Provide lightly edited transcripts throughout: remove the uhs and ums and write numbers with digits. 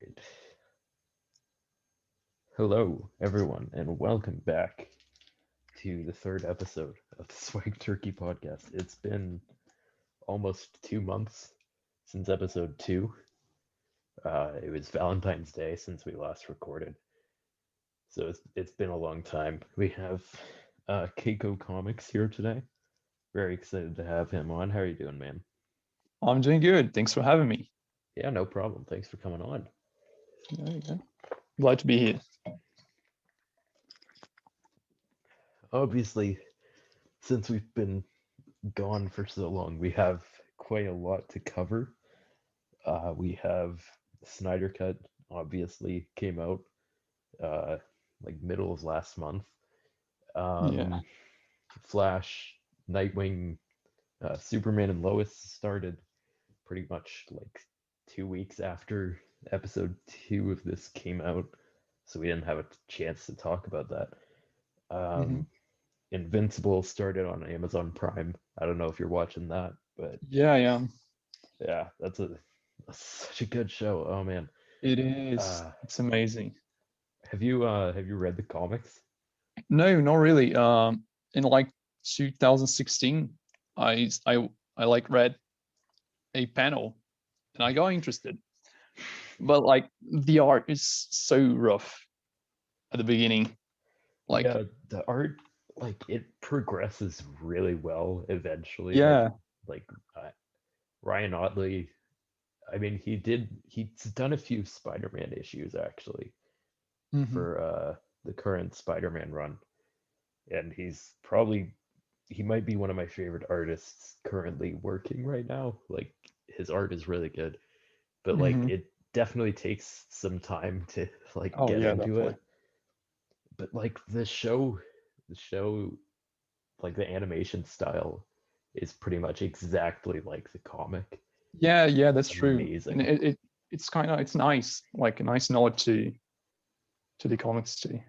Right. Hello, everyone, and welcome back to the third episode of the Swag Turkey podcast. It's been almost 2 months since episode two. It was Valentine's Day since we last recorded, so it's been a long time. We have Kakocomics here today. Very excited to have him on. How are you doing, man? I'm doing good. Thanks for having me. Yeah, no problem. Thanks for coming on. There you go. Glad to be here. Obviously, since we've been gone for so long, we have quite a lot to cover. We have Snyder Cut, obviously came out uh, like middle of last month. Yeah. Um, Flash, Nightwing, Superman, and Lois started pretty much like 2 weeks after episode two of this came out, so we didn't have a chance to talk about that. hmm Um, Invincible started on Amazon Prime. I don't know if you're watching that, but Yeah, yeah. yeah, that's such a good show. Oh man. It is. Uh, It's amazing. have you read the comics? No, not really. In like 2016, I like read a panel and I got interested. But like the art is so rough at the beginning. Like, Yeah, the art, like, it progresses really well eventually. yeah. Like uh, Ryan Otley, I mean, he's done a few Spider-Man issues actually hmm for the current Spider-Man run, and he might be one of my favorite artists currently working right now. Like his art is really good, but like hmm it definitely takes some time to like Oh get yeah, into definitely. it. But like the show, like the animation style is pretty much exactly like the comic. Yeah, yeah, It's that's true. And amazing. it's kind of it's nice, like a nice nod to the comics too.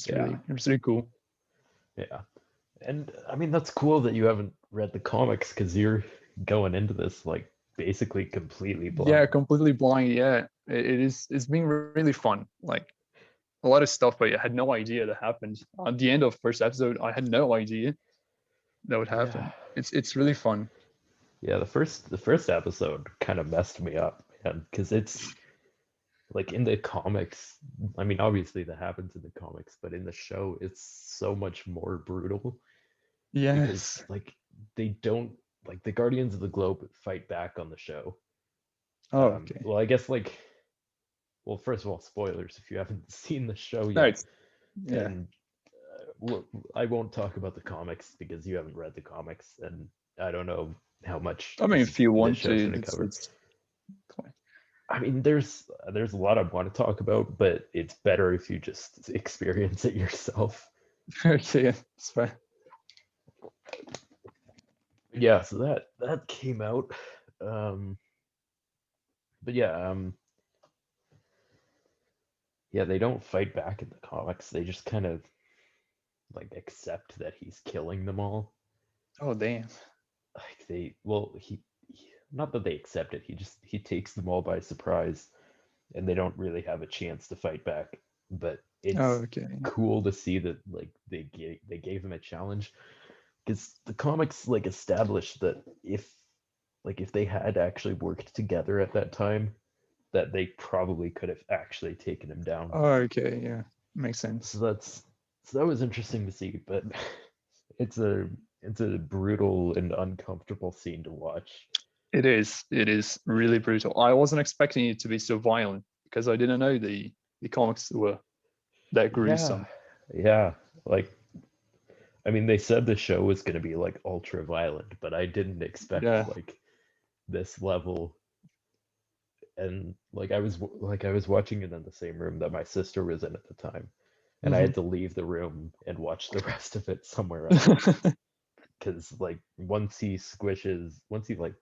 Yeah, It's really cool. yeah. And I mean that's cool that you haven't read the comics because you're going into this like basically completely Yeah, blind. completely blind. Yeah, it is. It's been really fun. Like a lot of stuff, but I had no idea that happened. At the end of first episode, I had no idea that would Yeah. happen. It's really fun. Yeah, the first episode kind of messed me up, man, because it's like in the comics, I mean, obviously that happens in the comics, but in the show, it's so much more brutal because, Yes. like, they don't, like, the Guardians of the Globe fight back on the show. Oh, okay. Well, I guess, like, well, first of all, spoilers if you haven't seen the show No, yet, it's yeah. and well, I won't talk about the comics because you haven't read the comics, and I don't know how much I mean, if you this want show's to, going to cover. it's fine. I mean, there's a lot I want to talk about, but it's better if you just experience it yourself. Okay, it's fine. Yeah, so that came out. Um, but yeah, yeah, they don't fight back in the comics. They just kind of like accept that he's killing them all. Oh, damn. Like well, not that they accept it. He takes them all by surprise, and they don't really have a chance to fight back. But Oh, it's okay. cool to see that like they gave him a challenge because the comics like established that if they had actually worked together at that time, that they probably could have actually taken him down. Oh, okay. Yeah, makes So sense. that was interesting to see, but it's a it's a brutal and uncomfortable scene to watch. It is. It is really brutal. I wasn't expecting it to be so violent because I didn't know the comics were that Yeah, gruesome. yeah. Like I mean, they said the show was going to be like ultra violent, but I didn't expect Yeah. like this level. And like I was watching it in the same room that my sister was in at the time, and I hmm had to leave the room and watch the rest of it somewhere else because like once he like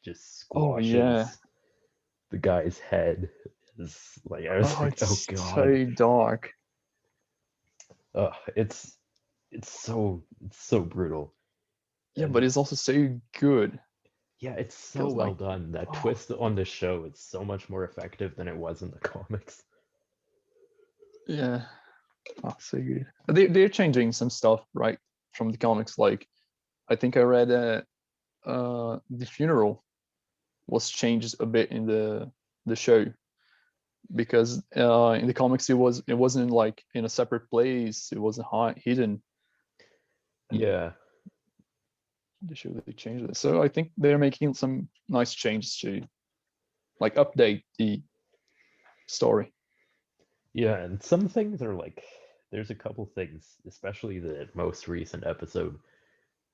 just Oh yeah. squashes the guy's head, is like I was Oh, like, oh it's god, so dark. uh, it's so brutal, Yeah, but and it's also so good. Yeah, it's so because well like, done. That oh twist on this show is so much more effective than it was in the comics. yeah, oh, so good. They're changing some stuff right from the comics. Like I think I read the funeral was changed a bit in the show because in the comics it wasn't like in a separate place. It wasn't hidden, and Yeah, the show they changed it. So I think they're making some nice changes to like update the story. yeah, and some things are like there's a couple things, especially the most recent episode,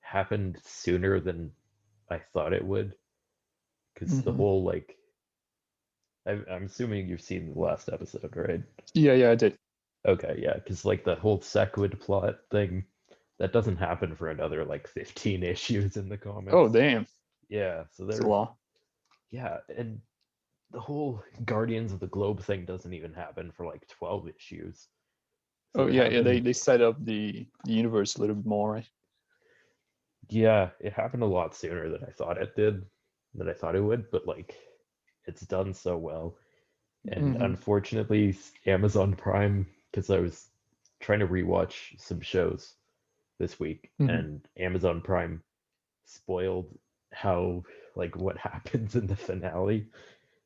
happened sooner than I thought it would. Because the Hmm. whole like I'm assuming you've seen the last episode, right? Yeah, I did. Okay, yeah, because like the whole Sequid plot thing, that doesn't happen for another like 15 issues in the Oh comics. damn, Yeah, so it's a they're lot. yeah, and the whole Guardians of the Globe thing doesn't even happen for like 12 issues. So Oh it yeah, happened, they set up the universe a little bit more, right? yeah, it happened a lot sooner than I thought it did, than I thought it would, but like it's done so well. And Hmm. unfortunately, Amazon Prime, because I was trying to rewatch some shows this week, Hmm. and Amazon Prime spoiled how like what happens in the finale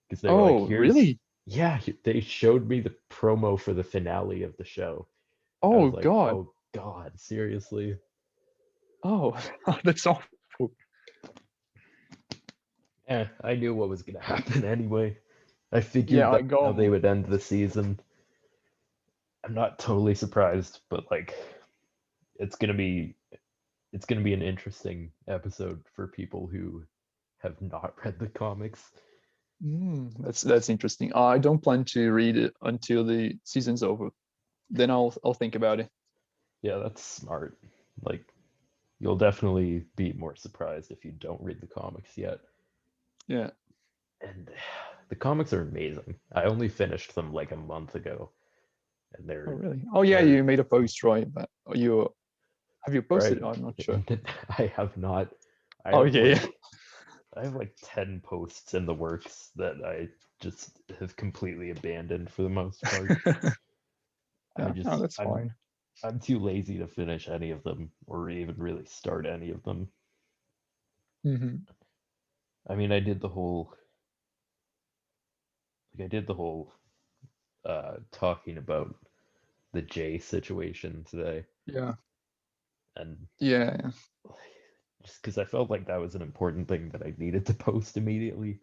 because they were like, Oh "Here's really? yeah." They showed me the promo for the finale of the show. I Oh was like, god. "Oh God, seriously?" Oh, that's awful. I knew what was gonna happen anyway. I figured Yeah, I that's how they go. would end the season. I'm not totally surprised, but like, it's gonna be it's going to be an interesting episode for people who have not read the comics. That's interesting. I don't plan to read it until the season's over. Then I'll think about it. Yeah, that's smart. Like, you'll definitely be more surprised if you don't read the comics yet. Yeah. And the comics are amazing. I only finished them like a month ago, and Oh they're really? Oh yeah, they're you made a post, right? But you have you posted right. it? I'm not sure. I have not. I Oh have yeah, yeah. like I have like 10 posts in the works that I just have completely abandoned for the most part. I Yeah, no, just that's fine. I'm too lazy to finish any of them or even really start any of them. Hmm. I mean, I did the whole talking about the Jay situation today, Yeah, and yeah, just because I felt like that was an important thing that I needed to post immediately,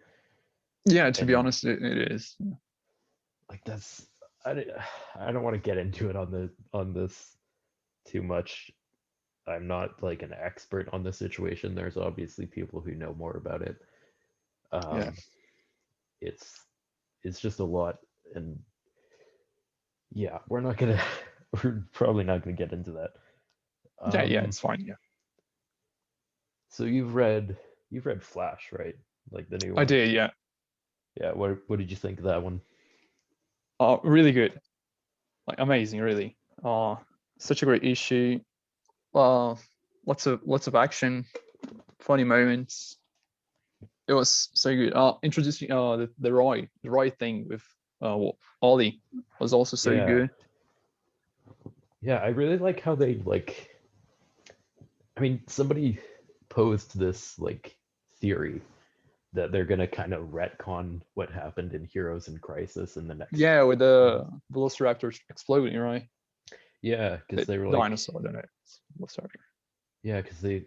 yeah. To be and honest, it is. like that's I don't- I don't want to get into it on this too much. I'm not like an expert on the situation. There's obviously people who know more about it. Yeah, Um, it's it's just a lot, and yeah, we're probably not gonna get into that. yeah. Um, It's fine. Yeah, so you've read Flash, right? Like the new I one. did. Yeah. Yeah, what did you think of that one? Really good. Like amazing. Really. Such a great issue. Uh, lots of action, funny moments. It was so good. Introducing the Roy thing with Ollie was also so Yeah, good. yeah, I really like how they like. I mean, somebody posed this like theory that they're gonna kind of retcon what happened in Heroes in Crisis in the next Yeah, with season. the Velociraptors exploding, right? Yeah, because The they were like, dinosaur, don't know. Velociraptor. yeah, because the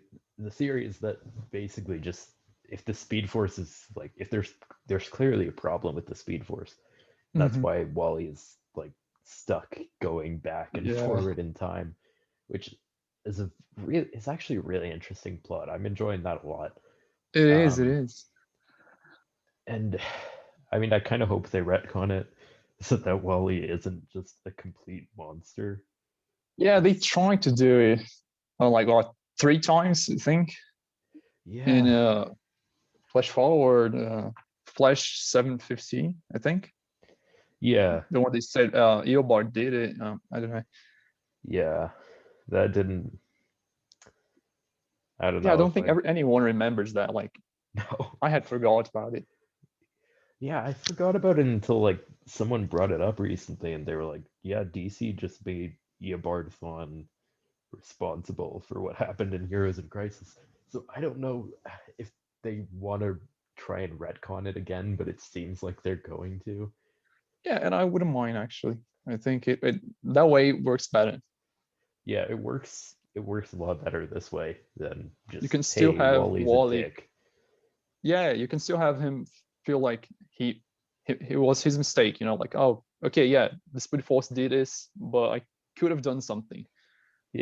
theory is that basically just if the Speed Force is like if there's clearly a problem with the Speed Force. That's Hmm. why Wally is like stuck going back and Yeah, forward in time, which is a real it's actually a really interesting plot. I'm enjoying that a lot. it is. It Um, is. and I mean, I kind of hope they retcon it so that Wally isn't just a complete monster. Yeah, they Because tried to do it like what 3 times, I think, in yeah, Flash Forward, Flash 715, I think. yeah, The one they said Eobard did it. I don't know. yeah, that didn't. I don't Yeah, I know don't if think I. anyone remembers that. Like No. I had forgot about it. Yeah, I forgot about it until like someone brought it up recently, and they were like, "Yeah, DC just made Eobard responsible for what happened in Heroes in Crisis." So I don't know if they want to try and retcon it again, but it seems like they're going to. Yeah, and I wouldn't mind actually. I think it that way works better. Yeah, it works. It works a lot better this way than You just, can still hey, have Wally's a Wally. dick. Yeah, you can still have him feel like it was his mistake. Like, oh, okay, yeah, the Speed Force did this, but I could have done something.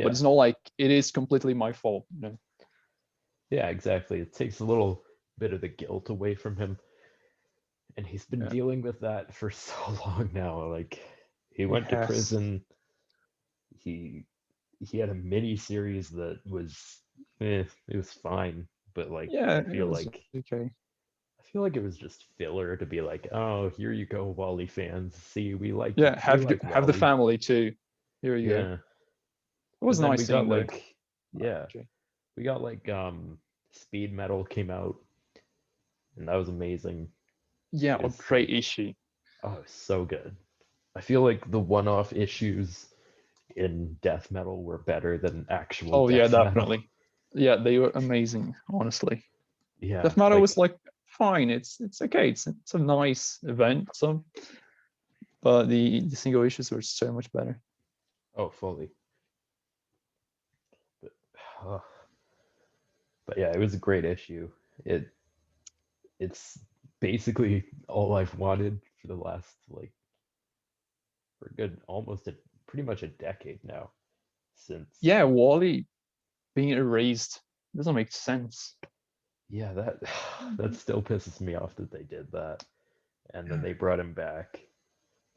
But Yeah, it's not like it is completely my fault. yeah, exactly. It takes a little bit of the guilt away from him, and he's been Yeah, dealing with that for so long now. Like, he it went to has. prison. He he had a mini series that was, it was fine, but like Yeah, I it feel was like okay. I feel like it was just filler to be like, oh, here you go, Wally fans. See, Yeah, we have like have the Wally. family too. Here you go. It Yeah. was But then nice we got seeing the like, yeah, okay. we got like Speed Metal came out, and that was amazing. Yeah, It a was great like, issue. oh, it was so good. I feel like the one-off issues in death metal were better than actual Oh yeah, death metal. definitely. Yeah, they were amazing, honestly. Yeah, Death Matter like, was like fine. It's okay. It's a nice event. So, but the single issues were so much better. oh, fully. But, uh, but yeah, it was a great issue. It it's basically all I've wanted for the last like for a good almost a pretty much a decade now since. Yeah, Wally being erased doesn't make sense. Yeah, that that still pisses me off that they did that, and then they brought him back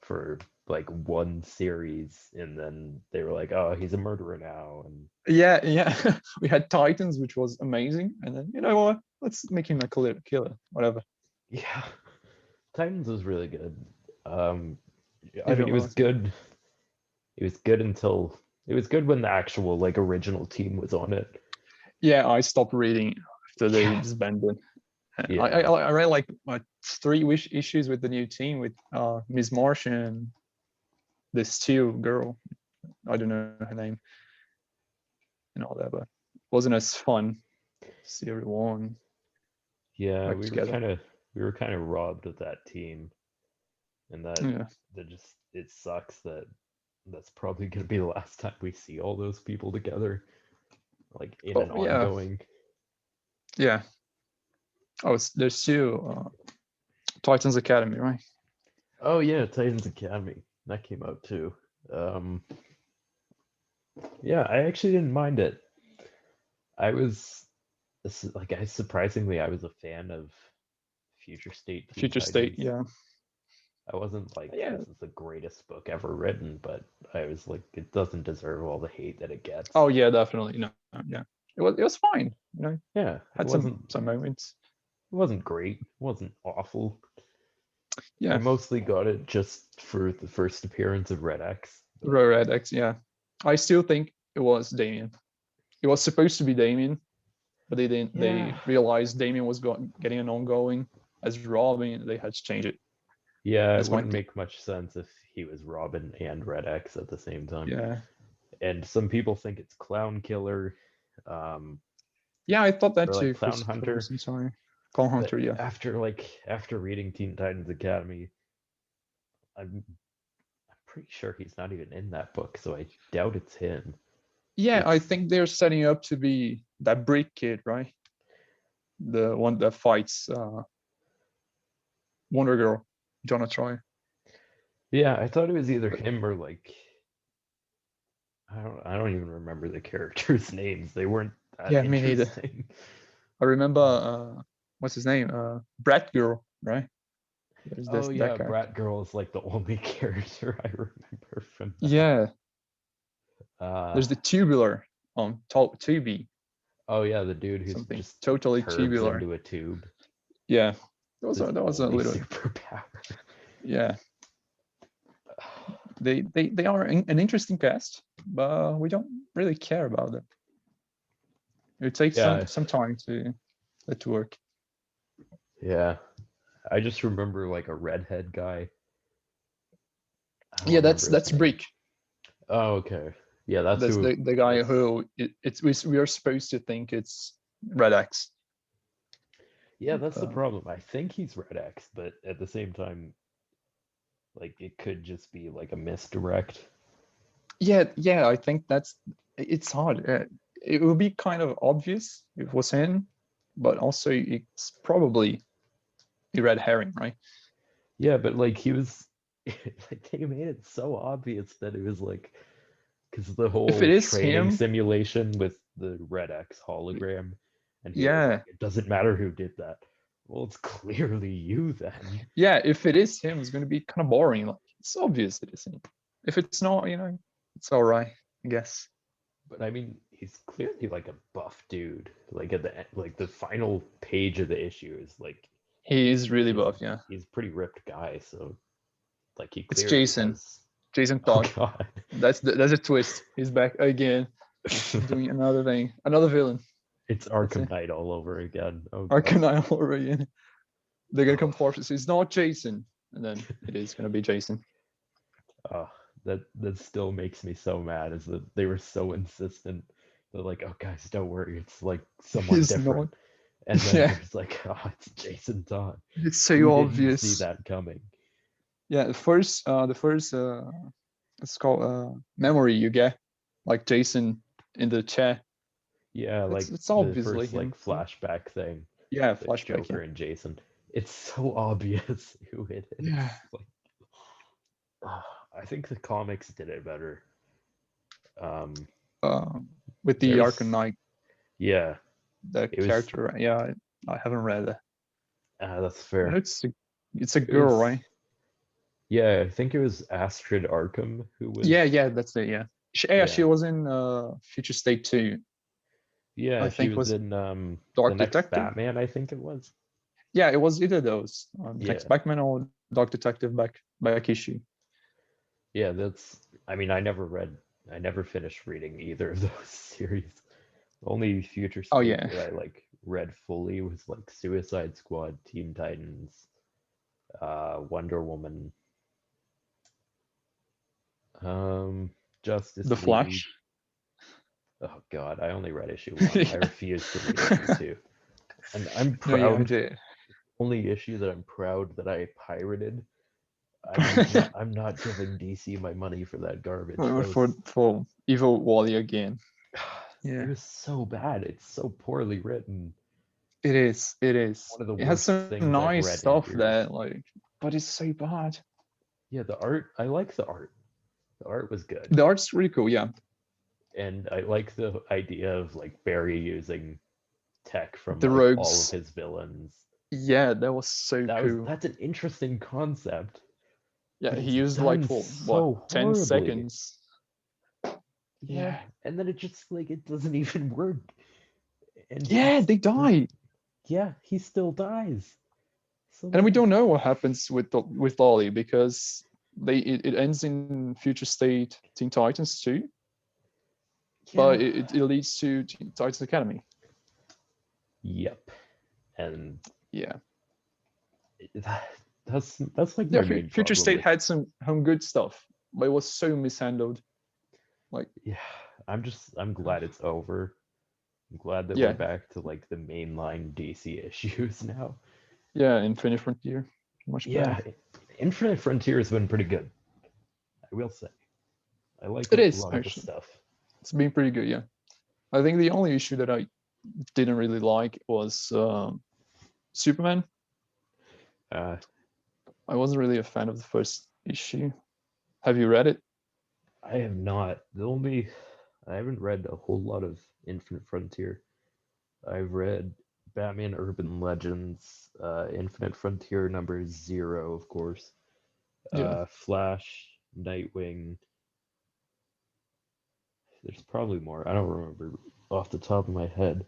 for like one series, and then they were like, "Oh, he's a murderer now," and Yeah, yeah. We had Titans, which was amazing, and then you know what? Let's make him a killer, whatever. yeah, Titans was really good. Um, I It mean, it really was was. Yeah. good. It was good until it was good when the actual like original team was on it. Yeah, I stopped reading after they Yeah, disbanded. yeah. I read like three issues with the new team with Miss Marsh and this Steel girl. I don't know her name and all that, but it wasn't as fun to see everyone Yeah, back together. we were kind of robbed of that team, and Yeah, that just it sucks that that's probably gonna be the last time we see all those people together, like in an but yeah, ongoing. yeah. Oh, there's two Titans Academy, right? Oh yeah, Titans Academy that came out too. Um, yeah, I actually didn't mind it. I was like I surprisingly I was a fan of Future State Teen Future State, Titans. yeah, I wasn't like, yeah. this is the greatest book ever written, but I was like, it doesn't deserve all the hate that it gets. Oh yeah, definitely. No, yeah. It was fine. Yeah, Had some moments. it wasn't great, it wasn't awful. I Yeah, mostly got it just for the first appearance of Red X, but Red X. Yeah, I still think it was Damien. It was supposed to be Damien, but they didn't. yeah, They realized Damien was getting an ongoing as Robin. They had to change it. yeah, it That's my wouldn't make much sense if he was Robin and Red X at the same time. yeah. And some people think it's Clown Killer, um, Yeah, I thought that or like too Clown for Hunter. some time. Call But Hunter, yeah. after reading Teen Titans Academy, I'm pretty sure he's not even in that book, so I doubt it's him. Yeah, I It's think they're setting up to be that Brick kid, right? The one that fights Wonder Girl, Jonah Troy. yeah, I thought it was either him or like I don't even remember the characters' names. They weren't that Yeah, me neither. interesting. I remember what's his name? Brat Girl, right? There's Oh this that yeah, character. Brat Girl is like the only character I remember from that. Yeah, Uh there's the tubular on Tubi, oh yeah, the dude who's something just totally turns tubular. into a tube. Yeah, His that was a only little. superpower. Yeah, they are an interesting cast, but we don't really care about them. It takes Yeah, some time to let it work. Yeah, I just remember like a redhead guy. I don't Yeah, that's remember his that's name. Brick. Oh, okay. Yeah, that's That's who. the guy That's who we are supposed to think it's Red X. yeah, that's the Uh, problem. I think he's Red X, but at the same time, like it could just be like a misdirect. yeah, I think that's it's hard. It would be kind of obvious if it was him, but also it's probably a red herring, right? Yeah, but like he was, like they made it so obvious that it was like, because the If it whole is training him, simulation with the Red X hologram, and he was like, yeah, it doesn't matter who did that. Well, it's clearly you then. yeah, if it is him, it's going to be kind of boring. Like it's obvious it is him. If it's not, it's all right, I guess. But I mean, he's clearly like a buff dude. Like at like the final page of the issue is like He is really he's buff. Yeah, he's a pretty ripped guy, so like he it's clearly Jason. has. Jason Oh Todd. God. That's a twist. He's back again, doing another thing, another villain. It's That's it. Arkham Knight all over again. Oh God. Arcanine already. They're gonna come forward. It's not Jason, and then it is gonna be Jason. Oh, that still makes me so mad is that they were so insistent. They're like, oh guys, don't worry, it's like someone He's not. different. And then Yeah, there's like, oh, it's Jason Todd. it's so Who didn't see obvious. that coming? Yeah, the first it's called memory you get, like Jason in the chair. Yeah, like It's the obviously first like him. flashback thing Yeah, with flashback. Yeah, Joker and Jason. It's so obvious who it is. yeah. Like, oh, I think the comics did it better. Um, Uh, with the there's Arcanine, yeah, the it was character. Yeah, I haven't read it. that's I know fair. it's a It girl, was right? yeah, I think it was Astrid Arkham who Yeah, was yeah, that's it. Yeah, she yeah. was in Future State 2. Yeah, I she think was was in the Dark next Detective. Batman, I think it was. Yeah, it was either those, the next Yeah. Batman or Dark Detective back issue. Yeah, that's I never finished reading either of those series. The only Future Oh State yeah, that I like read fully was like Suicide Squad, Teen Titans, Wonder Woman, um, Justice The League. Flash. Oh God, I only read issue one. I refuse to read issue two. And I'm No, yeah, I proud, did. only issue that I'm proud that I pirated. I'm not giving DC my money for that garbage. That for was for Evil Wally again. it Yeah, was so bad. It's so poorly written. it is. It is. One of the It has worst some things I've nice read in stuff there, years. like, but it's so bad. Yeah, the art, I like the art. The art was good. The art's really cool. Yeah, And I like the idea of like Barry using tech from the like all of rogues. his villains. Yeah, that was so cool. That's an interesting concept, Yeah, but he it's used like done for what so 10 horribly. seconds. Yeah, Yeah, and then it just like it doesn't even work. And yeah, it's they there's die, yeah, he still dies. So and we like don't know what happens with Lolly because it ends in Future State Teen Titans 2, but yeah. it leads to Teen Titans Academy. Yep. And Yeah, that's like yeah. my main Future problem State with had some good stuff, but it was so mishandled. Like, yeah, I'm glad it's over. I'm glad that we're yeah, back to like the mainline DC issues now. yeah. Infinite Frontier, much better. Yeah, Infinite Frontier has been pretty good, I will say. I like It a is lot of the actually. stuff. It's been pretty good. Yeah, I think the only issue that I didn't really like was Superman. Uh, I wasn't really a fan of the first issue. Have you read it? I have not. I haven't read a whole lot of Infinite Frontier. I've read Batman Urban Legends, Infinite Frontier number 0, of course, Yeah. Flash, Nightwing. There's probably more. I don't remember off the top of my head.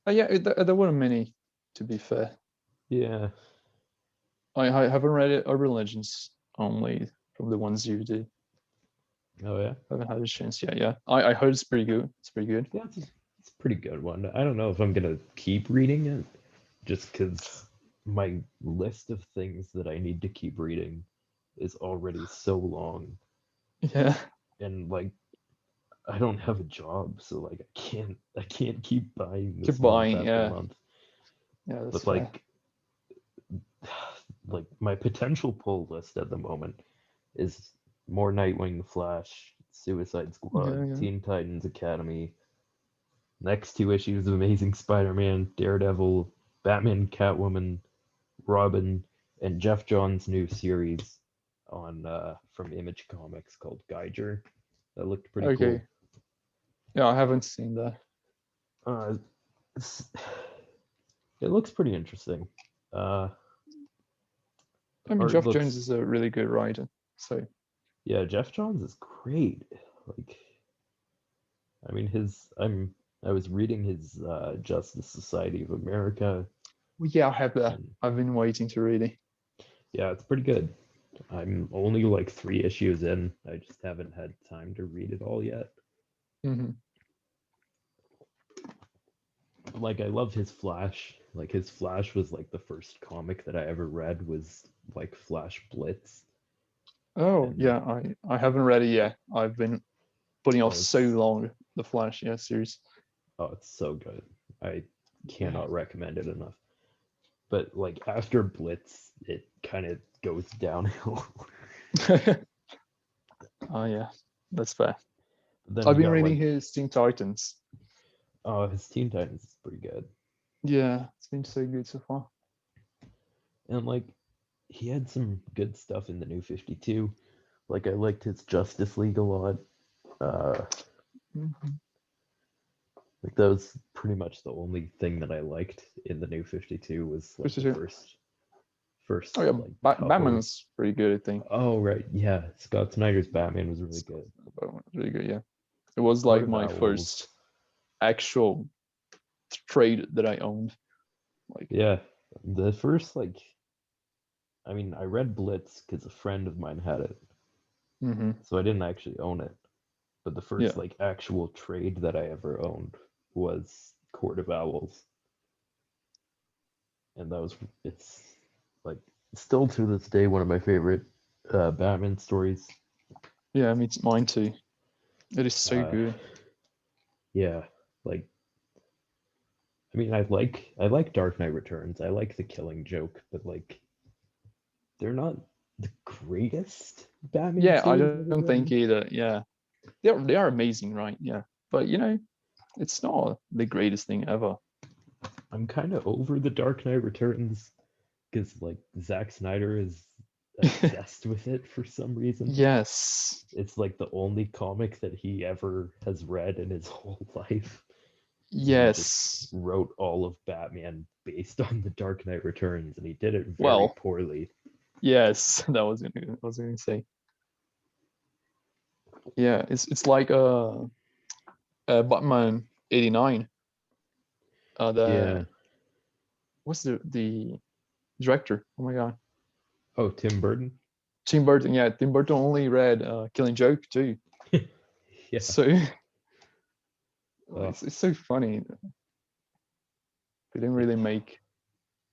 Yeah, there weren't many, to be fair. Yeah. I haven't read it, Urban Legends, only from the ones you did. Oh yeah. I haven't had a chance yet. Yeah, I heard it's pretty good. It's pretty good. Yeah, it's a pretty good one. I don't know if I'm gonna keep reading it, just because. my list of things that I need to keep reading is already so long, Yeah, and like I don't have a job, so like I can't keep buying keep this month buying. after Yeah, month. yeah, that's But fair. like my potential pull list at the moment is more Nightwing, Flash, Suicide Yeah, Squad, yeah. Teen Titans Academy, next two issues of Amazing Spider-Man, Daredevil, Batman, Catwoman, Robin, and Jeff Johns' new series on from Image Comics called Geiger. That looked pretty Okay. cool. Yeah, I haven't seen that. Uh, it looks pretty interesting. Uh, I mean, art Geoff Jones looks is a really good writer. So yeah, Jeff Johns is great. Like I mean I was reading his Justice Society of America, well, yeah, I have that. and I've been waiting to read it. yeah, it's pretty good. I'm only like 3 issues in. I just haven't had time to read it all yet. Hmm. Like I love his Flash. Like his Flash was like the first comic that I ever read was like Flash Blitz, Oh and yeah, I haven't read it yet. I've been putting off oh so it's long the Flash, yeah, series. oh it's so good. I Yeah. cannot recommend it enough. But like after Blitz, it kind of goes downhill. Oh yeah, that's fair. Then I've you been got reading like his Teen Titans. his Teen Titans is pretty good, Yeah, it's been so good so far. and like he had some good stuff in the New 52. Like I liked his Justice League a lot. Uh, Mhm. like that was pretty much the only thing that I liked in the New 52 was like the 52. Oh first yeah, like couple. Batman's pretty good, I think. Oh right, yeah, Scott Snyder's Batman was really good. Batman's really good, yeah. It was Court like of my Owls, first actual trade that I owned. Like, yeah, the first like I mean I read Blitz because a friend of mine had it, hmm, so I didn't actually own it. But the first yeah. like actual trade that I ever owned was Court of Owls, and that was it's like still to this day one of my favorite Batman stories. Yeah, I mean, it's mine too. It is so Uh, good. yeah, like I mean I like Dark Knight Returns. I like the Killing Joke, but like they're not the greatest Batman Yeah, I stories ever don't think written. either. Yeah, they are amazing, right? Yeah, but it's not the greatest thing ever. I'm kind of over the Dark Knight Returns because like Zack Snyder is obsessed with it for some reason. Yes, It's like the only comic that he ever has read in his whole life. And he just yes. wrote all of Batman based on the Dark Knight Returns, and he did it very Well, poorly. yes, that was I was going to say. Yeah, it's like Batman 89. The Yeah. what's the director? Oh my god, Oh, Tim Burton? Tim Burton. Yeah, Tim Burton only read Killing Joke too. Yeah. So Oh, it's so funny. They didn't really make.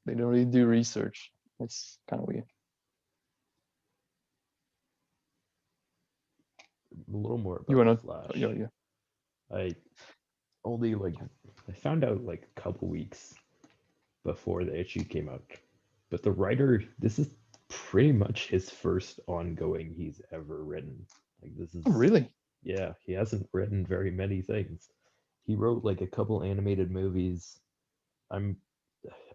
They don't really do research. It's kind of weird. a little more You about the wanna? Yeah, Flash. yeah. I only like I found out like a couple weeks before the issue came out. But the writer, this is pretty much his first ongoing he's ever written. Like this Oh, is really? yeah, he hasn't written very many things. He wrote like a couple animated movies. I'm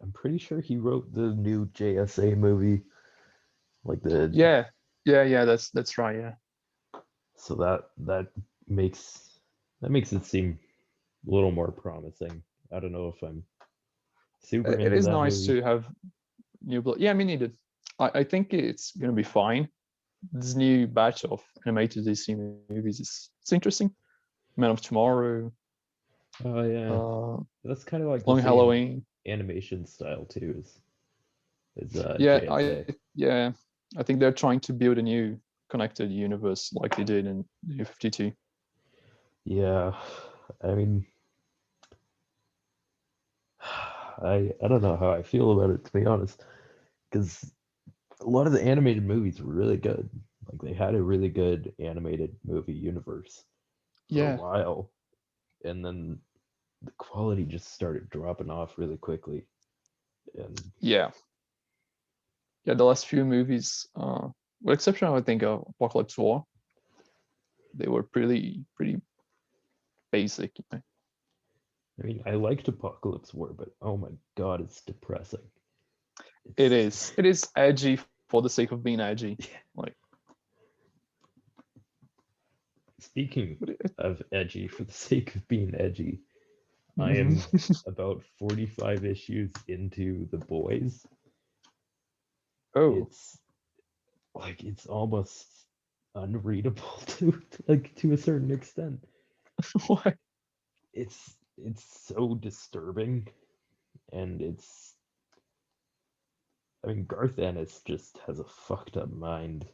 I'm pretty sure he wrote the new JSA movie, like the Yeah, yeah. That's right. Yeah. so that makes that makes it seem a little more promising. I don't know if I'm super It into is that nice movie. to have new blood. Yeah, I mean, needed. I think it's gonna be fine. This new batch of animated DC movies is it's interesting. Man of Tomorrow, Oh yeah, uh, that's kind of like the Long same Halloween. animation style too as Yeah, JSA. I think they're trying to build a new connected universe like they did in New 52. Yeah, I mean, I don't know how I feel about it, to be honest, because a lot of the animated movies were really good. Like they had a really good animated movie universe for a Yeah, while, and then the quality just started dropping off really quickly. And yeah, yeah. The last few movies, with exception, I think of Apocalypse War, they were pretty basic. I mean, I liked Apocalypse War, but oh my god, it's depressing. It It's is. It is edgy for the sake of being edgy. Like, speaking but of edgy for the sake of being edgy, I Mhm. am about 45 issues into The Boys. Oh, It's like it's almost unreadable to like to a certain extent. what? It's so disturbing, and it's I mean Garth Ennis just has a fucked up mind,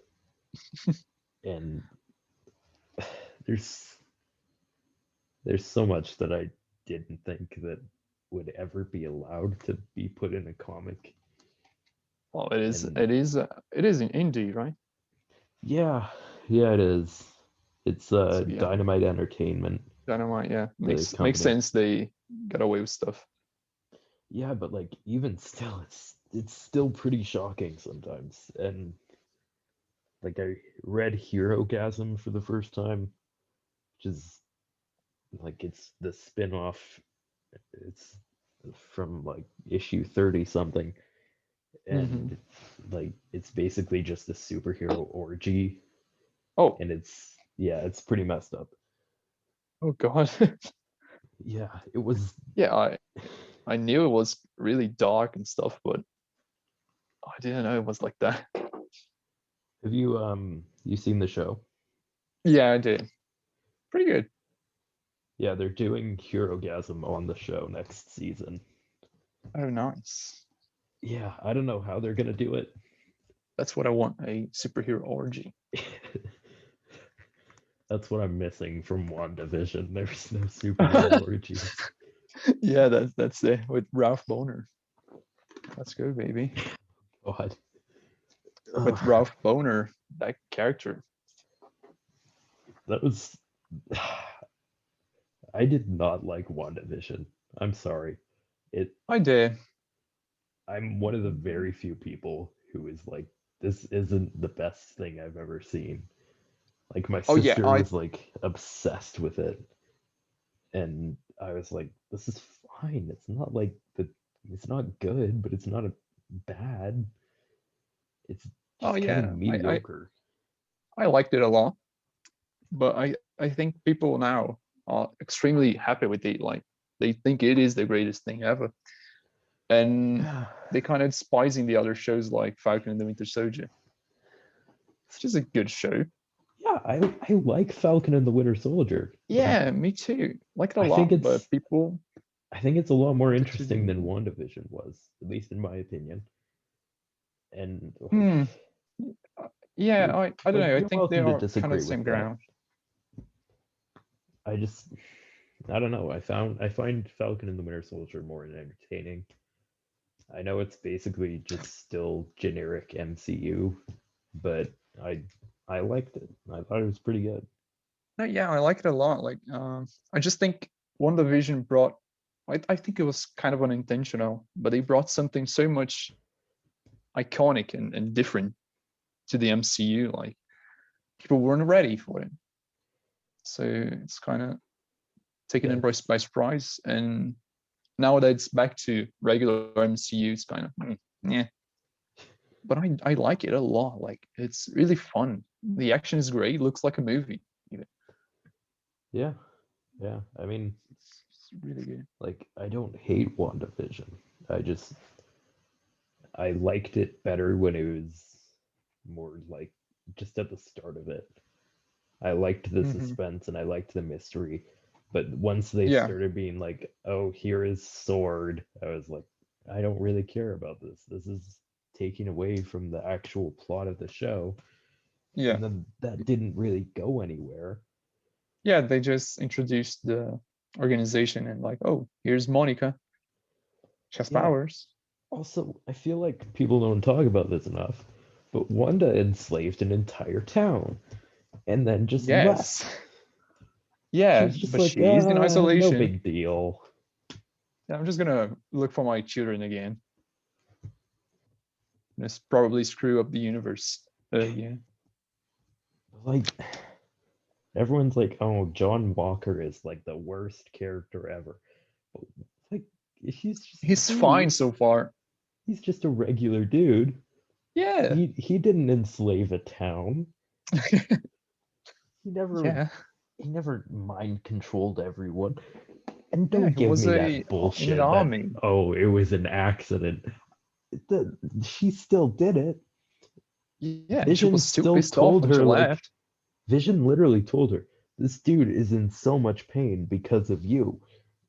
and there's there's so much that I didn't think that would ever be allowed to be put in a comic. Well, it is. And It is. It is in indie, right? yeah, yeah, it is. It's So yeah, Dynamite Entertainment, Dynamite. Yeah, the makes company. sense. They got away with stuff. Yeah, but like even still, it's still pretty shocking sometimes. And like I read Hero Gasm for the first time, which is like it's the spin-off. It's from like issue 30 something, Hmm. and like it's basically just a superhero orgy, Oh, and it's yeah, it's pretty messed up. oh God. Yeah, it was. Yeah, I knew it was really dark and stuff, but I didn't know it was like that. Have you you seen the show? Yeah, I did. Pretty good. Yeah, they're doing Hero Gasm on the show next season. Oh, nice. Yeah, I don't know how they're gonna do it. That's what I want, a superhero orgy. That's what I'm missing from WandaVision. There's no superhero orgies. Yeah, that's it with Ralph Boner. Let's go, baby. God. With Ugh, Ralph Boner, that character. that was. I did not like WandaVision. I'm sorry. It. I did. I'm one of the very few people who is like, this isn't the best thing I've ever seen. Like my Oh yeah, sister was like obsessed with it, and I was like, this is fine. It's not like the. It's not good, but it's not a bad. It's oh just kind of yeah, mediocre. I liked it a lot, but I think people now are extremely happy with it. Like they think it is the greatest thing ever, and Yeah. they kind of despising the other shows like Falcon and the Winter Soldier. It's just a good show. Yeah, I like Falcon and the Winter Soldier. Like Yeah, me too. Like it a I think lot, but it's people I think it's a lot more get too. interesting than WandaVision was, at least in my opinion. And Hmm. Yeah, you're I don't know. I you're think they welcome to are kind of disagree the with same that. ground. I just I don't know. I find Falcon and the Winter Soldier more entertaining. I know it's basically just still generic MCU, but I I liked it. I thought it was pretty good. No, yeah, I like it a lot. Like, I just think One Division brought. I think it was kind of unintentional, but they brought something so much iconic and different to the MCU. Like people weren't ready for it, so it's kind of taken Yeah. them by surprise. And now that it's back to regular MCU, it's kind of yeah. But I like it a lot. Like it's really fun. The action is great. Looks like a movie. Even. Yeah. Yeah. I mean, It's really good. like I don't hate WandaVision. I just I liked it better when it was more like just at the start of it. I liked the Hmm. suspense and I liked the mystery. But once they Yeah, started being like, oh, here is Sword, I was like, I don't really care about this. This is taking away from the actual plot of the show. yeah. And then that didn't really go anywhere. Yeah, they just introduced the organization and like, oh, here's Monica. She has Yeah. powers. Also, I feel like people don't talk about this enough, but Wanda enslaved an entire town and then just left. Yes. She Yeah, was just but like, she's in no isolation. big deal. Yeah, I'm just gonna look for my children again. Just probably screw up the universe again. Like, everyone's like, oh, John Walker is like the worst character ever. But, like, he's just a He's fine dude. so far. He's just a regular dude. Yeah. He didn't enslave a town. He never Yeah. he never mind controlled everyone. And Yeah, don't he give was me that in an bullshit that, army. oh, it was an accident. She still did it. Yeah, and she Vision was still still pissed off told when she her, like, left. Vision literally told her, this dude is in so much pain because of you.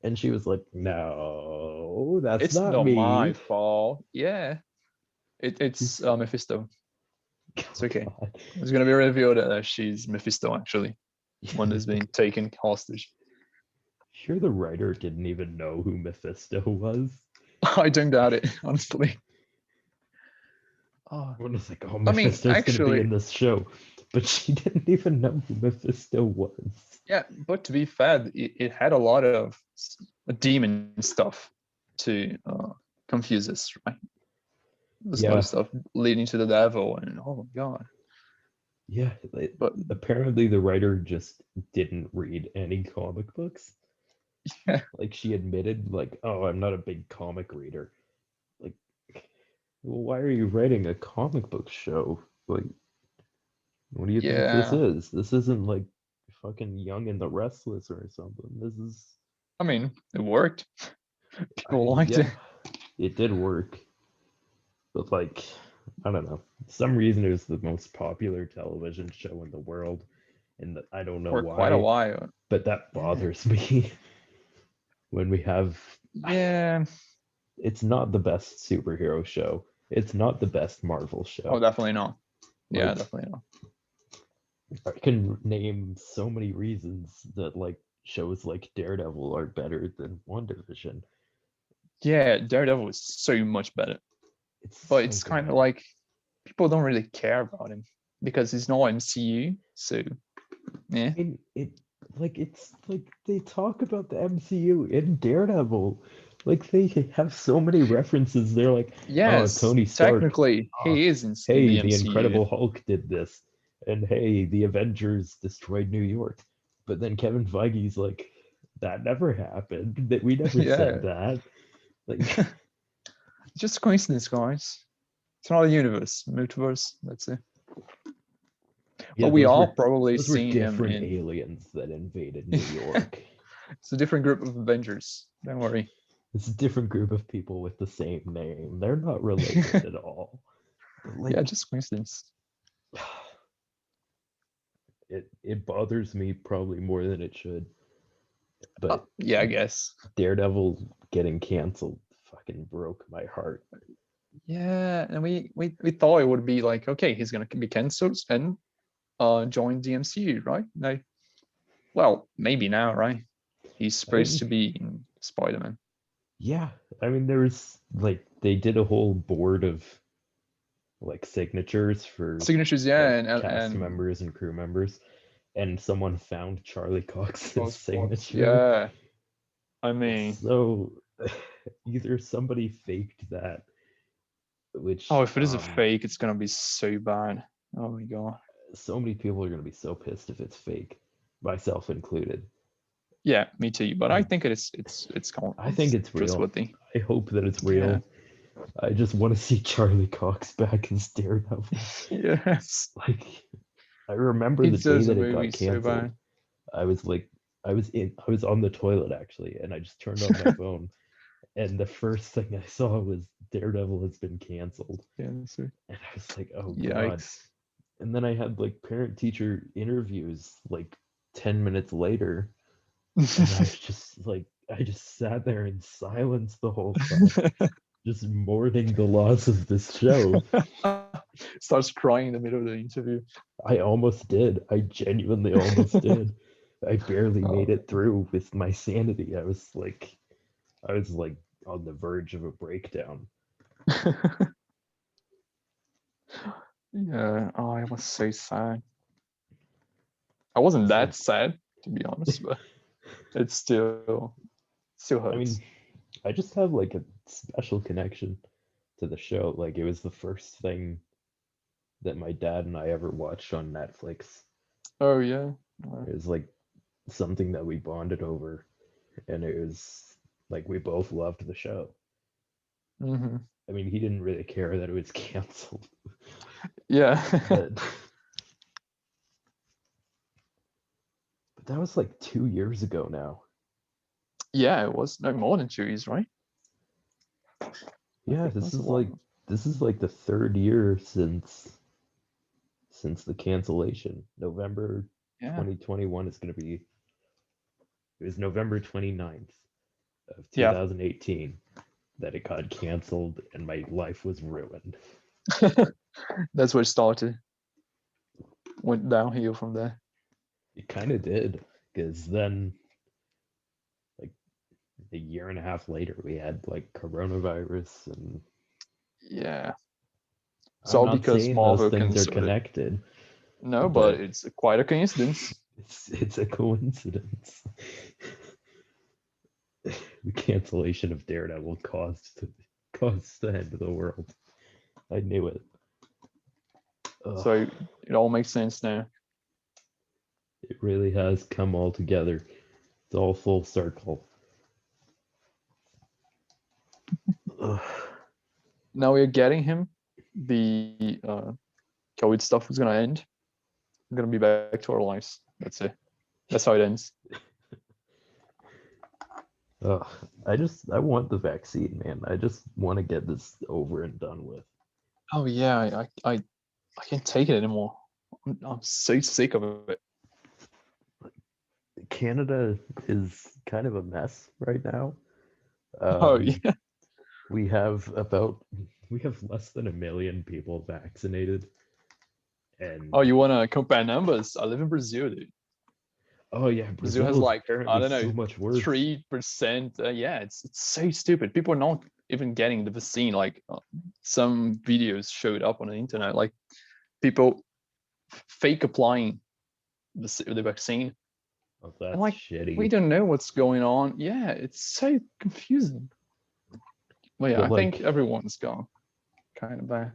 And she was like, no, that's It's not not my me. fault. Yeah. She's, It's Mephisto. It's oh okay. God. It's gonna be revealed that she's Mephisto actually. One that's being taken hostage. Sure, the writer didn't even know who Mephisto was. I don't doubt it, honestly. Oh, Everyone was like, oh, I mean, Mephisto's going to be actually, in this show. But she didn't even know who Mephisto was. yeah. But to be fair, it had a lot of demon stuff to confuse us, right? There's a lot of Yeah, stuff leading to the devil, and oh my god. yeah. But Apparently, the writer just didn't read any comic books. yeah, Like, she admitted, like, oh, I'm not a big comic reader. Like, well, why are you writing a comic book show? Like, what do you think this yeah. is? This isn't like fucking Young and the Restless or something. This is, I mean, it worked. I People mean, liked yeah, it. it did work. But like, I don't know. For some reason it was the most popular television show in the world, and I don't know For quite a why, while. but that Yeah. bothers me when we have. Yeah. It's not the best superhero show. It's not the best Marvel Oh, show. definitely not. Yeah, Like, definitely not. I can name so many reasons that like shows like Daredevil are better than WandaVision. Yeah, Daredevil is so much better. It's But so it's kind of good. like people don't really care about him because he's not MCU. So yeah. I mean, it's like they talk about the MCU in Daredevil. Like they have so many references. They're like, oh, Yes, Tony Stark. technically Oh, he is in hey, the the MCU. Incredible Hulk did this, and hey, the Avengers destroyed New York. But then Kevin Feige's like, that never happened. That we never said Yeah. that. Like, Just coincidence, guys. It's not a universe, multiverse. That's it. yeah, But we are probably those were seeing him different in. aliens that invaded New York. It's a different group of Avengers. Don't worry. It's a different group of people with the same name. They're not related at all. But Yeah, like, just coincidence. it bothers me probably more than it should. But Yeah, I guess. Daredevil getting canceled fucking broke my heart. Yeah, and we thought it would be like, okay, he's gonna be cancelled and join the MCU, right? No. Well, maybe now, right? He's I supposed mean, to be in Spider-Man. yeah, I mean there was like they did a whole board of like signatures for Signatures, yeah, like and cast members and crew members, and someone found Charlie Cox's Xbox, signature. yeah. I mean, So either somebody faked that, oh, which if it is a fake, it's gonna be so bad. Oh my god. so many people are gonna be so pissed if it's fake, myself included. Yeah, me too. But I I think I think it's it's real. trustworthy. I hope that it's Yeah. real. I just want to see Charlie Cox back as Daredevil. Yes. Like, I remember He the day deserves a that it movie got so canceled. bad. I was like, I was on the toilet actually, and I just turned on my phone, and the first thing I saw was Daredevil has been canceled, Yeah, so and I was like, oh God. yikes. And then I had like parent teacher interviews like 10 minutes later, and I was just like, I just sat there in silence the whole time, just mourning the loss of this show. Starts crying in the middle of the interview. I almost did. I genuinely almost did. I barely made Oh, it through with my sanity. I was like on the verge of a breakdown. Yeah, oh, it was so sad. I wasn't It's that like, sad, to be honest, but it still I hurts. mean, I just have like a special connection to the show. Like it was the first thing that my dad and I ever watched on Netflix. Oh yeah. It was like something that we bonded over, and it was like we both loved the show. Mm-hmm. I mean, he didn't really care that it was canceled, Yeah. but that was like 2 years ago now. Yeah, it was no more than 2 years, right? I Yeah, think it was a while. this is like the third year since the cancellation. November Yeah. 2021 is going to be, it was November 29th of Yeah. 2018 that it got canceled and my life was ruined. That's where it started. Went downhill from there. It kind of did, because then like a year and a half later we had like coronavirus, and Yeah. It's I'm all not because saying those Marvel things are considered. connected, No, but but it's quite a coincidence. it's a coincidence. The cancellation of Daredevil caused the end of the world. I knew it. Ugh, So it all makes sense now. it really has come all together. It's all full circle. Ugh. Now we're getting him. The COVID stuff is gonna end. We're gonna be back to our lives. That's it. That's how it ends. Ugh. I want the vaccine, man. I just want to get this over and done with. Oh yeah, I can't take it anymore. I'm so sick of it. Canada is kind of a mess right now. Oh Um, yeah. we have about we have less than 1 million people vaccinated, and Oh, you wanna compare numbers? I live in Brazil, dude. oh yeah, Brazil has Brazil is like, I apparently don't so know, much worse. 3%. Yeah, it's so stupid. People are not even getting the vaccine. Like some videos showed up on the internet, like people fake applying the vaccine, Oh, and that's like we shitty. don't know what's going on. Yeah, it's so confusing. Well, yeah, But I think like, everyone's gone kind of bad.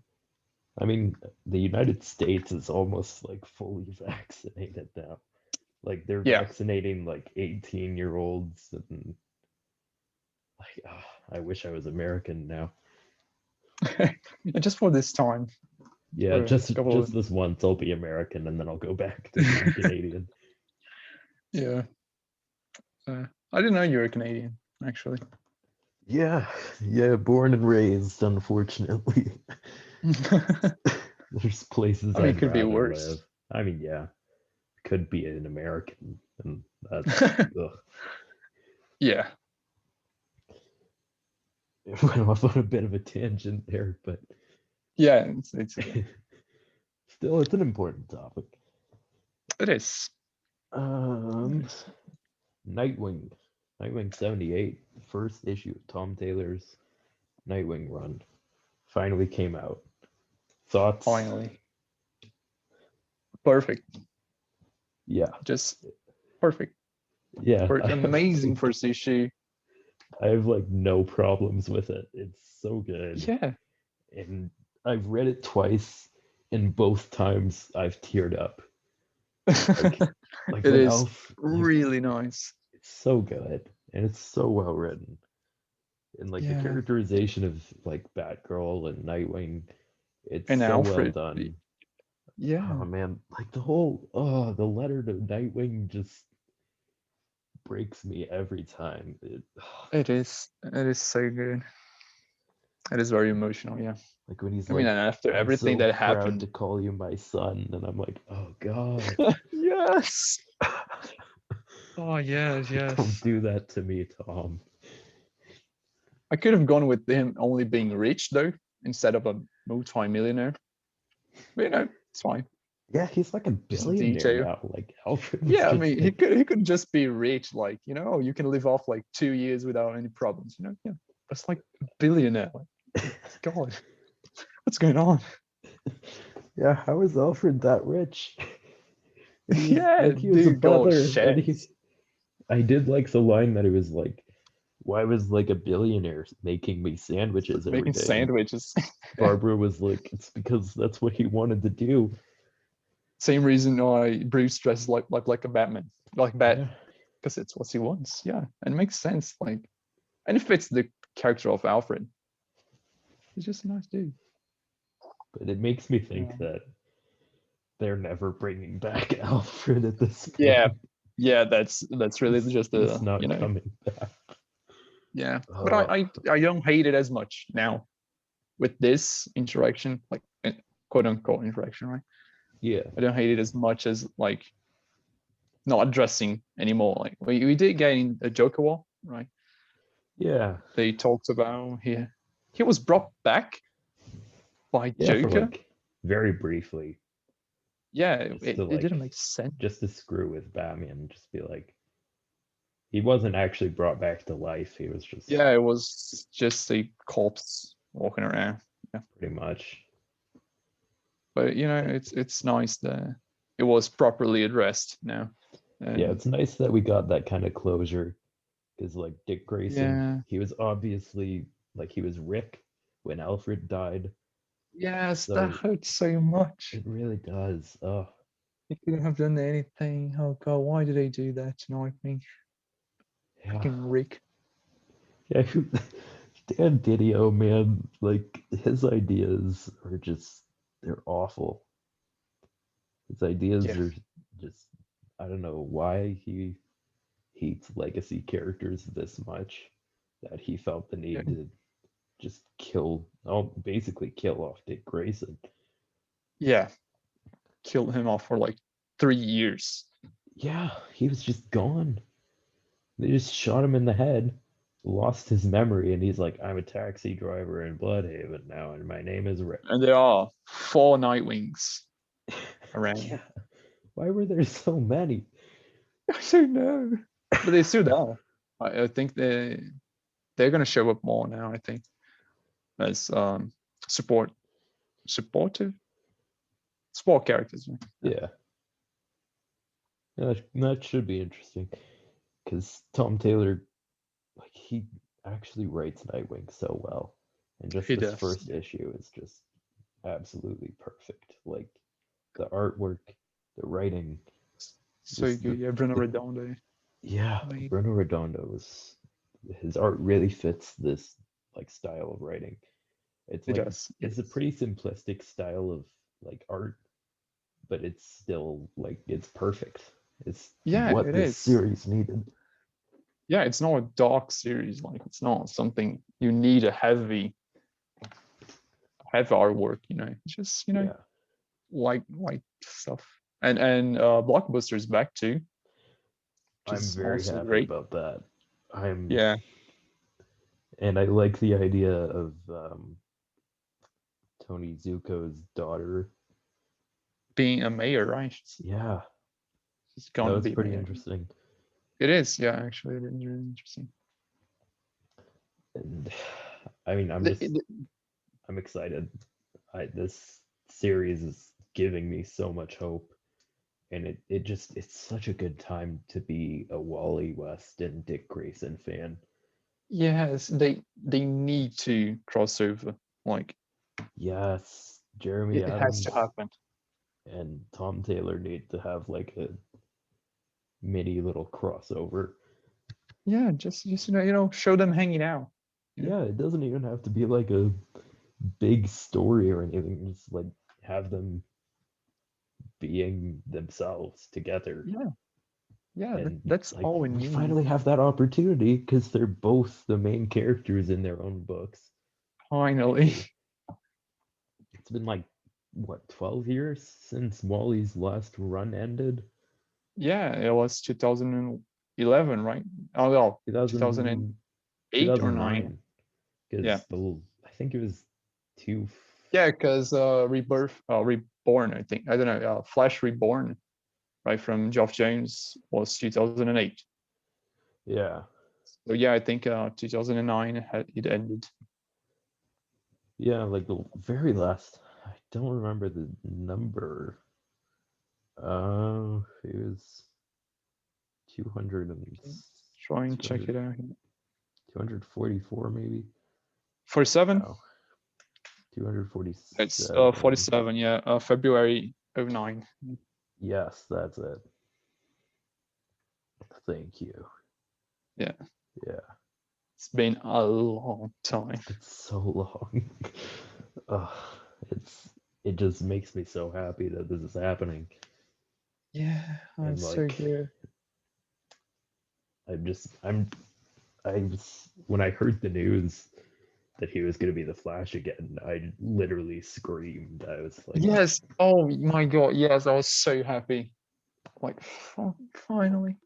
I mean, the United States is almost like fully vaccinated now. Like they're Yeah, vaccinating like 18-year-olds, and like, I wish I was American now. and just for this time, Yeah, for a couple of just this once I'll be American, and then I'll go back to being Canadian. yeah. I didn't know you were Canadian, actually. Yeah, yeah, born and raised, unfortunately. There's places I mean, it I'd could be rather worse. live. I mean, yeah, could be an American, and that's ugh. Yeah. It went off on a bit of a tangent there, but Yeah, it's okay. still, it's an important topic. It is. It Um, is. Nightwing, Nightwing 78, first issue of Tom Taylor's Nightwing run, finally came out. Thoughts? Finally. Perfect. Yeah, Just perfect. yeah. Amazing first issue. I have like no problems with it. It's so good, Yeah. and I've read it twice, and both times I've teared up. Like, like It when is Elf, like really nice. it's so good, and it's so well written, and like the Yeah. characterization of like Batgirl and Nightwing, it's And so well Alfred. done. Oh Yeah. man, like the whole the letter to Nightwing just breaks me every time. It is. It is so good. It is very emotional. Yeah. Like when he's I mean, like, and after "I'm everything so that proud happened. to call you my son," and I'm like, "Oh God, Yes. Oh, yes, don't yes. do that to me, Tom." I could have gone with him only being rich, though, instead of a multi-millionaire. But, it's fine. Yeah, he's like a Just a billionaire detail. now. Like Alfred was Yeah, I just mean, he like, could just be rich, like, you can live off like 2 years without any problems. Yeah. That's like a billionaire. Like, God, what's going on? Yeah, how is Alfred that rich? He was Yeah, like he was a dude, go butler, and he. sheds. I did like the line that it was like, "Why was like a billionaire making me sandwiches every Making day?" And sandwiches. Barbara was like, "It's because that's what he wanted to do." Same reason why Bruce dresses like a Batman, like Bat, Yeah, because it's what he wants. Yeah, and it makes sense. Like, and it fits the character of Alfred. He's just a nice dude. but it makes me think Um, that they're never bringing back Alfred at this yeah, point. yeah, that's really just He's a not coming back. yeah. But Oh, I don't hate it as much now with this interaction, like quote unquote interaction, right? yeah, I don't hate it as much as like not addressing anymore. Like we did get in a Joker War, right? yeah, They talked about he was brought back by yeah. For Joker. like very briefly, Yeah, just to it didn't like, make sense. just to screw with Batman, just be like, he wasn't actually brought back to life. He was just Yeah, it was just a corpse walking around. Yeah. pretty much. But it's nice that it was properly addressed now. Yeah, And it's nice that we got that kind of closure. Because like Dick Grayson, yeah, he was obviously like he was Rick when Alfred died. yes, that So hurts so much. it really does. Oh, He couldn't have done anything. Oh God, why did they do that tonight? Me, yeah. freaking Rick. Yeah, Dan Didio, man, like his ideas are just they're awful. His ideas Yeah, are just I don't know why he hates legacy characters this much that he felt the yeah, need to just kill, oh, basically kill off Dick Grayson. yeah. Killed him off for like 3 years. Yeah, he was just gone. They just shot him in the head, lost his memory, and he's like, I'm a taxi driver in Bloodhaven now, and my name is Rick. And there are 4 Nightwings around. Yeah, why were there so many? I don't know, but they still there. I think they're gonna show up more now. I think as supportive support characters. Right? Yeah. Yeah, that should be interesting because Tom Taylor, like, he actually writes Nightwing so well, and just He this does. first issue is just absolutely perfect. Like the artwork, the writing, So just good. Yeah, Bruno the Redondo yeah, made. Bruno Redondo was his art really fits this like style of writing. It's He like does. He it's a does. pretty simplistic style of like art, but it's still like it's perfect. It's Yeah, what it this is. series needed. Yeah, it's not a dark series. Like it's not something you need a heavy artwork. It's just Yeah, light stuff. And Blockbuster's back too, which I'm is very also happy great. about that. I'm Yeah, and I like the idea of Tony Zuko's daughter. being a mayor, right? Yeah, She's that gonna was be pretty mayor. interesting. It is. Yeah, actually, it is really interesting. And I mean, The- the- I'm excited. This series is giving me so much hope, and it's such a good time to be a Wally West and Dick Grayson fan. yes, they need to cross over. Like Yes, Jeremy it has to Adams happen. and Tom Taylor need to have like a mini little crossover. Yeah, just show them hanging out. You know? Yeah, it doesn't even have to be like a big story or anything. Just like have them being themselves together. Yeah, yeah. And That's like all we we need. finally have that opportunity because they're both the main characters in their own books. Finally. After it's been like what 12 years since Wally's last run ended. Yeah, it was 2011, right? Oh well, 2000, 2008 or nine. 2009 Yeah, because the I think it was two. yeah, because Reborn. I think I don't know. Flash Reborn, right from Geoff Jones was 2008. Yeah, So yeah, I think 2009 it ended. Yeah, like the very last. I don't remember the number. It was 200 and Try and check 200, it out. 244 maybe. 47. No, It's 247. 47. Yeah, February '09. Yes, that's it. Thank you. Yeah, Yeah, it's been a long time. it's been so long. Ugh, it just makes me so happy that this is happening. Yeah, And it's so like good. I'm just I was when I heard the news that he was gonna be the Flash again, I literally screamed. I was like, Yes. Oh my God. Yes, I was so happy. Like, finally.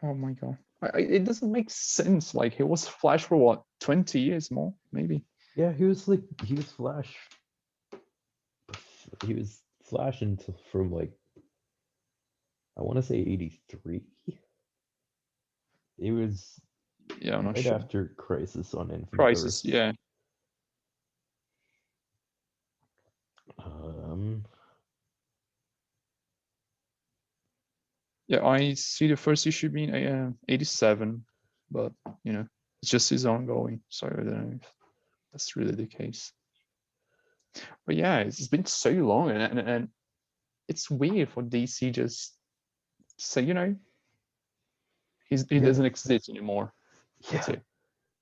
Oh my God. It doesn't make sense. Like, he was Flash for what, 20 years more, maybe? yeah, he was Flash. He was Flash until from like I want to say 83. It was Yeah, I'm not right sure. after Crisis on Infinite Crisis. Earths. Yeah. Um, Yeah, I see the first issue being 87, but, it's just his ongoing. So I don't know if that's really the case. But yeah, it's been so long, and it's weird for DC just say, he yeah, doesn't exist anymore. That's yeah.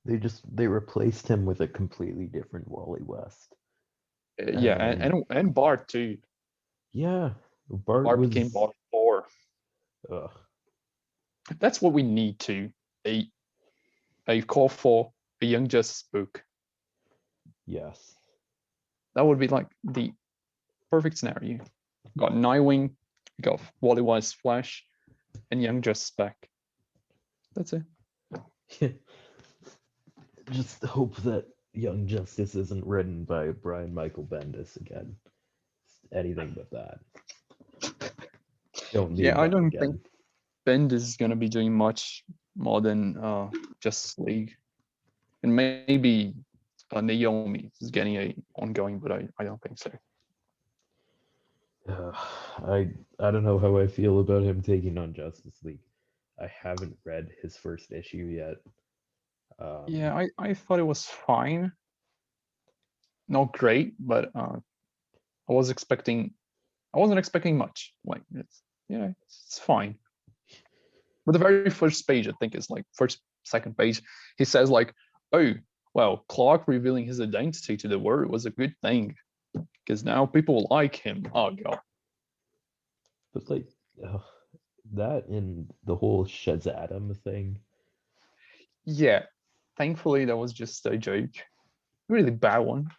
it. They replaced him with a completely different Wally West. Yeah, And and Bart too. yeah, Bart Bart became was Bart 4. ugh, That's what we need to a a call for a Young Justice book. yes. That would be like the perfect scenario. You got Nightwing, you got Wally West Flash, and Young Justice back. That's it. Just hope that Young Justice isn't written by Brian Michael Bendis again. Anything but that. Don't need Yeah, I that don't think again. Bendis is gonna be doing much more than Justice League, and maybe Naomi is getting a ongoing, but I don't think so. Uh, I don't know how I feel about him taking on Justice League. I haven't read his first issue yet. Yeah, I thought it was fine, not great, but I wasn't expecting much. Like it's fine. But the very first page, I think it's like second page, he says like, "Oh, well, Clark revealing his identity to the world was a good thing because now people like him." Oh God. But like that and the whole Shazam thing. Yeah. Thankfully, that was just a joke, really bad one.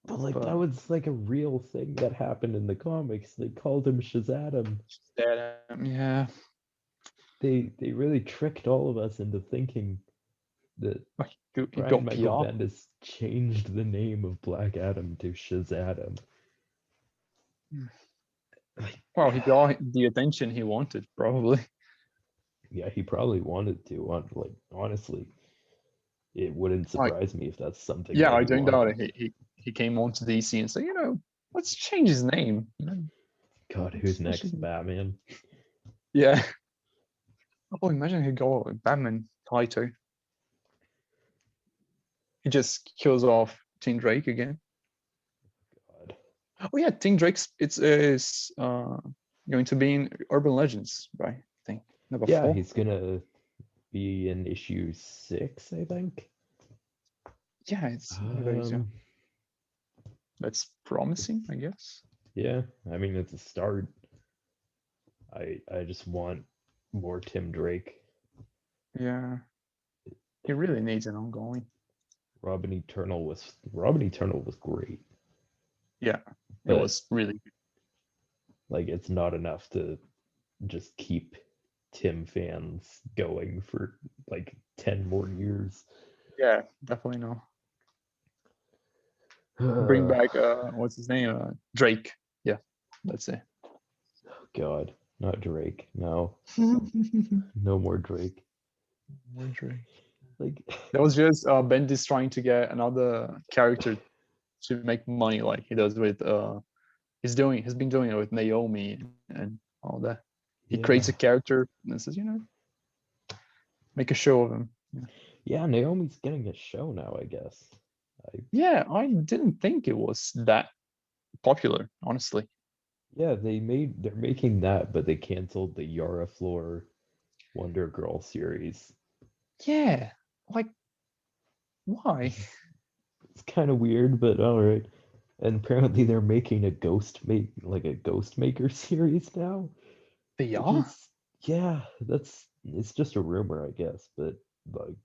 But like that But was like a real thing that happened in the comics. They called him Shazam. yeah, They really tricked all of us into thinking that he Brian got Michael PR. Bendis changed the name of Black Adam to Shazam. Like, Well, he got the attention he wanted, probably. yeah, he probably wanted to. Like honestly, it wouldn't Like, surprise me if that's something yeah, that I he don't doubt it. wanted. He came on to DC and said, let's change his name. God, who's Let's next? just- Batman? yeah. Oh, imagine he got a Batman title. He just kills off Tim Drake again. God. Oh yeah, Tim Drake's is going to be in Urban Legends, right? I think number Yeah, 4. he's gonna be in issue 6, I think. Yeah, it's one of those. Yeah, Um, that's promising, I guess. yeah, I mean it's a start. I just want more Tim Drake. Yeah, he really needs an ongoing. Robin Eternal was great, Yeah, it but was really good. like it's not enough to just keep Tim fans going for like 10 more years. Yeah, definitely no. Bring Oh back what's his name? Drake. Yeah, that's it. God. Not Drake. No, More no more Drake. Drake. Like, That was just Bendis trying to get another character to make money, like he does with he's been doing it with Naomi and all that. He yeah, creates a character and says, make a show of him. yeah. Naomi's getting a show now, I guess. Yeah, I didn't think it was that popular, honestly. Yeah, they're making that, but they canceled the Yara Floor Wonder Girl series. Yeah, like why? It's kind of weird, but all right. And apparently they're making a a Ghost Maker series now, They which are? is yeah, it's just a rumor, I guess, but like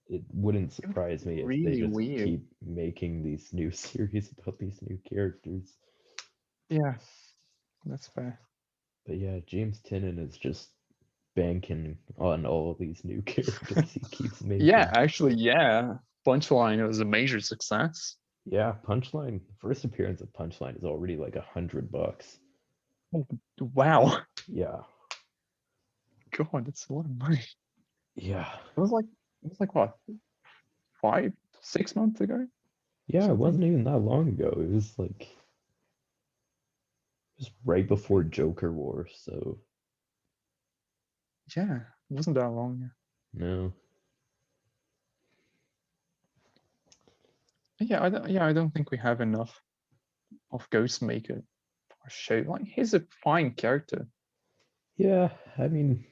it wouldn't It would surprise me if they really just weird. keep making these new series about these new characters. Yeah, that's fair. But yeah, James Tynion is just banking on all of these new characters he keeps Yeah, making. actually, yeah. Punchline was a major success. Yeah, Punchline, first appearance of Punchline is already like $100. Oh, wow. Yeah, God, that's a lot of money. yeah, It was like what, 5, 6 months ago? yeah. It Something. wasn't even that long ago. It was like just right before Joker War. So Yeah, it wasn't that long. Yeah. no, I don't think we have enough of Ghostmaker for a show. Like, he's a fine character. yeah. I mean,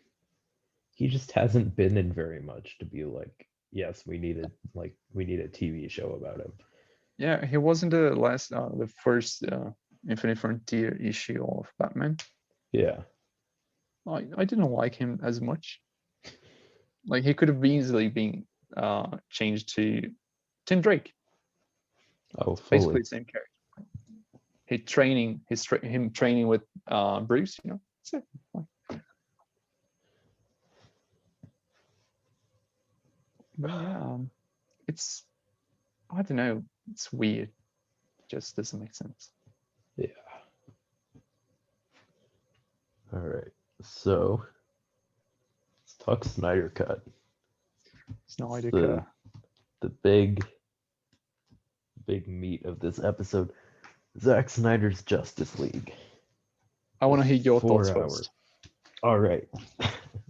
he just hasn't been in very much to be like, yes, we need a TV show about him. Yeah, he wasn't the first Infinite Frontier issue of Batman. Yeah. I didn't like him as much. Like, he could have easily been changed to Tim Drake. Oh, Basically fully. the same character. Him training with Bruce. That's it. But yeah, it's I don't know. It's weird. It just doesn't make sense. Yeah. All right. So let's talk Snyder Cut. It's Snyder the Cut. the big meat of this episode. Zack Snyder's Justice League. I want to hear your thoughts 4 hour. first. All right.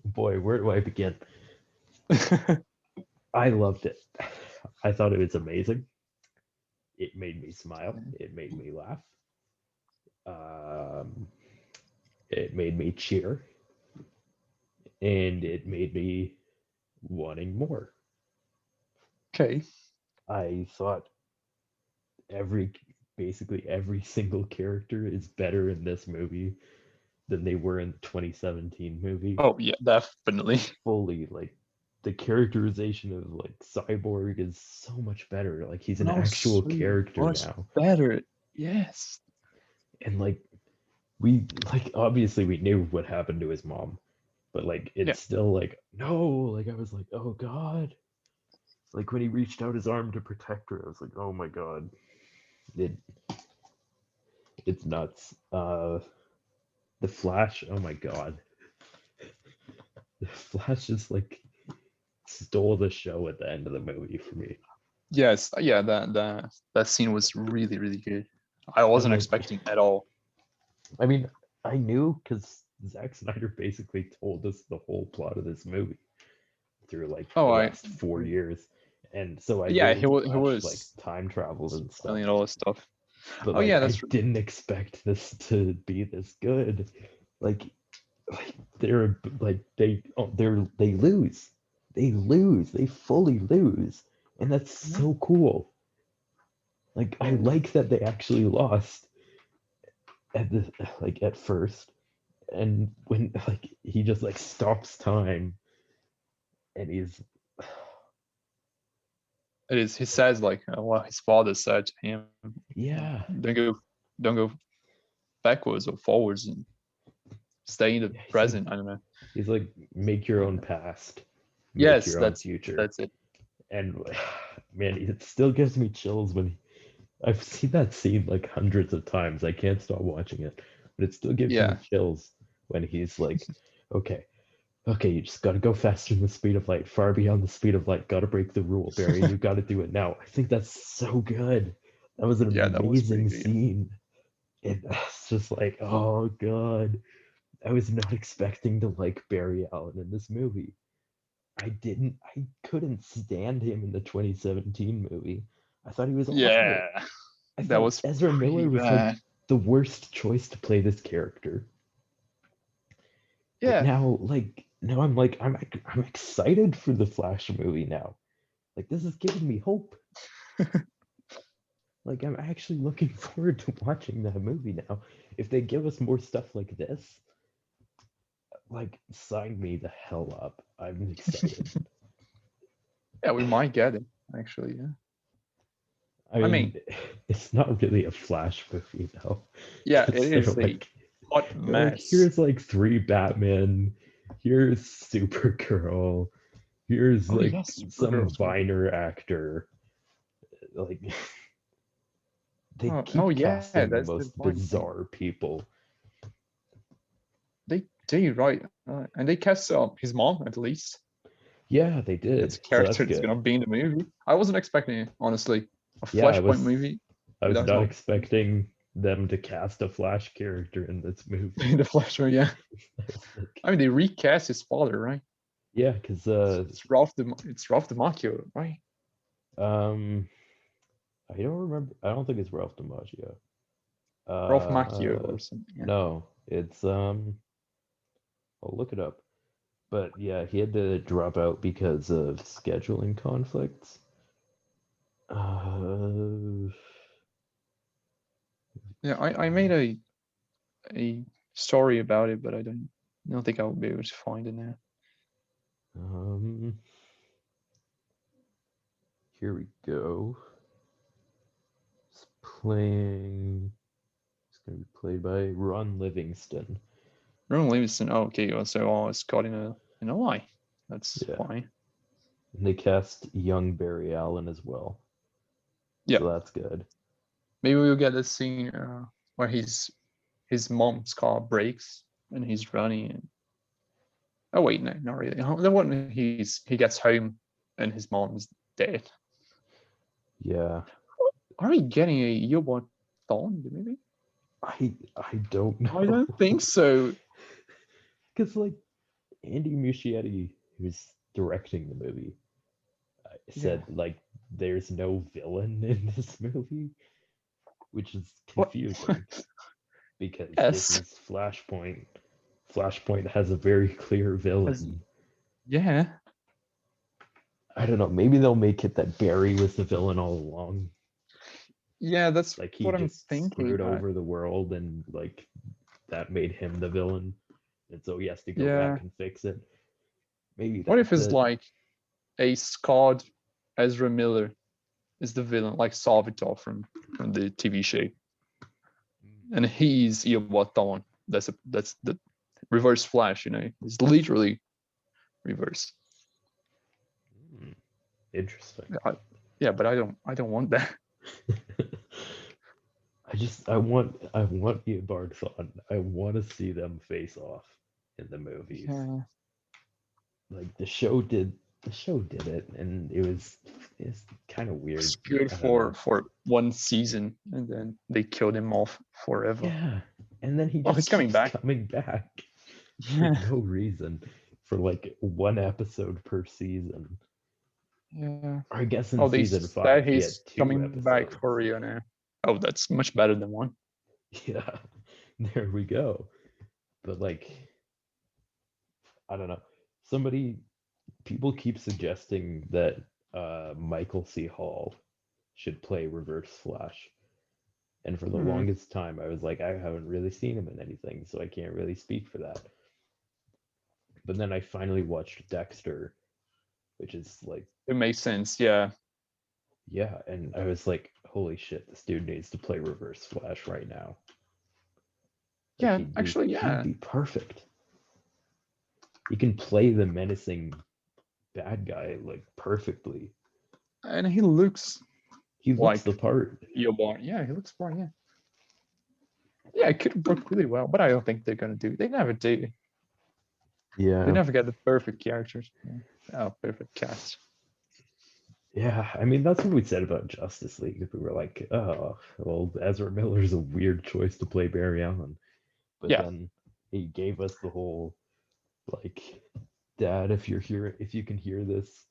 Boy, where do I begin? I loved it. I thought it was amazing. It made me smile. It made me laugh. Um, it made me cheer. And it made me wanting more. Okay. I thought every basically every single character is better in this movie than they were in the 2017 movie. Oh yeah, definitely. Fully like the characterization of like Cyborg is so much better. Like he's an No, actual so character much now. better. Yes. And like we like obviously we knew what happened to his mom, but like Yeah. it's still like no, like I was like, oh god. Like when he reached out his arm to protect her, I was like, oh my god. It it's nuts. The Flash, oh my god. The Flash just like stole the show at the end of the movie for me. Yes. Yeah. That scene was really really good. I And wasn't like expecting at all. I mean, I knew because Zack Snyder basically told us the whole plot of this movie through like Oh, the I. last 4 years. And so I Yeah, knew he was. He Flash like was time traveled and stuff. explaining all this stuff. But Oh like yeah, I that's true. didn't expect this to be this good. Like they're like they lose. They lose. They fully lose. And that's so cool. Like I like that they actually lost at the like at first. And when like he just like stops time and he's It is. He says like what his father said to him. yeah. Don't go backwards or forwards and stay in the Yeah, he's like present. I don't know. make your own Uh, past, make yes, your own future. that's it. And man, it still gives me chills when I've seen that scene like hundreds of times. I can't stop watching it. but it still gives me Yeah. chills when he's like, okay, okay, you just gotta go faster than the speed of light, far beyond the speed of light. Gotta break the rule, Barry. You gotta do it now. I think that's so good. That was an Yeah, that was pretty amazing good. scene. It's just like, oh god, I was not expecting to like Barry Allen in this movie. I couldn't stand him in the 2017 movie. I thought he was awful. Yeah, I that thought was Ezra pretty Miller was like bad. the worst choice to play this character. But Yeah, now I'm excited for the Flash movie now. Like this is giving me hope. Like I'm actually looking forward to watching that movie now. If they give us more stuff like this, like sign me the hell up. I'm excited. yeah, we might get it actually. Yeah, I I mean, mean, it's not really a Flash movie though, yeah, it because is a hot they're like mess. here's like three Batman, here's Supergirl, here's Oh like yes, some Supergirl's movie. Viner actor. Like they Oh keep yeah, casting the that's the most point. bizarre people. They do right, and they cast his mom at least. Yeah, they That's did. a So that's character that's good. gonna be in the movie. I wasn't expecting it, honestly. A Yeah, Flashpoint movie I was without not mom expecting them to cast a Flash character in this movie. in the Flash. Yeah, I was like, I mean they recast his father, right? yeah, because It's Ralph DiMacchio, right? um I don't remember. I don't think it's Ralph DiMaggio. Ralph Macchio Uh or something. Yeah. no, it's I'll look it up. But yeah, he had to drop out because of scheduling conflicts. Uh, Yeah, I made a story about it, but I don't think I will be able to find it now. um, here we go. It's playing. It's gonna be played by Ron Livingston. Rowan Livingston. Oh, okay. So it's caught in a lie. That's Yeah, fine. and they cast young Barry Allen as well, Yeah, so that's good. maybe we'll get a scene where his mom's car breaks and he's running. Oh wait, no, not really. The one he gets home and his mom's dead. Yeah, Are we getting a Eobot Dawn in the movie? I don't I know. don't think so. Because like Andy Muschietti, who's directing the movie, Yeah. said like there's no villain in this movie, which is What? confusing because this Yes. is Flashpoint. Flashpoint has a very clear As, villain. yeah. I don't know. Maybe they'll make it that Barry was the villain all along. Yeah, that's Like he what I'm just thinking. screwed over the world, and like that made him the villain, and so he has to go Yeah. back and fix it. Maybe What if that's it's it. like a scarred Ezra Miller is the villain, like from the TV show, and he's Eobot Dawn. That's the reverse Flash. It's literally reverse. Hmm, interesting. Yeah, but I don't want that. I want Eobard. I want to see them face off in the movies. Yeah, Like the show did it, and it's kind of weird. it's good I don't for know. for one season, and then they killed him off forever. Yeah, and then he Oh, just he's coming keeps back. coming back for Yeah, no reason, for like one episode per season. yeah. Or I guess in Oh, they season said five he had he's two coming back episodes. for you now. Oh, that's much better than one. Yeah, there we go. But like, I don't know. Somebody People keep suggesting that Michael C. Hall should play Reverse Flash. And for the Hmm. longest time, I was like, I haven't really seen him in anything, so I can't really speak for that. But then I finally watched Dexter, which is like, It makes sense. Yeah, yeah, and I was like, holy shit, this dude needs to play Reverse Flash right now. Like yeah. Actually, he'd yeah. be perfect. He can play the menacing bad guy like perfectly. And he looks He looks like the part. Eobard. Yeah, he looks fine. Yeah, yeah, it could work really well, but I don't think they're gonna do it. They never do. They Yeah. never get the perfect characters. Perfect cast. Yeah, I mean that's what we said about Justice League. We were like, oh, well, Ezra Miller's a weird choice to play Barry Allen, but Yeah, then he gave us the whole like, Dad, if you can hear this,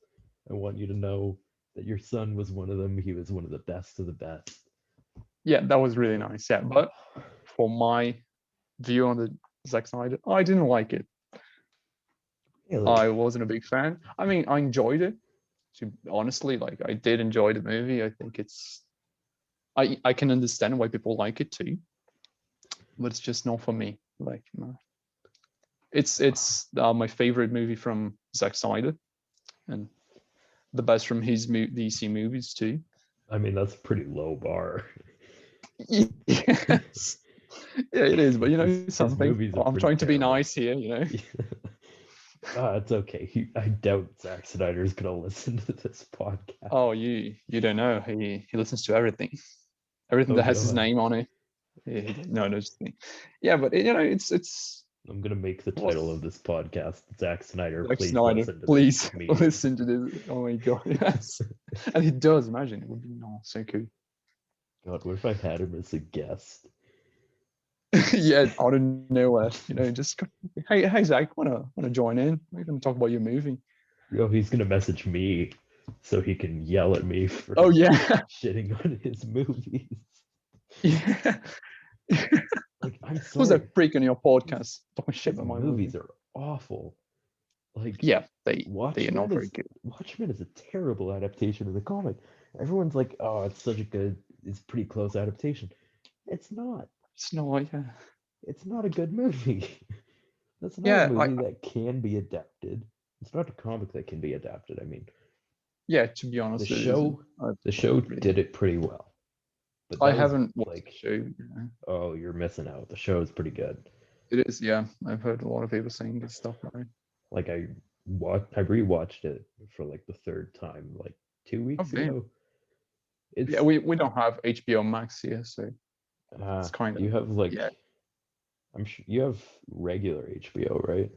I want you to know that your son was one of them. He was one of the best of the best. yeah, that was really nice. Yeah, but for my view on the Zack Snyder, I didn't like it. Really? I wasn't a big fan. I mean, I enjoyed it. Honestly, like I did enjoy the movie. I think I can understand why people like it too, but it's just not for me. Like, no. It's my favorite movie from Zack Snyder, and the best from his DC movies too. I mean, that's a pretty low bar. Yes, yeah, it is. But His something. movies are I'm pretty trying to be terrible. nice here. It's okay. I doubt Zack Snyder's gonna listen to this podcast. Oh, you don't know. He listens to everything Oh that has his God. name on it. No, just kidding. Yeah, but it's I'm gonna make the what title of this podcast Zack Snyder. Zack Please Snyder. listen to this Please comedian. listen to this. Oh my god, yes. And he does. Imagine it would be so cool. God, what if I had him as a guest? Yeah, out of nowhere. Just hey Zach, wanna join in? We're gonna talk about your movie. Oh, he's gonna message me so he can yell at me for Oh yeah, shitting on his movies. yeah. Like, I'm Who's sorry. that freak on your podcast talking shit His about my movies movie? are awful. Like, Yeah, they are not Watchmen very is good. Watchmen is a terrible adaptation of the comic. Everyone's like, oh, it's pretty close adaptation. It's not. It's not. Yeah, It's not a good movie. That's not a yeah. movie that can be adapted. It's not a comic that can be adapted. I mean, Yeah. To be the honest, it isn't. show the show Really, did it pretty well. But I that was haven't watched the like, show. oh, you're missing out. The show is pretty good. It is. Yeah, I've heard a lot of people saying good stuff about it. Like I rewatched it for like the third time like 2 weeks Okay. ago. Yeah, It's we don't have HBO Max here, so it's kind of you have like yeah. I'm sure you have regular HBO, right?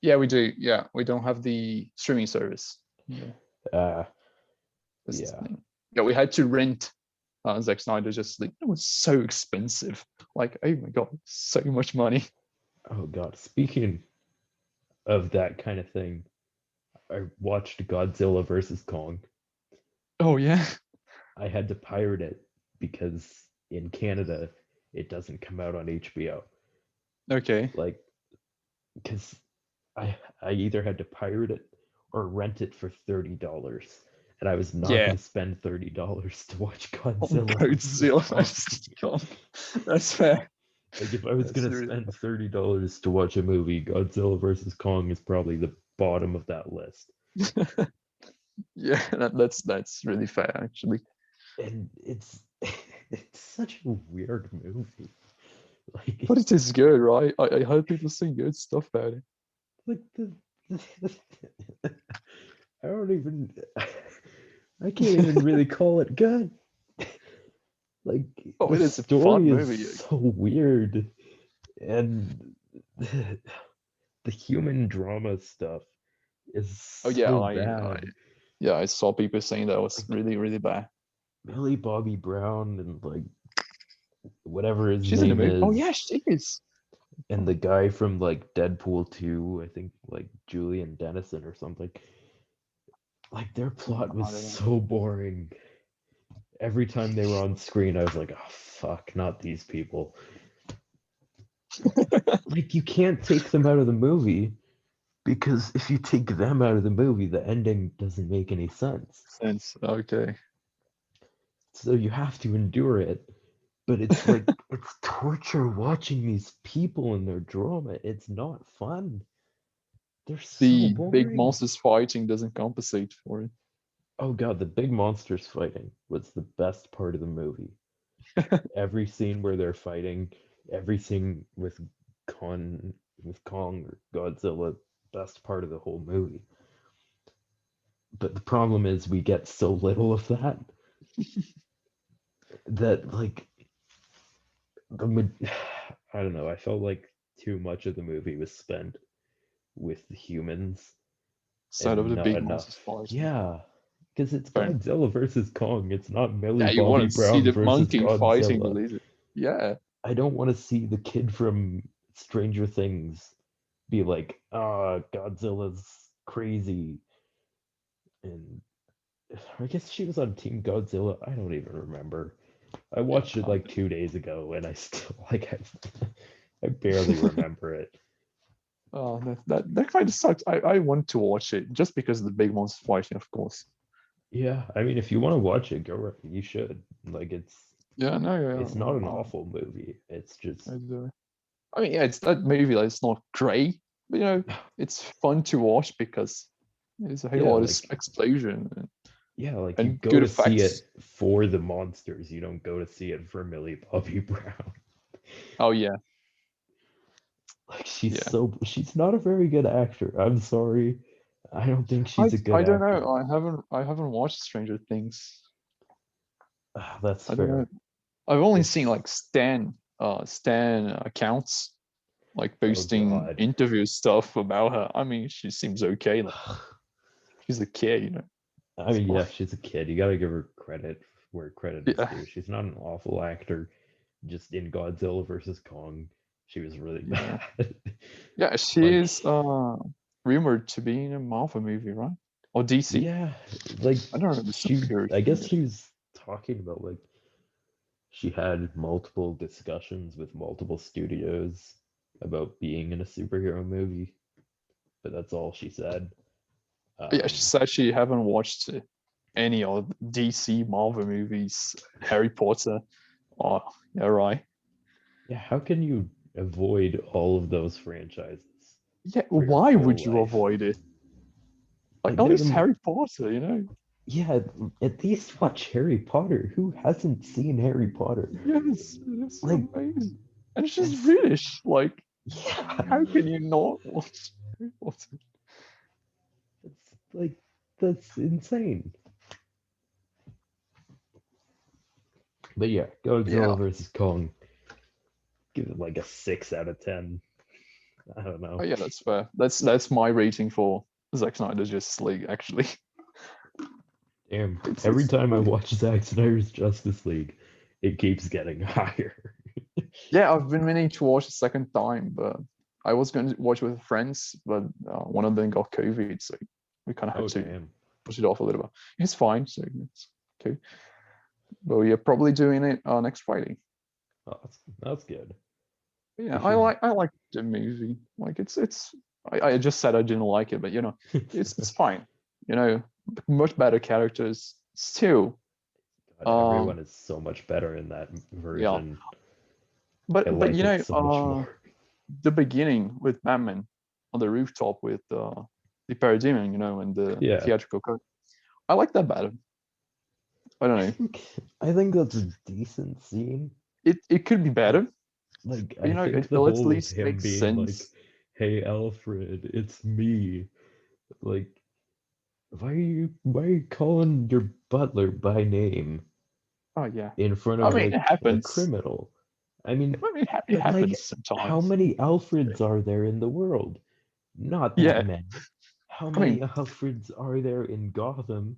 Yeah, we do. Yeah, we don't have the streaming service. Yeah, Uh that's the yeah. thing. Yeah, we had to rent Zack Snyder Justice League. It was so expensive. Like, oh my god, so much money. Oh God. Speaking of that kind of thing, I watched Godzilla versus Kong. Oh yeah. I had to pirate it because in Canada it doesn't come out on HBO. Okay. Like, because I either had to pirate it or rent it for $30, and I was not Yeah. going to spend $30 to watch Oh, Godzilla versus Godzilla Kong. versus Kong. That's fair. Like, if I was That's going to really spend $30 to watch a movie, Godzilla versus Kong is probably the bottom of that list. yeah. That's really fair actually. And it's such a weird movie. Like, But it is good, right? I heard people say good stuff about it. like I don't even I can't even really call it good. Like, Oh, the it is a fun story movie. is so weird, and the human drama stuff is Oh yeah, so bad. I saw people saying that was Like, really bad. Millie Bobby Brown and like whatever his She's in the name movie. Oh is, yeah, she is. and the guy from like Deadpool 2, I think like Julian Dennison or something. Like, their plot was I don't know. so boring. Every time they were on screen, I was like, oh fuck, not these people. Like, you can't take them out of the movie because if you take them out of the movie, the ending doesn't make any sense. Sense. Okay. So you have to endure it. But it's like, it's torture watching these people and their drama. It's not fun. They're so The big boring. monsters fighting doesn't compensate for it. Oh god, the big monsters fighting was the best part of the movie. Every scene where they're fighting, every scene with Kong or Godzilla, best part of the whole movie. But the problem is we get so little of that that, like, I don't know. I felt like too much of the movie was spent with the humans Instead of and the not big enough. monsters fighting. Yeah, because it's Fair. Godzilla versus Kong. It's not Millie Yeah, you Bobby want to see Brown the versus monkey fighting the Godzilla. lizard. Yeah. I don't want to see the kid from Stranger Things be like, ah, Godzilla's crazy. And I guess she was on Team Godzilla. I don't even remember. I Yeah. watched it like 2 days ago, and I still like I barely remember it. Oh, that kind of sucks. I want to watch it just because of the big monster fighting, of course. Yeah, I mean, if you want to watch it, you should. Like, Yeah, no, it's not an yeah, awful movie. It's just, I do. I mean, yeah, it's that movie that it's not great, but it's fun to watch because there's a whole yeah, lot of like, explosion yeah, like you and go good to see it effects. for the monsters. You don't go to see it for Millie Bobby Brown. Oh yeah, Like, yeah. she's not a very good actor. I'm sorry. I don't think I she's a good I don't know. actor. I haven't watched Stranger Things. Ah, that's I don't know. fair. I've only seen It's, like Stan accounts like oh posting God. interview stuff about her. I mean, she seems okay. Like she's a kid. I It's mean, fine. yeah, she's a kid. You gotta give her credit where credit is Yeah, due. She's not an awful actor. Just in Godzilla versus Kong, she was really yeah, bad. yeah. She Like, is rumored to be in a Marvel movie, right? Or DC? yeah, like I don't know the superhero I thing. guess she was talking about like she had multiple discussions with multiple studios about being in a superhero movie, but that's all she said. Yeah, she Um, said she haven't watched any of DC Marvel movies, Harry Potter. Oh, yeah, right. yeah, how can you avoid all of those franchises Yeah, for your why whole would you life? avoid it? Like Like at they're least the Harry Potter. yeah, at least watch Harry Potter. Who hasn't seen Harry Potter? Yes, it's Like amazing. And she's it's British. Like, yeah, how can you not watch Harry Potter? it's like that's insane. But yeah, Yeah. Godzilla versus Kong. Give it like a 6 out of 10. I don't Oh know. yeah, that's fair. That's my rating for Zack Snyder's Justice League, actually. Damn. Every It's time I pretty. watch Zack Snyder's Justice League, it keeps getting higher. Yeah, I've been meaning to watch a second time, but I was going to watch with friends, but one of them got COVID, so we kind of had Oh to damn. push it off a little bit. It's fine, so it's okay. But we're probably doing it next Friday. Oh, that's good. But yeah, We I should. like I like the movie. Like it's. I just said I didn't like it, but it's fine. You know, much better characters still. God, Um, everyone is so much better in that yeah, version. I but like it so much more. the beginning with Batman on the rooftop with the parademon, and the Yeah. theatrical cut. I like that better. I don't I know. think I think that's a decent scene. It could be But better, like but I think it the at whole of least him makes being like, sense. "Hey Alfred, it's me." Like, why are you calling your butler by name Oh yeah. in front I of mean, it like a happens. criminal? I mean, I mean, it but happens like how sometimes. many Alfreds are there in the world? Not that Yeah. many. How I many mean, Alfreds are there in Gotham?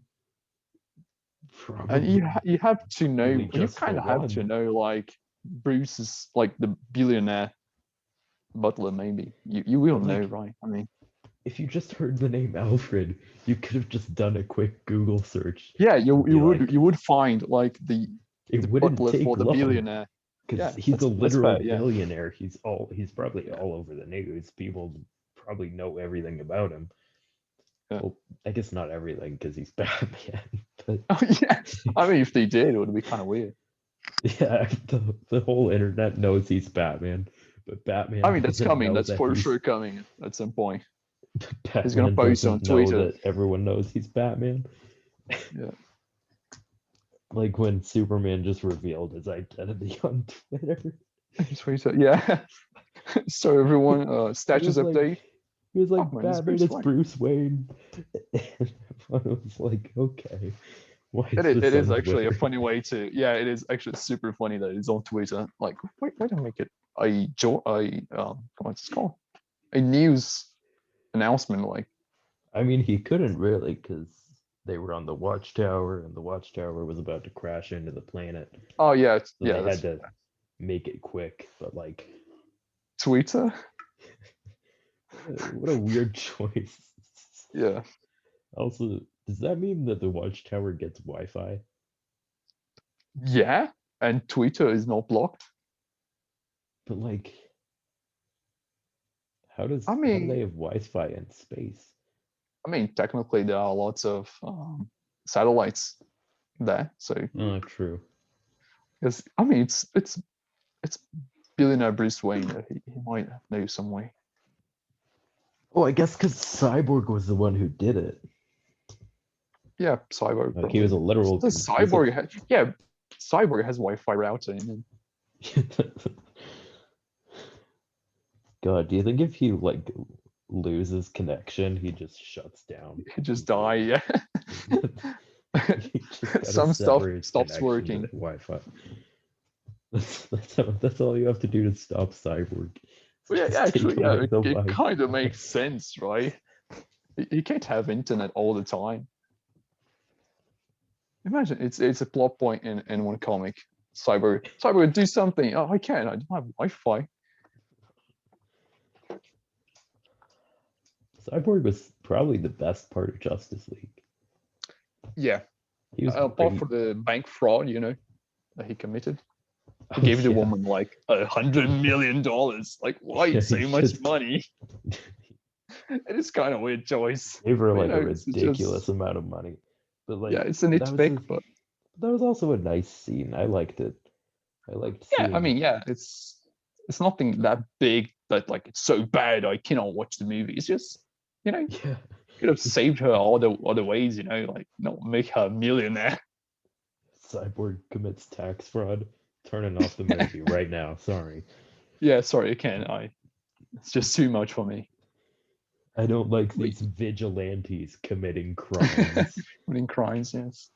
and Probably you have to know. You just the kind of have to one. know, like Bruce is like the billionaire butler. Maybe you will But know, like right? I mean, if you just heard the name Alfred, you could have just done a quick Google search yeah, and be you like, would find like it the wouldn't butler for take the long billionaire. because Yeah, he's a that's literal fair. Yeah, billionaire. He's probably yeah, all over the news. People probably know everything about him. yeah. Well, I guess not everything because he's Batman, but Oh yeah. I mean, if they did, it would be kind of weird. yeah, the whole internet knows he's Batman, but I Batman mean, that's doesn't coming. know That's that for he's sure coming at some point. He's gonna Batman post on doesn't know Twitter. that everyone knows he's Batman. Yeah, Like when Superman just revealed his identity on Twitter. Twitter. Yeah. So everyone, He status was like, update. he was Oh like, man, it's Batman, Bruce it's Wayne. Bruce Wayne. And everyone was like, okay. Why It it's is, it just is on actually a Twitter. funny way to. Yeah, it is actually super funny that it's on Twitter. Like, why don't make it what's it called? A news announcement. Like, I mean, he couldn't really because they were on the watchtower, and the watchtower was about to crash into the planet, oh yeah, so they had that's to make it quick. But like, Twitter. what a weird choice. Yeah, Also, does that mean that the watchtower gets Wi-Fi? yeah, and Twitter is not blocked. But like, I how do they mean, have Wi-Fi in space? technically there are lots of satellites there. So, Oh, true. because it's billionaire Bruce Wayne. He might know some way. Well, I guess because Cyborg was the one who did it. Yeah, Cyborg Like he was probably. a literal. The He's a. Cyborg, yeah, Cyborg has Wi-Fi router in God, do you think if he like loses connection, he just shuts down it. He just die. completely? Yeah, You just gotta some stuff sever his stops connection to the working. Wi-Fi. That's all you have to do to stop Cyborg. Well, yeah, Just take actually, yeah, away the it kind of Wi-Fi. makes sense, right? You can't have internet all the time. Imagine it's a plot point in one comic. Cyborg do something. Oh, I can't. I don't have Wi-Fi. Cyborg was probably the best part of Justice League. Yeah, He was apart great. from the bank fraud, that he committed. He Oh gave the yeah, woman like $100 million. Like, why yeah. so He much just money? It is kind of weird choice. gave her But, like a it's just ridiculous amount of money. But yeah, like it's a that was nitpick, a, but that was also a nice scene. I liked it. I liked yeah, seeing. yeah, it's nothing that big that like it's so bad I cannot watch the movie. It's just Yeah, could have saved her all the other ways, like not make her a millionaire. Cyborg commits tax fraud. Turning off the movie right now. Sorry. Yeah, sorry, I can't. It's just too much for me. I don't like But these vigilantes committing crimes. in crimes, yes.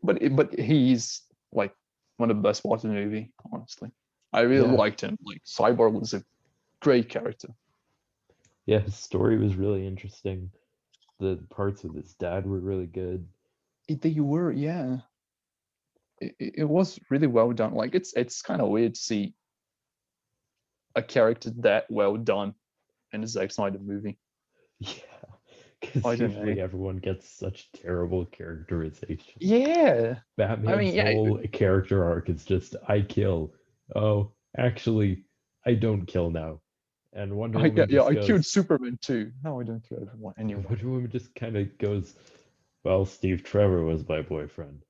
But he's like one of the best parts of the movie, honestly. I really Yeah, liked him. Like Cyborg was a great character. yeah. His story was really interesting. The parts with his dad were really good. They were, yeah. It was really well done. Like it's kind of weird to see a character that well done in a Zack Snyder movie. Yeah, because I don't know. usually everyone gets such terrible characterization. Yeah. I Batman's mean, yeah. whole character arc is just I kill. Oh, actually, I don't kill now. And Wonder Woman Yeah, just I killed goes. Superman too. No, I don't kill anyone. Wonder Woman just kind of goes. Well, Steve Trevor was my boyfriend.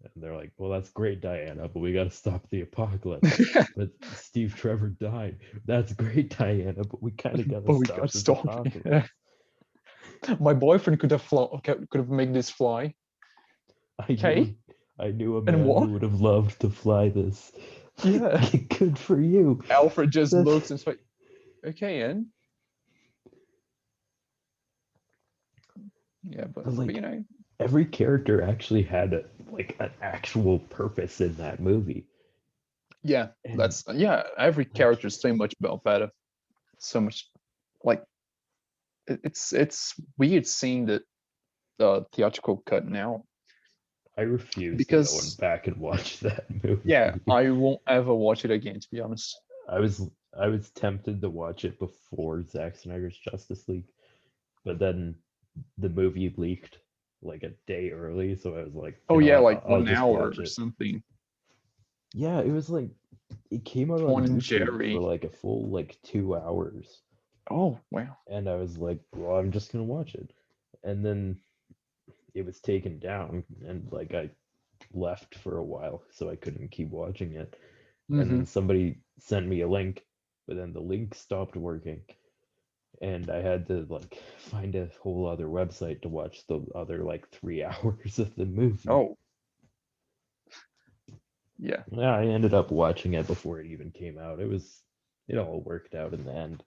And they're like, well, that's great, Diana, but we got to stop the apocalypse. But Steve Trevor died. That's great, Diana, but we kind of got to But we stop got this stopped. apocalypse. My boyfriend could have made this fly. I knew, Okay, I knew a and man who what? would have loved to fly this. Yeah. Good for you. Alfred just That's, looks and is like, okay, and yeah, but but like every character actually had like an actual purpose in that movie, yeah, and that's yeah. Every like character is so much better, so much like it's weird seeing the theatrical cut now I refuse to go because back and watch that yeah, movie. I won't ever watch it again to be honest. I was I was tempted to watch it before Zack Snyder's Justice League, but then the movie leaked like a day early, so I was like, Oh you know yeah, what, like I'll one just hour watch or it. something. Yeah, it was like it came out on Tom and YouTube for Jerry. like a full like 2 hours, Oh wow. and I was like, well, I'm just gonna watch it, and then it was taken down, and like I left for a while, so I couldn't keep watching it, and Mm-hmm. then somebody sent me a link, but then the link stopped working, and I had to like find a whole other website to watch the other like 3 hours of the movie. Oh yeah. Yeah, I ended up watching it before it even came out. It all worked out in the end.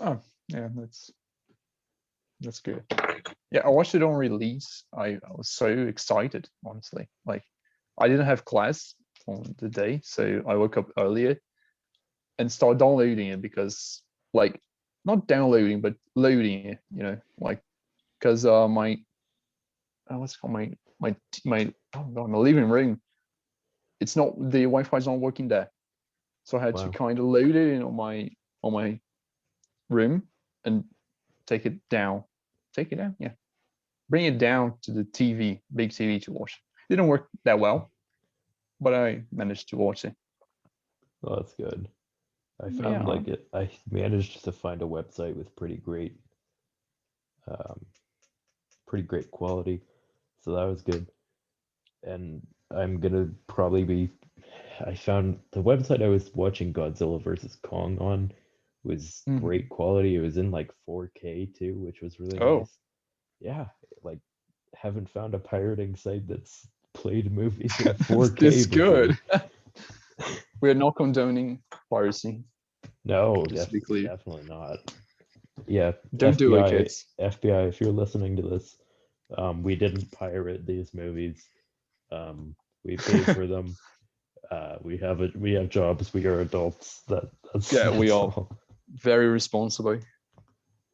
Oh yeah. That's That's good. Yeah, I watched it on release. I was so excited, honestly. Like, I didn't have class on the day, so I woke up earlier and started downloading it because, like, not downloading, but loading it. Like, because my what's it called, my oh god, my living room. It's not, the Wi-Fi is not working there, so I had to Wow. kind of load it in on my room and take it down. Take it down, yeah. Bring it down to the TV, big TV to watch. Didn't work that well, but I managed to watch it. Well, that's good. I But found yeah, like it. I managed to find a website with um, pretty great quality, so that was good. And I'm gonna probably be. I found the website I was watching Godzilla versus Kong on was mhm. great quality. It was in like 4K too, which was really Oh, nice. Yeah, like haven't found a pirating site that's played movies in it's 4K this good. before. We're not condoning piracy, No, just to be clear. definitely not. Yeah, Don't do it, kids. FBI, if you're listening to this, we didn't pirate these movies. We paid for them. We have jobs. We are adults. Yeah, we That's are all. very responsible.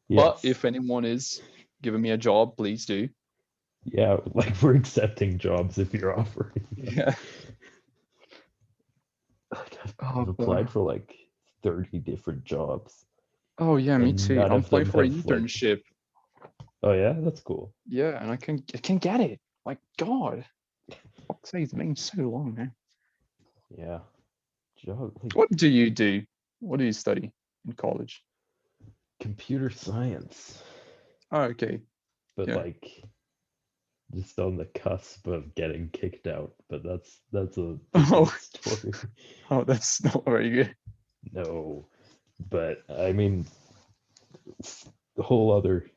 But Yes. if anyone is giving me a job, please do. Yeah, like we're accepting jobs if you're offering them. Yeah. Like I've Oh, applied for like 30 different jobs, oh yeah, me and too. none I'm of applying them for an have like. internship. Oh yeah, that's cool. Yeah, and I can get it. Like, God, fuck's sake, it's been so long now. Yeah, job like What do you do? What do you study in college? computer science, Oh, okay. but Yeah. like just on the cusp of getting kicked out. But that's a Oh, different story. oh, that's not very good. No, but I mean, it's the whole other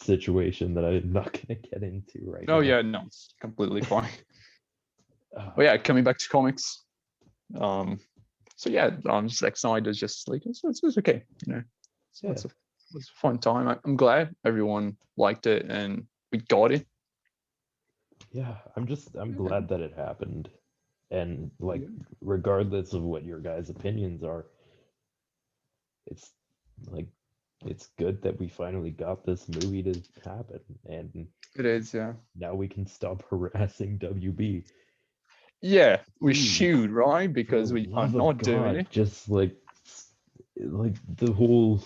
situation that I'm not gonna get into right Oh now. yeah, no, it's completely fine. Uh, But yeah, coming back to comics. Um, so yeah, Zack Snyder's Justice League. It's okay, you know. So yeah, it's a fun time. I'm glad everyone liked it and we got it. yeah. I'm Yeah, glad that it happened, and like yeah, regardless of what your guys' opinions are, it's like it's good that we finally got this movie to happen, and it is. Yeah, now we can stop harassing WB. yeah. We Please, should, right? for the Because we are love of not doing God, it. just like the whole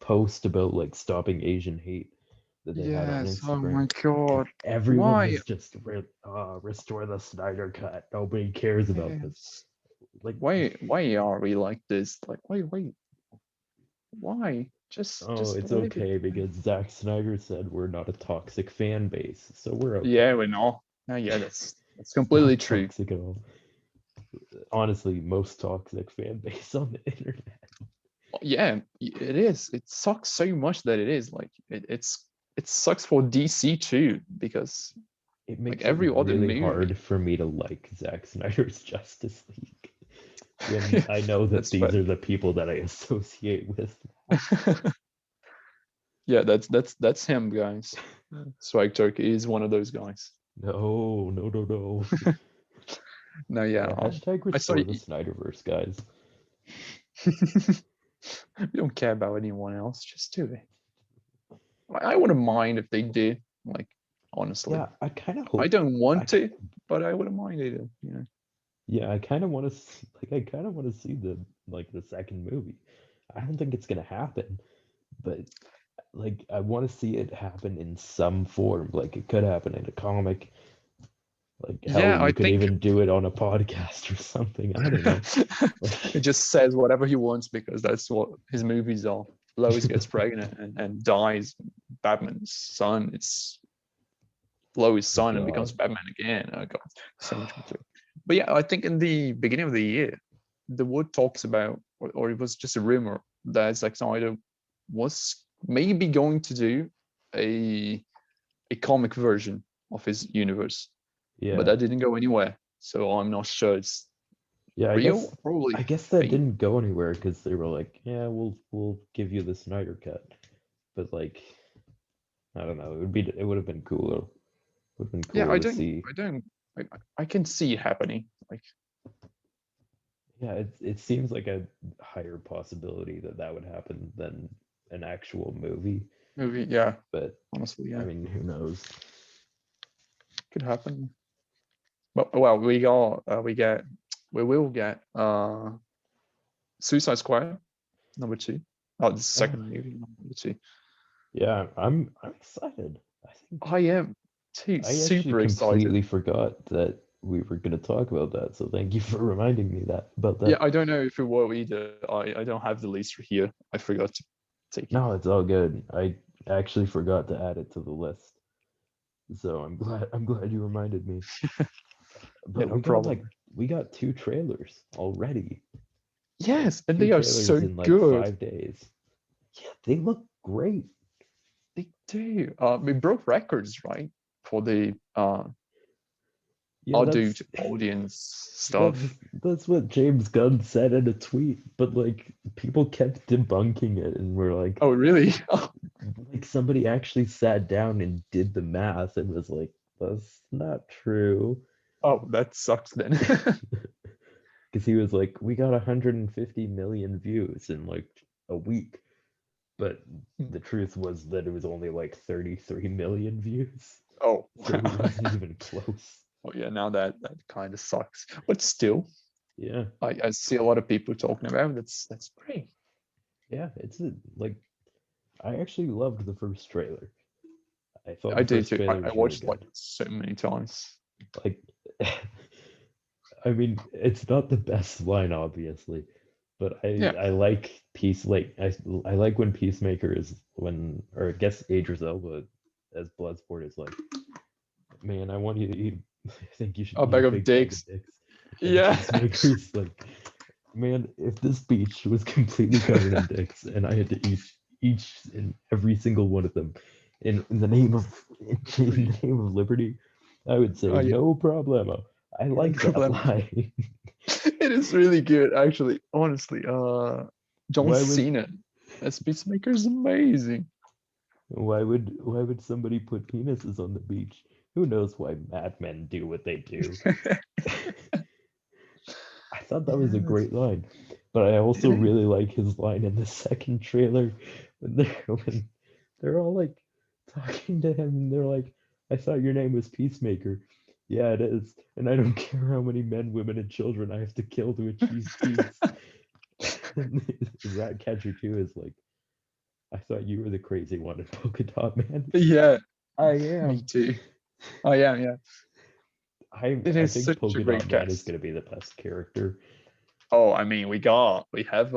post about like stopping Asian hate that they had on Yes. Oh Instagram. my God. Everyone Why? was just restore the Snyder cut. Nobody cares about this. Yes. Like, Why are we like this? Like, why? oh, Just it's leave it. okay because Zack Snyder said we're not a toxic fan base, so we're Yeah, okay. we know. No, yeah, that's It's completely not true. toxic at all. Honestly, most toxic fan base on the internet. Yeah, it is. It sucks so much that it is. Like, it sucks for DC too, because It like makes it every other really movie. hard for me to like Zack Snyder's Justice League when I know that That's these fair. are the people that I associate with. Yeah, that's him, guys. Swag Turkey is one of those guys. No, no, no, no. No, yeah. Yeah, hashtag I saw restore the Snyderverse, guys. we don't care about anyone else. Just do it. I wouldn't mind if they did. Like, honestly, Yeah, I kind of I hope. don't I want to, but I wouldn't mind either. Yeah, I kind of want to like I kind of want to see the second movie. I don't think it's gonna happen, but like I want to see it happen in some form. Like it could happen in a comic. Like hell, Yeah, I you could think even do it on a podcast or something. I don't know. he Like just says whatever he wants because that's what his movies are. Lois gets pregnant and dies. Batman's son. It's Lois' oh son and God. becomes Batman again. Oh God, so much more to it. But yeah, I think in the beginning of the year, the word talks about, or it was just a rumor that Zack Snyder was maybe going to do a a comic version of his universe, but Yeah. that didn't go anywhere. So I'm not sure it's Yeah, real, I probably guess that fake. didn't go anywhere because they were like, yeah, we'll give you the Snyder cut. But like I don't know. It would have been cooler. Would have been Yeah, cooler to see. I can see it happening. Like, Yeah, it seems like a higher possibility that that would happen than an actual movie. movie, yeah, But honestly, I yeah, mean, who knows? could happen. But well, we will get Suicide Squad number two. Oh, the Yeah, second movie number two. yeah. I'm excited. I think I am too, I actually super excited. completely forgot that we were going to talk about that. So thank you for reminding me that about Yeah, that. I don't know if it will either. I don't have the list here. I forgot to take it. No, it's all good. I actually forgot to add it to the list. So I'm glad you reminded me. Yeah, But no problem. we got two trailers already. Like Yes, and two they are trailers so in like good. 5 days. Yeah, they look great. They do. We broke records, right? For the Yeah, adult audience stuff. that's what James Gunn said in a tweet, but like people kept debunking it and were Oh, really? like somebody actually sat down and did the math and was like, that's not true. Oh, that sucks then. Because he was like, we got 150 million views in like a week, but the truth was that it was only like 33 million views, Oh, so it wasn't even close. oh yeah. Now that kind of sucks, but still, Yeah, I see a lot of people talking about it. That's great. yeah, like I actually loved the first trailer. I thought I the did first too. trailer I was really watched like good. so many times. Like, I mean, it's not the best line, obviously, but Yeah. I like I like when Peacemaker is when or I guess Idris Elba as Bloodsport is like, man, I want you to eat. I think you should A eat a bag of big bag of dicks. dicks. And Yeah. Peacemaker's like, man, if this beach was completely covered in dicks and I had to eat each and every single one of them in the name of in the name of liberty, I would say Oh yeah. no problemo. I No like that problem. line. It is really good, actually. Honestly, John Why would Cena as Peacemaker is amazing. why would somebody put penises on the beach? Who knows why madmen do what they do? I thought that was a Yes, great line, but I it also is. really like his line in the second trailer when they're all like talking to him and they're like, "I thought your name was Peacemaker." Yeah, it is, and I don't care how many men, women, and children I have to kill to achieve peace. And Ratcatcher 2 is like, I thought you were the crazy one in Polka Dot Man. Yeah, I me am. too. I am. Yeah, it I is think such a Polka Dot great Man is cast. gonna be the best character. Oh, I mean, we have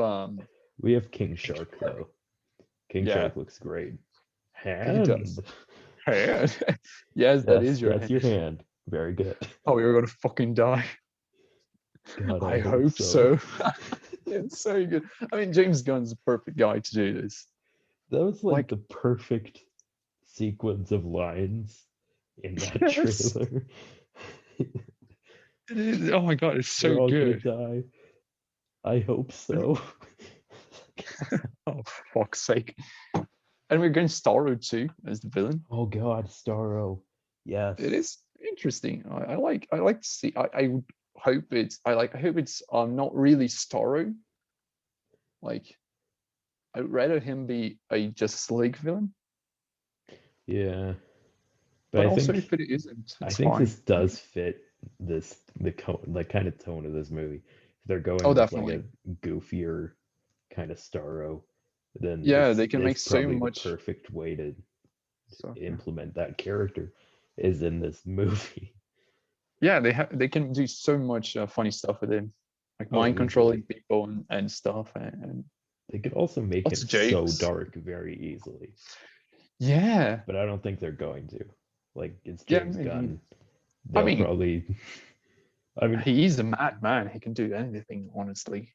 We have King King Shark Shark. though. King Yeah, Shark looks great. he does. Hand. Hand. Yes, that Yes, is your that's hand. your hand. Very good. Oh, we were gonna fucking die. God, I I hope hope so. so. It's so good. I mean, James Gunn's the perfect guy to do this. That was like Like, the perfect sequence of lines in that yes, trailer. it is. Oh my god, it's We're so all gonna good. die. I hope so. Oh, for fuck's sake. And we're getting Starro too as the villain. Oh God, Starro. It Yes. is interesting. I like to see. I would hope it's. I hope it's not really Starro. Like, I'd rather him be a Justice League villain. Yeah. But But also, if it isn't, I it's think fine. this does fit like kind of tone of this movie. If they're Oh, going with like a definitely. goofier kind of Starro, then Yeah, they this can is make so probably the much perfect way to stuff. Yeah, implement that character is in this movie. yeah, they can do so much funny stuff with him, like Oh, mind controlling easily. people and stuff, and They could also make lots him of so jokes. dark very easily, Yeah, but I don't think they're going to. Like it's yeah. James Gunn. I They'll mean, probably I mean, he's a madman. He can do anything, honestly.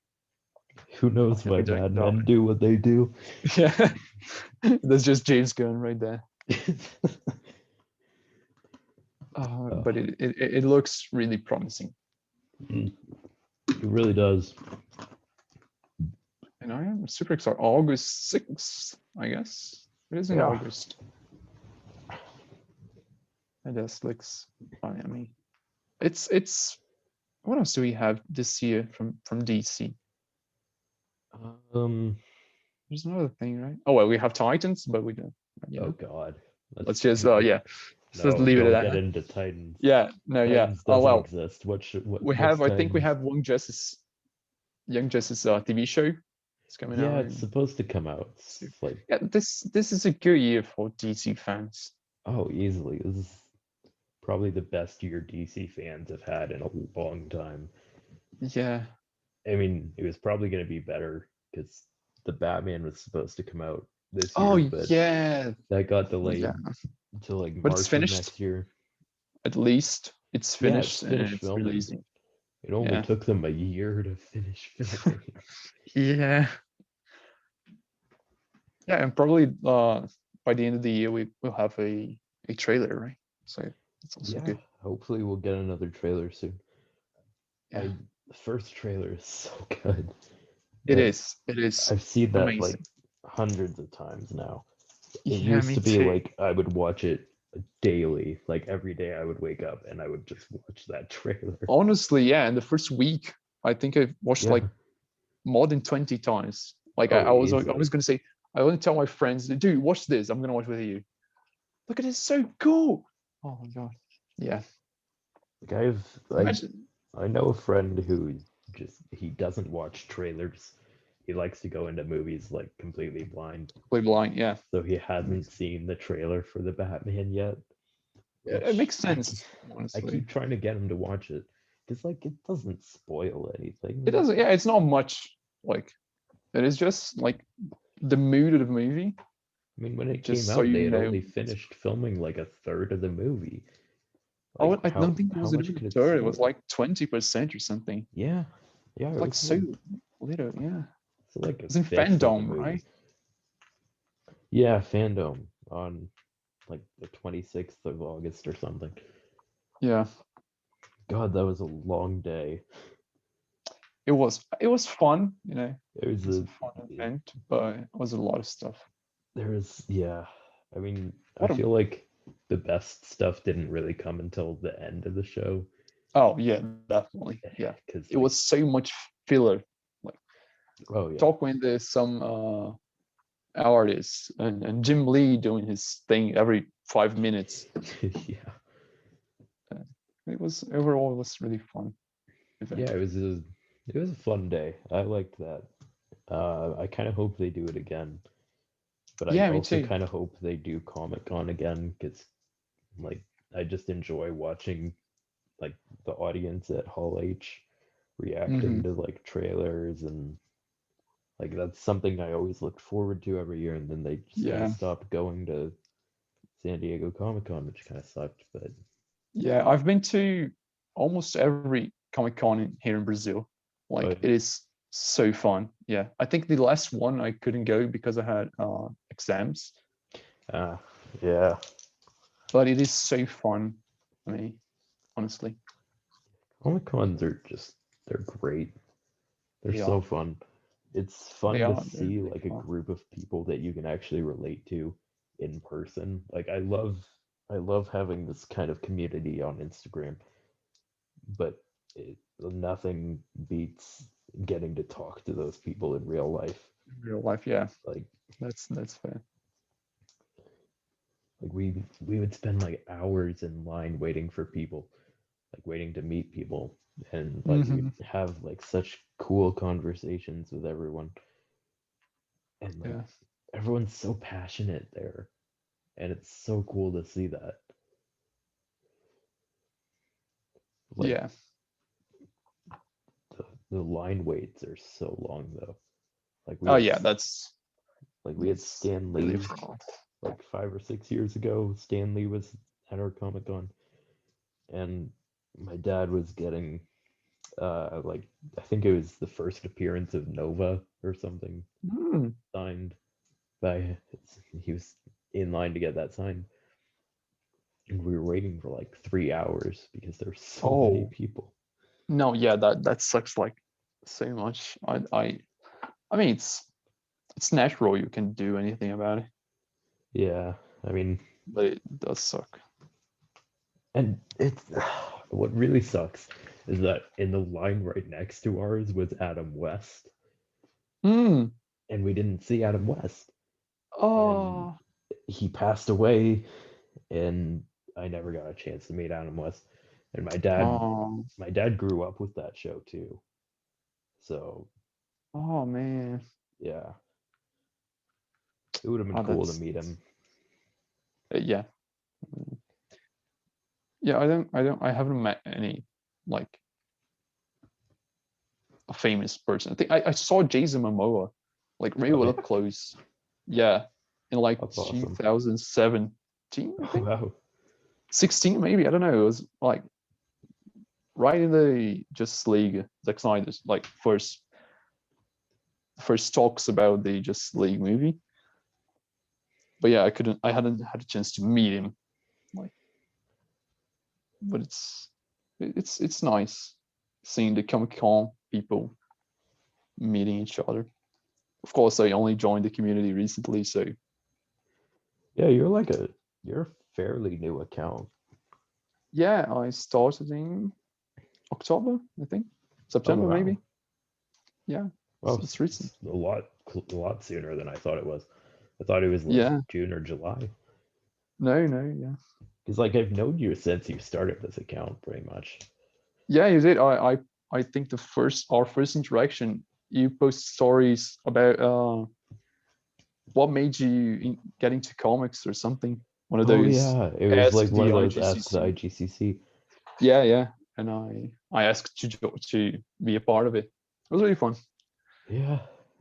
who knows Until why we don't die. madmen do what they do. Yeah, that's just James Gunn right there. But Oh, it looks really promising, it really does. and I am super excited. August 6th, I guess. It is in Yeah. August. It just looks funny. I mean, it's what else do we have this year from DC? Um, There's another thing, right? Oh well, we have Titans, but we don't. You oh know, God, let's let's just yeah, let's just no, leave it don't at get that. into Titans. Yeah, no, yeah. Titans Oh doesn't well, exist. we What's have. I think we Titans? have Young Justice TV show. It's coming Yeah, out it's in. supposed to come out. It's So, like, yeah, this is a good year for DC fans. oh, easily. This is probably the best year DC fans have had in a long time. Yeah. I mean, it was probably going to be better because the Batman was supposed to come out this Oh year, but yeah, that got yeah. delayed to like But it's March of finished. next year. At least it's Yeah, it's finished and finished it's filming. releasing. It only Yeah. took them a year to finish filming. Yeah. Yeah, and probably by the end of the year we will have a trailer, right? So it's also Yeah, good. hopefully we'll get another trailer soon. Yeah. The first trailer is so good. It That is. It is I've seen that like amazing. hundreds of times now. It Yeah, used me to be too. like I would watch it daily, like every day I would wake up and I would just watch that trailer. Honestly, yeah, in the first week, I think I've watched Yeah. like more than 20 times. Like Oh, I was easily. gonna say, I want to tell my friends, dude, watch this. I'm gonna watch with you. Look at this, so cool. Oh my god. Yeah. Like Imagine I know a friend who just he doesn't watch trailers. He likes to go into movies like completely blind. play blind, yeah. So he hasn't seen the trailer for the Batman yet, It which makes sense, I honestly. keep trying to get him to watch it because like it doesn't spoil It anything. doesn't, yeah, it's not much like it is just like the mood of the movie, I mean, when it came just so out, they you had know. only finished filming like a third of the movie. Oh, Like I don't think it how was much even could a it third, it was spoil? like 20% or something. Yeah, yeah, It's it like was so little, yeah. so like a It's in fifth of the fandom, movie. right? Yeah, fandom on like the 26th of August or something. Yeah. God, that was a long day. It was fun, you know. It was It was a fun event, but it was a lot of stuff. there was yeah. I mean, I What a, feel like the best stuff didn't really come until the end of the show oh yeah, definitely. Yeah. because It like was so much filler. Like oh yeah. talk when there's some artists and Jim Lee doing his thing every 5 minutes. Yeah. Uh, it was overall it was really fun Yeah, event. it was a fun day. I liked that. I kind of hope they do it again, but I Yeah, me also too. kind of hope they do Comic Con again because like I just enjoy watching like the audience at Hall H reacting Hmm. to like trailers and like that's something I always looked forward to every year, and then they just kind of Yeah, stopped going to San Diego Comic Con, which kind of sucked. But yeah. I've been to almost every Comic Con here in Brazil. oh Like yeah, it is so fun. Yeah, I think the last one I couldn't go because I had exams, ah, yeah, but it is so fun. I mean, honestly, Comic Cons are just they're great. They're they so are. fun. It's They fun to are. They're see really like a fun. group of people that you can actually relate to in person. Like I love having this kind of community on Instagram, but nothing beats getting to talk to those people in real life. In real life, yeah, Like that's fair. like we would spend like hours in line waiting for people, like waiting to meet people, and like we'd Hmm. have like such cool conversations with everyone, and like Yeah, everyone's so passionate there, and it's so cool to see that. Like yeah. the line waits are so long though. Like Oh yeah, we had that's Stan really Lee fun. like 5 or 6 years ago. Stan Lee was at our Comic Con, and my dad was getting like I think it was the first appearance of Nova or something Mm. signed by he was in line to get that signed, and we were waiting for like 3 hours because there's so many Oh people. no, yeah, that sucks like so much. I mean it's natural. You can do anything about it, Yeah, I mean but it does suck. And it's what really sucks is that in the line right next to ours was Adam West, Hmm. and we didn't see Adam West, and Oh. he passed away, and I never got a chance to meet Adam West. And Oh. my dad grew up with that show too, so Oh man. yeah, it would have been Oh, cool to that's meet him. yeah. Yeah, I haven't met any like a famous person. I think I saw Jason Momoa like Oh real yeah, up close. Yeah, in like that's awesome. 2017, I Oh think. wow. 16 maybe, I don't know. It was like right in the Justice League, Zack Snyder's like first talks about the Justice League movie. But yeah, I hadn't had a chance to meet him. Like, but it's nice seeing the Comic Con people meeting each other. Of course, I only joined the community recently, so Yeah, you're a fairly new account. yeah, I started in October, I think, Oh September wow. maybe. Yeah, Well, it's recent. it's a lot sooner than I thought it was. I thought it was like Yeah, June or July. no, yeah, Because like I've known you since you started this account, pretty much. yeah. You did. I think our first interaction, you post stories about what made you get into comics or something. One of Oh those yeah, it was ask like one the of those Ask the IGCC. IGCC. Yeah, yeah, and I asked to be a part of it. It was really fun. Yeah,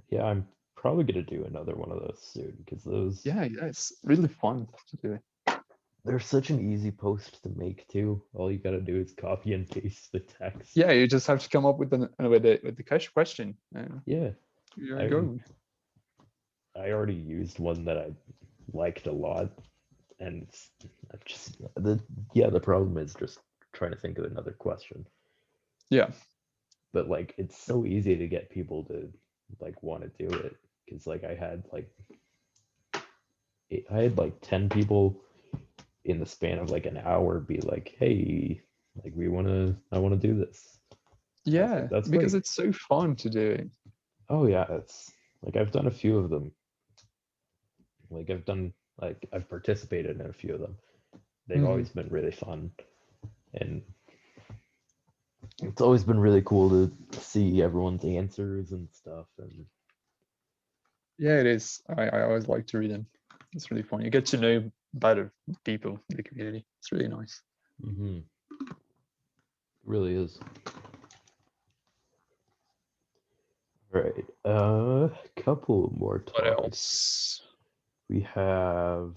yeah, I'm probably gonna do another one of those soon because those Yeah, it's really fun to do it. they're such an easy post to make too. All you gotta do is copy and paste the text. Yeah, you just have to come up with the question. And Yeah, you're I mean, going. I already used one that I liked a lot, and I'm just the problem is just trying to think of another question. Yeah. But like it's so easy to get people to like want to do it because like I had like 10 people in the span of like an hour be like, hey, like I want to do this. And I was like, Yeah, that's because great. it's so fun to do it. Oh yeah, it's like I've done a few of them. Like I've participated in a few of them. They've Mhm. always been really fun, and it's always been really cool to see everyone's answers and stuff. And Yeah, it is. I always like to read them. It's really fun. You get to know better people in the community. It's really nice. mm-hmm, really is. Right. Couple more What topics. else? We have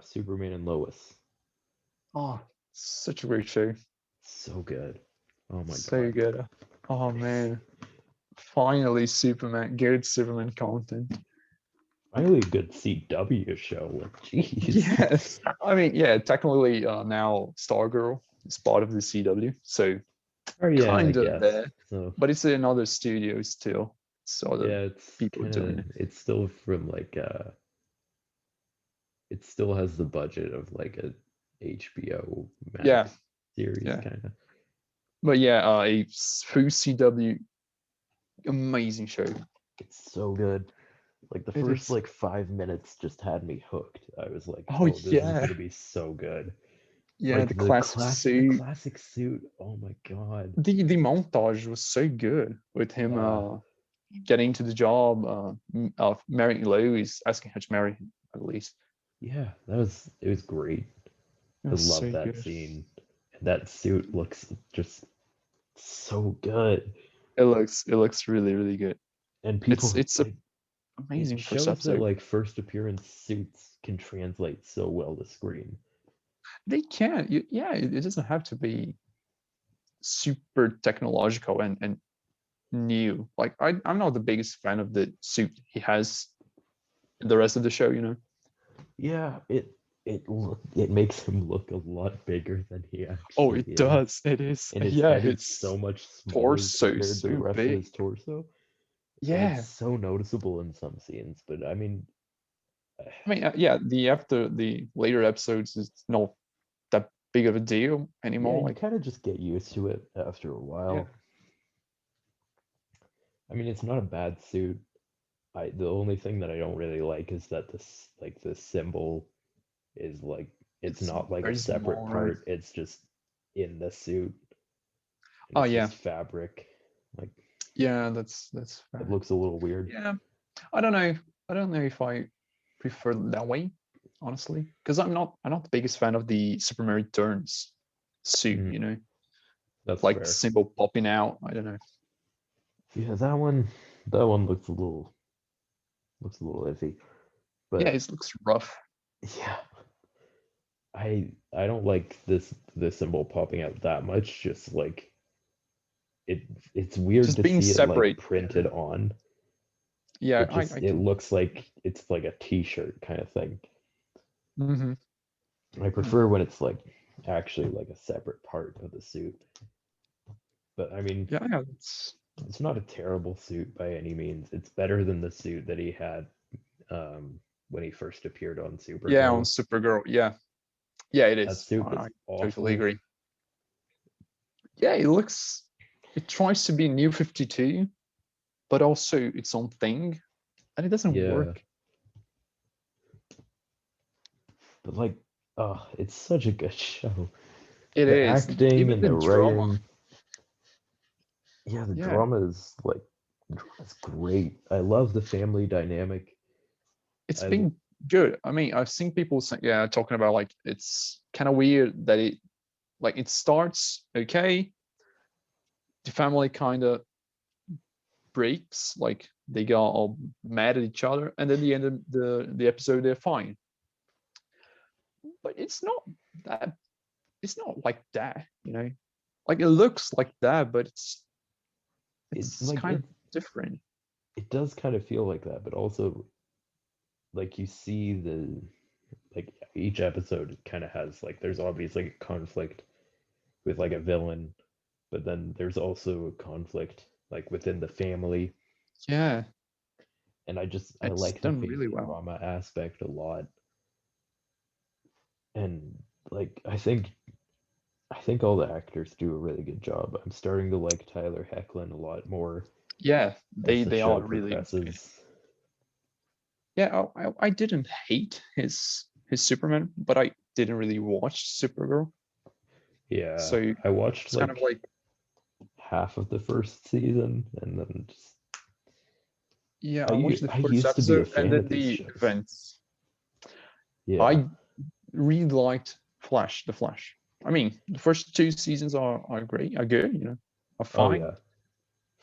Superman and Lois. Oh, such a great show. So good. Oh my So god. good. Oh man. Finally Superman, good Superman content. Finally a good CW show. Like, jeez. Yes. I mean, yeah, technically now Stargirl is part of the CW, so Oh yeah, I kind of guess. there. So But it's another studio still. So other yeah, it's people kind doing of it. it's still from like it still has the budget of like a HBO Yeah, Max series yeah. kind of. But yeah, a full CW amazing show. It's so good. Like the It first is. like 5 minutes just had me hooked. I was like, Oh oh, this is yeah, gonna be so good. yeah. The Like classic the suit. classic suit. Oh my god. The montage was so good with him Uh getting to the job, of marrying Lois, asking her to marry him at least. yeah, it was great. It I was love so that good. scene. And that suit looks just so good. It looks really good. And It's people it's a like it amazing first shows that episode. like first appearance suits can translate so well to screen. They can, yeah. It doesn't have to be super technological and new. Like I'm not the biggest fan of the suit he has in the rest of the show. Yeah, it makes him look a lot bigger than he Oh, actually it is. does. It is. And his Yeah, head is his so much smaller torso is compared to the so rest of big. his torso. And it's Yeah, so noticeable in some scenes. But I mean, I mean, yeah, the after the later episodes is not that big of a deal Yeah, anymore. you Like, kind of just get used to it after a yeah, while. I mean, it's not a bad suit. The only thing that I don't really like is that the symbol is like it's it's not like a very separate small, right? part. It's just in the suit, and Oh it's yeah, just fabric. Like yeah, that's it fair. looks a little weird. Yeah, I don't know. I don't know if I prefer it that way, honestly, because I'm not the biggest fan of the Super Returns suit. Mm, You know, that's like the fair. symbol popping out. I don't know. Yeah, that one looks a little iffy. Yeah, But it looks rough. yeah, I don't like the symbol popping out that much. Just like it it's weird Just to being see it like separate. Yeah, printed on. yeah, It I just I it can. looks like it's like a t-shirt kind of thing. Hmm. I prefer when it's like actually like a separate part of the suit. But I mean, Yeah, yeah, it's not a terrible suit by any means. It's better than the suit that he had when he first appeared on yeah, on Supergirl. Supergirl. Yeah, yeah, it That is. suit was I totally awful. agree. Yeah, it looks. It tries to be New 52, but also its own thing, and it doesn't Yeah, work. but like, oh, it's such a good show. It The is. acting Even and the the drama. writing, yeah, the Yeah, drama is like, the drama's great. I love the family dynamic. it's I been good. I mean, I've seen people say, yeah, talking about like it's kind of weird that it starts okay, the family kind of breaks, like they got all mad at each other, and then the end of the episode they're fine. But that. It's not like that, you know. Like it looks like that, but it's it it's like kind it of different. it does kind of feel like that, but also like you see like each episode kind of has like there's obviously a conflict with like a villain, but then there's also a conflict like within the family, Yeah, and I it's like the done really family well. drama aspect a lot, and like I think all the actors do a really good job. I'm starting to like Tyler Hoechlin a lot more Yeah, as they the they show are really good. progresses. Yeah, I didn't hate his Superman, but I didn't really watch Supergirl, Yeah, so I watched it's kind of like like, half of the first season, and then just yeah, I watched the I first used to be a episode and fan then of these the shows. events. Yeah. I really liked Flash, the Flash. I mean, the first two seasons are great, are good, are Oh fine. yeah.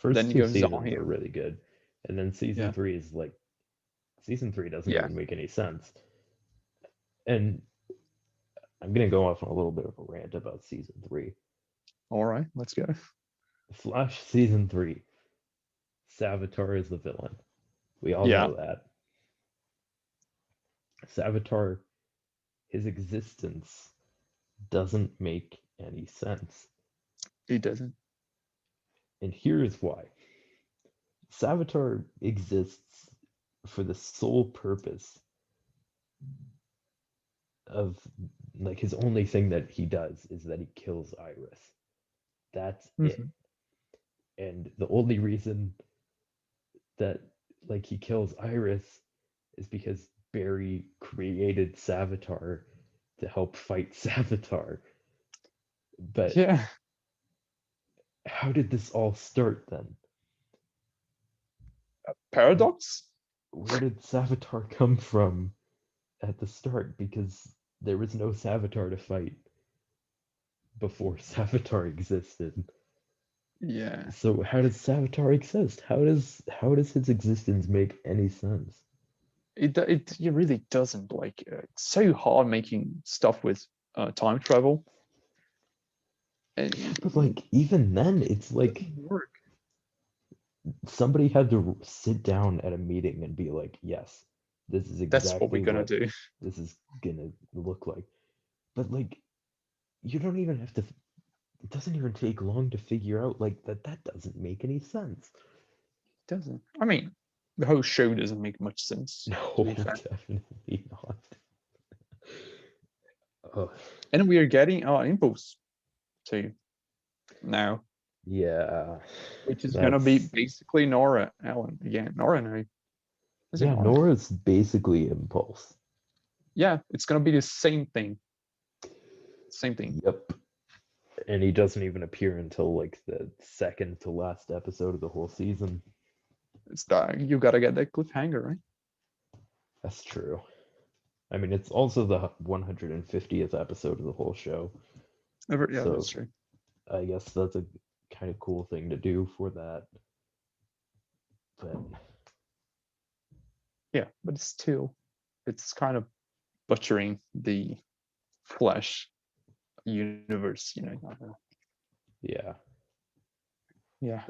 Then First it two goes seasons are downhill. really good, and then season Yeah, three is like season three doesn't yeah. even make any sense. And I'm gonna go off on a little bit of a rant about season three. All right, let's go. Flash season three. Savitar is the villain. We all Yeah, know that. Savitar, his existence doesn't make any sense. it doesn't. And here's why. Savitar exists for the sole purpose of like his only thing that he does is that he kills Iris. That's it. Hmm. And the only reason that like he kills Iris is because Barry created Savitar to help fight Savitar. But Yeah, how did this all start then? paradox. Where did Savitar come from at the start? Because there was no Savitar to fight before Savitar existed. Yeah, So how does Savitar exist? How does his existence make any sense? it really doesn't. Like it's so hard making stuff with time travel, and Yeah, but like even then, it's it like doesn't work. somebody had to sit down at a meeting and be like, yes, this is That's what we're exactly gonna what do. this is gonna look like. But like you don't even have to it doesn't even take long to figure out like that doesn't make any sense. It doesn't. I mean, the whole show doesn't make much sense. No, To be fair. definitely not. Oh, And we are getting our Impulse too now, yeah, which is gonna be that's basically Nora Allen again. Nora, no, is it yeah. Nora? Nora's basically Impulse. Yeah, it's gonna be the same thing. Same thing. Yep. And he doesn't even appear until like the second to last episode of the whole season. It's that you gotta get that cliffhanger, right? That's true. I mean, it's also the 150th episode of the whole show, Yeah, that's so true. I guess that's a kind of cool thing to do for that. But Yeah, but still, it's kind of butchering the Flash universe, you know. yeah, Yeah,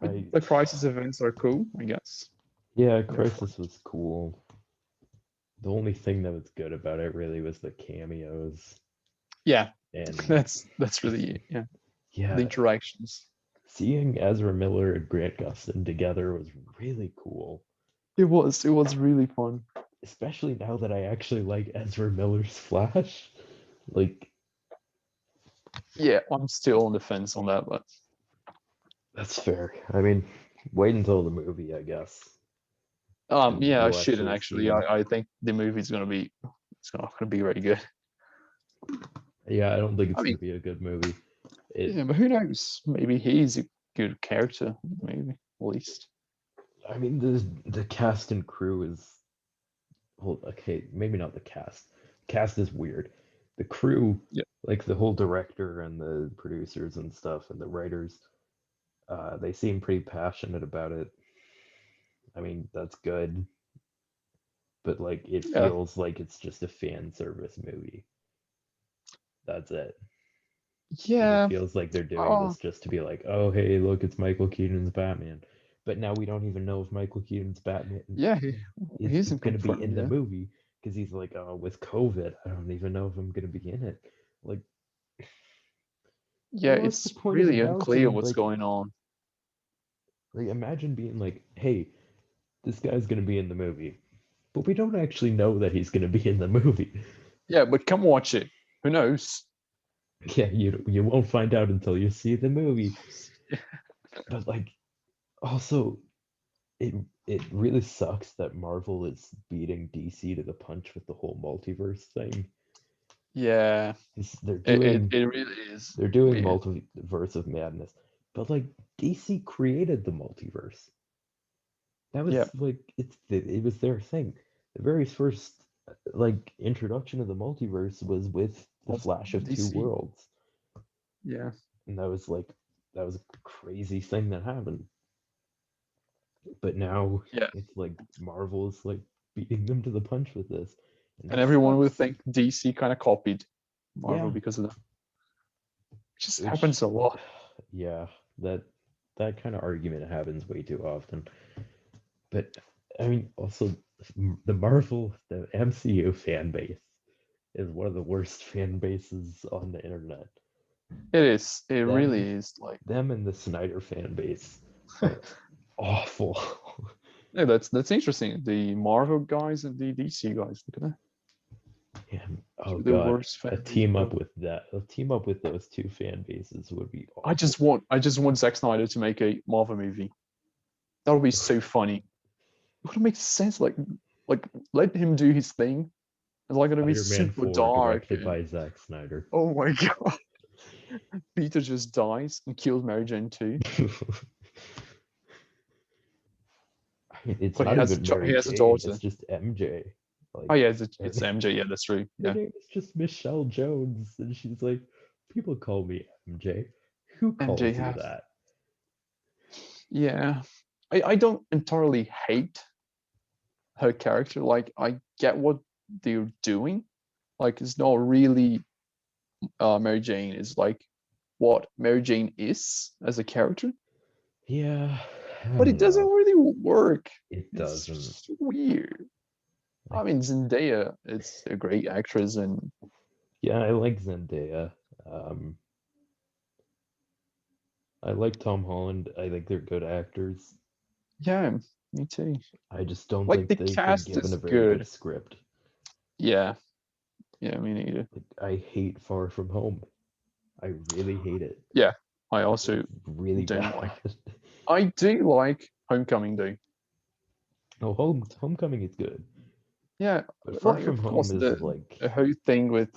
but I the Crisis events are cool, I guess. yeah, They're fun. Crisis was cool. The only thing that was good about it really was the cameos Yeah, and that's just really yeah the yeah, interactions. seeing Ezra Miller and Grant Gustin together was really cool. It was really fun. Especially now that I actually like Ezra Miller's Flash. Like, Yeah, I'm still on the fence on that, but that's fair. I mean, wait until the movie, I guess, and yeah, I you'll shouldn't actually actually. see. I think the movie's gonna be it's not gonna be very good. Yeah, I don't think I it's mean, gonna be a good movie. It, yeah, but who knows? Maybe he's a good character. Maybe at least. I mean, the cast and crew is well, okay, maybe not the cast. Cast is weird. The crew, Yeah, like the whole director and the producers and stuff and the writers, they seem pretty passionate about it. I mean, that's good, but like it yeah, feels like it's just a fan service movie. That's it. Like it yeah. feels like they're doing Oh, this just to be like, oh hey, look, it's Michael Keaton's Batman. But now we don't even know if Michael Keaton's Batman yeah. He is isn't gonna be confirmed in the yet. movie because he's like, oh, with COVID, I don't even know if I'm gonna be in it. Like, Yeah, what's the it's point of really unclear announcing what's going on. like imagine being like, hey, this guy's gonna be in the movie, but we don't actually know that he's gonna be in the movie. Yeah, but come watch it. Who knows? Yeah, you won't find out until you see the movie. But like also it it really sucks that Marvel is beating DC to the punch with the whole multiverse thing. Yeah, They're it doing it really is they're doing weird. multiverse of madness, but like DC created the multiverse. That Yeah, was like it was their thing. The very first like introduction of the multiverse was with the of Flash of Two DC. Worlds, Yeah, and that was a crazy thing that happened. But now yeah, it's like Marvel's like beating them to the punch with this, and and that everyone would sucks. think DC kind of copied Marvel Yeah, because of that. It just which happens a lot. yeah, that that kind of argument happens way too often. But I mean, also the MCU fan base is one of the worst fan bases on the internet. It is. It really Them, is. Like, them, and the Snyder fan base are awful. yeah, that's interesting. The Marvel guys and the DC guys. Look at that. And oh Two of the god, worst fan base ever. a team up with those two fan bases would be I just awful. want I just want Zack Snyder to make a Marvel movie. That would be so funny. It would make sense. Like let him do his thing. It's like gonna be Spider-Man super 4 dark. directed by Zack Snyder. Oh my god. Peter just dies and kills Mary Jane too. I mean, it's But he not has even he Mary has a Jane, it's daughter. just MJ. Oh Like yeah, her, it's MJ. Yeah, that's true. her Yeah, name is just Michelle Jones, and she's like, people call me MJ. Who MJ. calls you Yeah, that? yeah. I don't entirely hate her character. Like I get what they're doing. Like it's not really Mary Jane. Is like what Mary Jane is as a character, Yeah, I but it don't doesn't know. really work. It doesn't. It's weird. I Like, mean, Zendaya, it's a great actress, and yeah, I like Zendaya. Um, I like Tom Holland. I think they're good actors. Yeah, me too. I just don't Like think the they've been cast given a is very good good. script. Yeah, yeah, me neither. Like, I hate Far From Home. I really hate it. Yeah, I It's also really don't bad. like. I do like Homecoming though. Oh, Homecoming is good, Yeah, but Far like From of course Home is like the whole thing with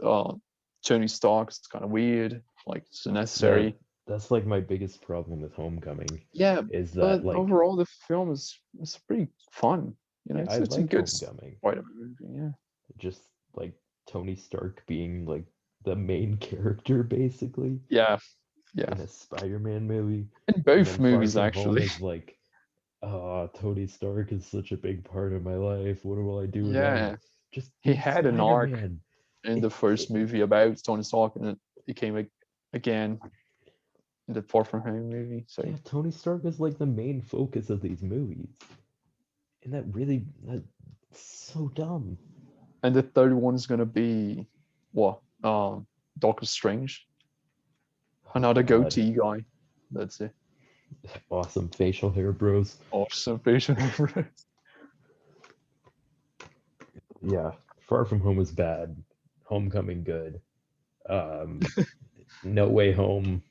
Tony Stark is kind of weird, like it's yeah. unnecessary. That's like my biggest problem with Homecoming, Yeah, is that but like overall the film is pretty fun. You know, yeah, I it's a like good Homecoming. Spider-Man movie. Yeah, Just like Tony Stark being like the main character basically yeah, yeah. in a Spider-Man movie, In and both then Far movies From Home actually. is like, oh, Tony Stark is such a big part of my life. What will I do without him? Yeah, Just he be had an arc Spider-Man. in the first movie about Tony Stark, and it came again in the Far From Home movie. So, Yeah, Tony Stark is like the main focus of these movies, and that's so dumb. and the third one is gonna be what? Doctor Strange, Oh another God, goatee guy. That's it. awesome facial hair, bros. Awesome facial hair. Yeah, Far From Home is bad. Homecoming good. Um, No Way Home.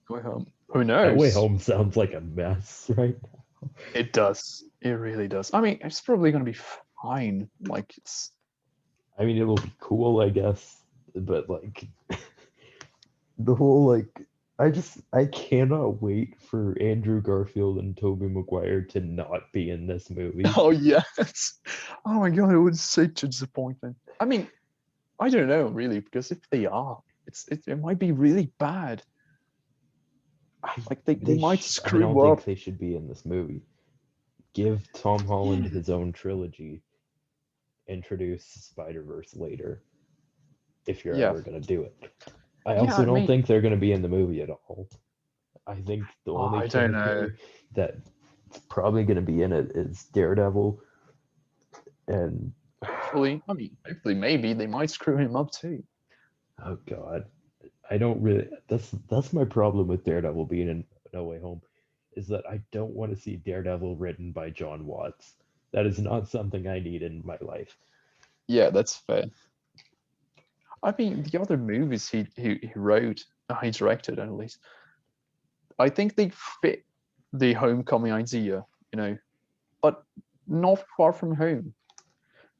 Who No Way knows? Home sounds like a mess, right? It does. It really does. I mean, it's probably gonna be fine. Like it's I mean, it'll be cool, I guess, but like the whole like, I cannot wait for Andrew Garfield and Tobey Maguire to not be in this movie. oh yes. Oh my god, it was such a disappointment. I mean, I don't know really, because if they are, it might be really bad. I Like they might I don't screw think up. they should be in this movie. Give Tom Holland Yeah. his own trilogy. Introduce Spider-Verse later if you're Yeah. ever gonna do it. I Yeah, also I don't mean, think they're gonna be in the movie at all. I think the oh, only I don't know. character that's probably gonna be in it is Daredevil, and Hopefully, I mean, hopefully maybe they might screw him up too. oh god, I don't really. That's my problem with Daredevil being in No Way Home, is that I don't want to see Daredevil written by John Watts. That is not something I need in my life. Yeah, that's fair. I mean, the other movies he wrote, he directed at least, I think they fit the homecoming idea, you know, but not Far From Home,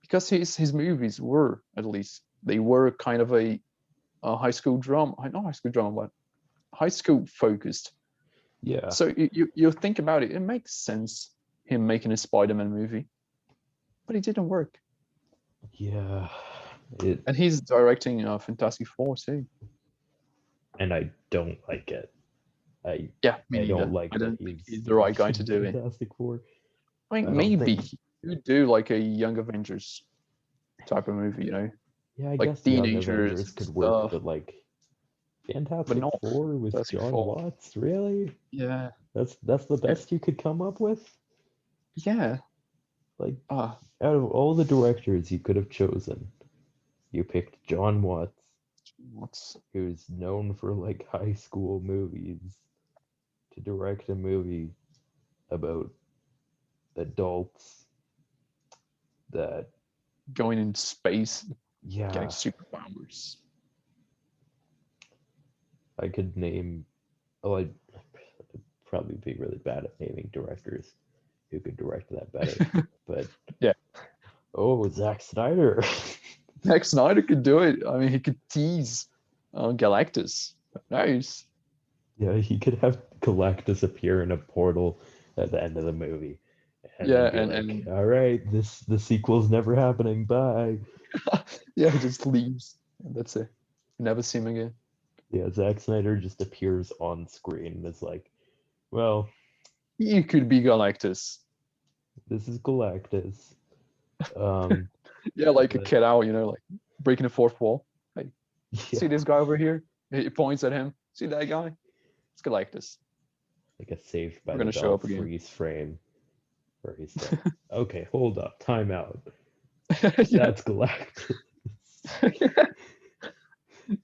because his movies were, at least they were kind of a high school drama, not high school drama, but high school focused. Yeah, So you think about it, it makes sense him making a Spider-Man movie, but it didn't work. yeah, it, And he's directing Fantastic Four too. and I don't like it. I Yeah, me I don't neither. like I that don't think he's he's the right guy to directing do it. Fantastic Four. I I mean, don't maybe think. he would do like a Young Avengers type of movie, you know, Yeah, I like guess Young teenagers Avengers and could work, stuff, but like but Fantastic not Four with Fantastic John Four. Watts, really? Yeah, That's the Eh, best you could come up with? yeah. Like, Ah, out of all the directors you could have chosen, you picked John Watts, what's who's known for like high school movies, to direct a movie about adults that, going in space, getting yeah, superpowers? I could name. Oh, I'd probably be really bad at naming directors who could direct that better. But Yeah, oh, Zack Snyder. Zack Snyder could do it. I mean, he could tease Galactus. Who knows? Yeah, he could have Galactus appear in a portal at the end of the movie, and then Yeah, be and like, and "All right, the sequel's never happening. Bye." yeah, he just leaves. And that's it. You never see him again. Yeah, Zack Snyder just appears on screen and is like, "Well, You could be Galactus. this is Galactus." Um, Yeah, like a but kid out, you know, like breaking the fourth wall. Hey, see yeah, this guy over here? He points at him. See that guy? It's Galactus. like a Saved by We're the gonna show Bell up again. freeze frame where he's like, "Okay, hold up, time out. Yeah. That's Galactus."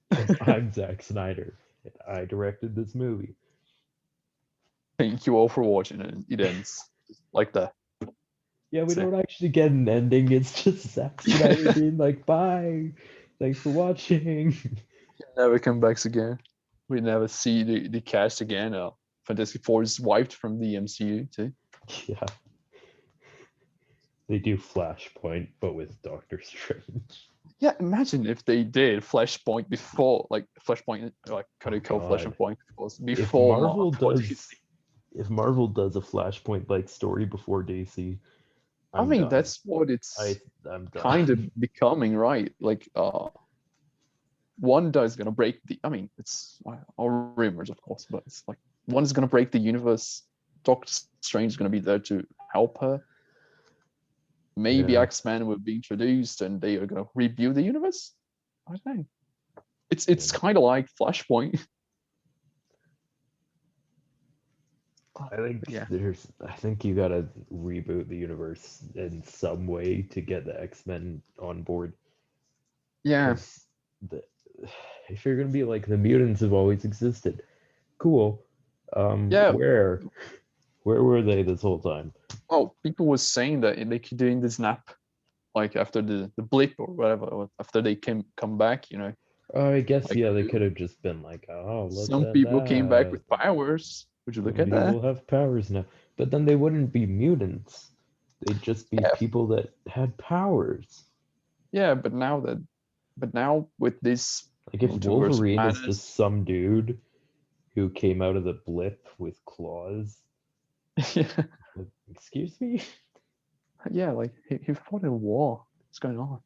Because I'm Zack Snyder and I directed this movie. Thank you all for watching, and it ends like that. Yeah, we That's it. don't actually get an ending. It's just Zack Snyder being like, "Bye, thanks for watching." Never come back again. We never see the cast again. Fantastic Four is wiped from the MCU too. Yeah, they do Flashpoint, but with Doctor Strange. Yeah, imagine if they did Flashpoint before, like Flashpoint, like Oh Kakocomics God, Flashpoint was if before Marvel before DC. does, if Marvel does a Flashpoint like story before DC, I I'm mean, done. that's what I it's I'm kind of done. becoming, right? Like, Wanda is gonna break the. I mean, it's all rumors, of course, but it's like one is gonna break the universe. Doctor Strange is gonna be there to help her. Maybe Yeah, X-Men will be introduced and they are gonna rebuild the universe. I don't know. It's yeah. it's kind of like Flashpoint. I think Yeah. I think you gotta reboot the universe in some way to get the X-Men on board. Yeah. Because the if you're gonna be like the mutants have always existed, cool. Yeah. Where were they this whole time? Well, people were saying that they could doing the snap, like after the blip or whatever, or after they come back, I guess like yeah, they could have just been like, oh, let's some end people came back that. with powers. Would you look Some at that? people have powers now, but then they wouldn't be mutants. They'd just be Yeah. people that had powers. Yeah, but now with this Like if multiverse Wolverine is just madness. some dude who came out of the blip with claws. Yeah. Like, excuse me? Yeah, like he fought in a war. What's going on?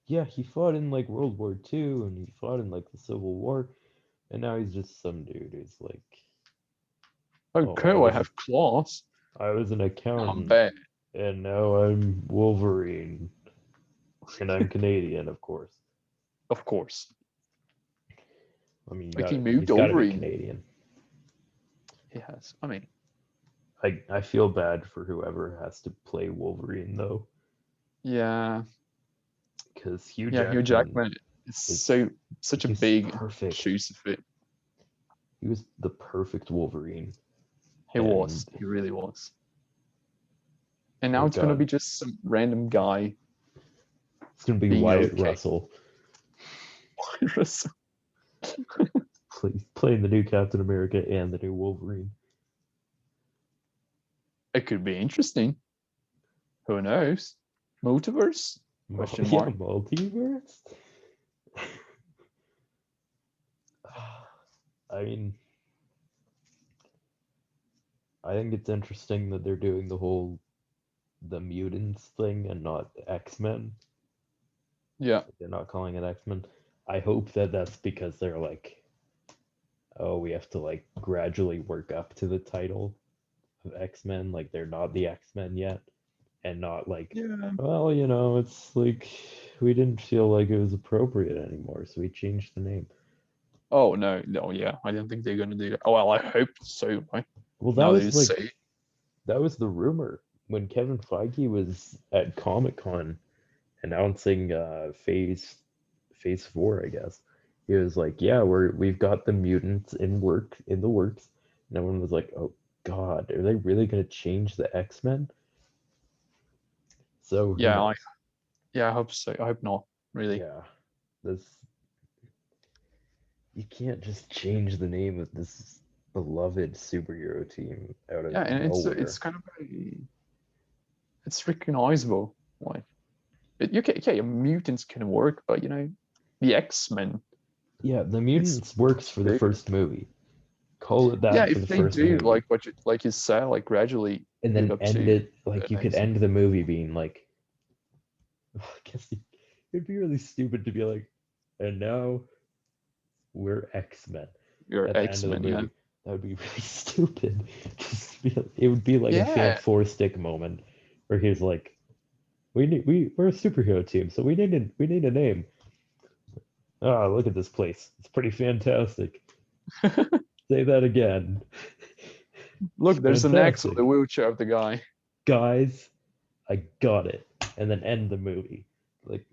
Yeah, he fought in like World War II and he fought in like the Civil War, and now he's just some dude who's like, Oh, oh, cool, I have claws. I was an I'm accountant, bad. and now I'm Wolverine, and I'm Canadian, of course. Of course. I mean, Like he he's moved got to over be in. Canadian. He has. I mean, I feel bad for whoever has to play Wolverine though, yeah. because Hugh Yeah, Hugh Jackman Jackman is is such a he's big perfect. shoes to fit. He was the perfect Wolverine, He and was. He really was. And now oh it's gonna be god, just some random guy it's gonna be being Wyatt okay. Russell playing the new Captain America and the new Wolverine. It could be interesting. Who knows? Multiverse? Question Yeah, mark. multiverse. I mean, I think it's interesting that they're doing the mutants thing and not X-Men. Yeah. They're not calling it X-Men. I hope that that's because they're like, oh, we have to like gradually work up to the title of X-Men. Like they're not the X-Men yet, and not like, Yeah. well, it's like we didn't feel like it was appropriate anymore, so we changed the name. Oh no, no, yeah. I don't think they're gonna do that. Oh well, I hope so, right? Well, Now they say. that was the rumor when Kevin Feige was at Comic-Con announcing phase 4, I guess. He was like, yeah, we've got the mutants in the works. And everyone was like, oh god, are they really gonna change the X-Men? So who Yeah, knows? I hope so. I hope not, really. Yeah, this you can't just change the name of this beloved superhero team out of Yeah, and it's nowhere. kind of it's recognizable. Like yeah, mutants can work, but the X-Men. Yeah, the It's mutants works for the bigger. first movie. Call it Yeah, that for if the they first do movie. like you said, like gradually And build then up end to it like the you could next one. end the movie being like I guess it'd be really stupid to be like, and now we're X-Men Your at the end of the X-Men, yeah. movie. That would be really stupid. It would be like a Yeah. Fantastic moment where he's like, we're a superhero team, so we need a name. Ah, look at this place. It's pretty fantastic. Say that again. It's Look, there's an X on the fantastic. wheelchair of the guy. Guys, I got it. And then end the movie. Like,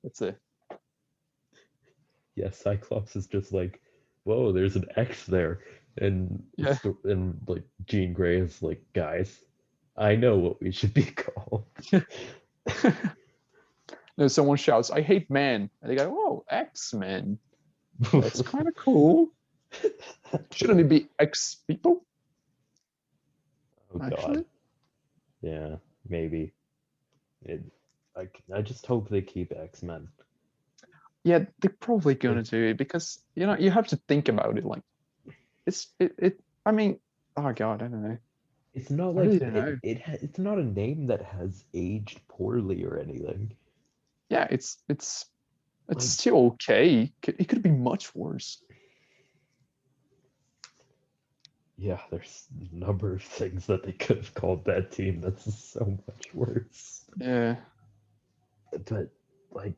That's it. yeah, Cyclops is just like, whoa, there's an X there. And Yeah. and like Jean Grey is like, guys, I know what we should be called. No, someone shouts, "I hate men," and they go, "Oh, X-Men. That's kind of cool. Shouldn't it be X people?" Oh God. Actually, Yeah, maybe. It, I just hope they keep X-Men. yeah, they're probably Like gonna do it because you have to think about it. Like it. I mean, oh God, I don't know. it's not I really like don't know. it's not a name that has aged poorly or anything. Yeah, it's Like still okay. It could be much worse. yeah, there's a number of things that they could have called that team that's so much worse. Yeah. But like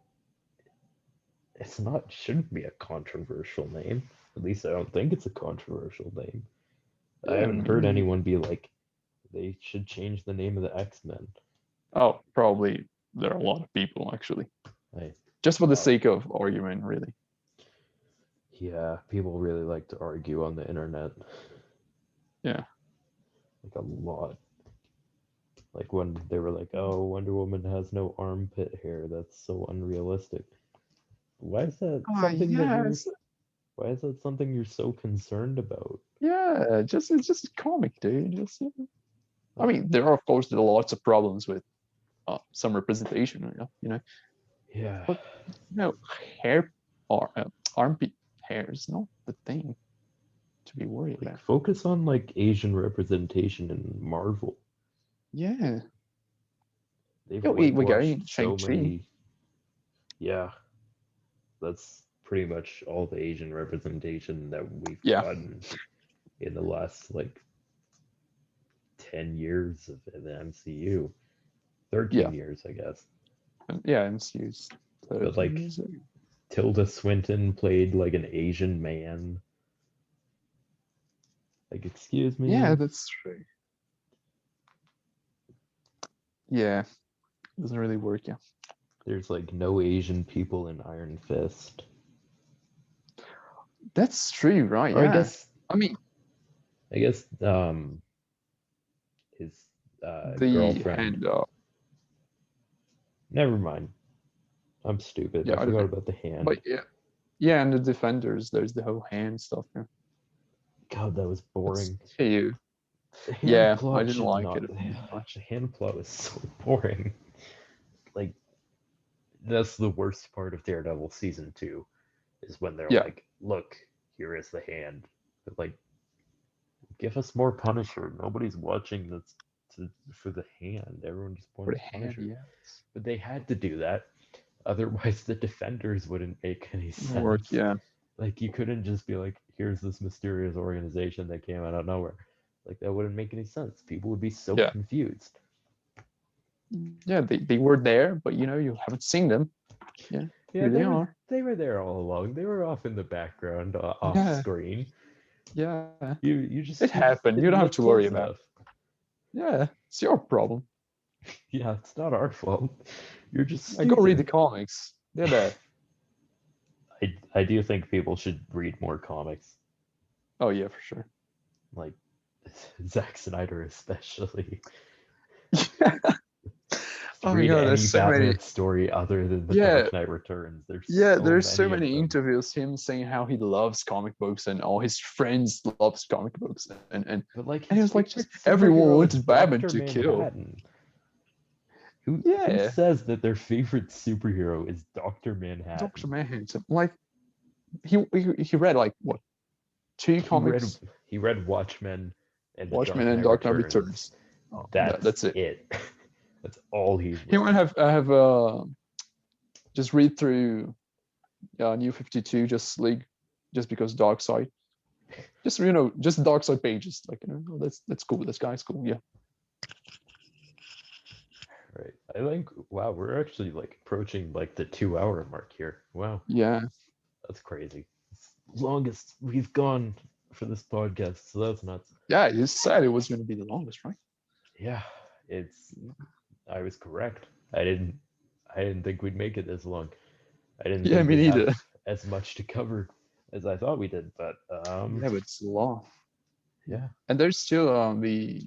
it's not shouldn't be a controversial name. At least I don't think it's a controversial name. I Yeah, haven't heard maybe. anyone be like they should change the name of the X-Men. Oh, probably there are a lot of people actually, I just for the uh, sake of argument, really. yeah, people really like to argue on the internet Yeah. like a lot. Like when they were like, "Oh, Wonder Woman has no armpit hair. That's so unrealistic." Why is that Oh, something that yeah, you're why is that something you're so concerned about? yeah. Just it's just a comic, dude. Just I Like, mean, there are of course there are lots of problems with some representation, yeah, but hair or armpit hair is not the thing to be worried like about. focus on like Asian representation in Marvel. Yeah. They've Yo, we're going whitewashed into so Shang-Chi. many. Yeah, that's pretty much all the Asian representation that we've Yeah. gotten in the last like 10 years of the MCU. Yeah. 13 years, I guess. Yeah, MCU's But 13 like years ago. Tilda Swinton played like an Asian man. Like, excuse Yeah, me. that's true. Yeah, doesn't really work. Yeah. There's like no Asian people in Iron Fist. That's true, right? Or Yeah. I mean, I guess his the girlfriend. hand Never mind. I'm stupid. I yeah, I don't forgot know. about the hand. But yeah. Yeah, and the defenders, there's the whole hand stuff. Yeah. God, that was That's boring. you. The hand Yeah, I plot didn't should like not. it much. The hand plot was so boring. Like that's the worst part of Daredevil season 2 is when they're Yeah. like, "Look, here is the hand." But like, give us more Punisher. Nobody's watching this for the hand. Everyone just For wants the hand, Punisher. yeah. But they had to do that. Otherwise, the defenders wouldn't make any Work, sense. yeah. Like, you couldn't just be like, here's this mysterious organization that came out of nowhere. Like, that wouldn't make any sense. People would be so Yeah. confused. Yeah, they were there, but you haven't seen them. Yeah. Yeah, Here they are. they were there all along. They were off in the background, off Yeah. screen. Yeah. It You just happened. You didn't don't have look to worry close about enough. it. Yeah. It's your problem. Yeah, it's not our fault. You're just I go read the stupid. comics. They're there. I do think people should read more comics, Oh yeah, for sure. like Zack Snyder especially. Oh my Read god, any there's so many. Batman story other than The Yeah, Dark Knight Returns. There's yeah, so there's so many of many them. interviews him saying how he loves comic books and all his friends loves comic books But like and he his was like just favorite everyone superhero is wanted Batman Doctor to kill. Manhattan. Who Yeah, says that their favorite superhero is Doctor Doctor Manhattan? Manhattan. Like he read like what, two He read comics, he read Watchmen and The Watchmen Dark and Knight Dark Knight Returns. Returns. Oh, That's that's it. it. That's all he's He read. might have just read through New 52 just because Dark Side. Just Dark Side pages. Like oh, that's cool. This guy's cool. Yeah. Right. I think wow, we're actually like approaching like the 2 hour mark here. Wow, Yeah. that's crazy. It's the longest we've gone for this podcast, so that's nuts. Yeah, you said it was going to be the longest, right? Yeah, it's I was correct. I didn't think we'd make it this long. I didn't Yeah, think me we'd have neither. as much to cover as I thought we did, but Yeah, but it's long. Yeah. And there's still the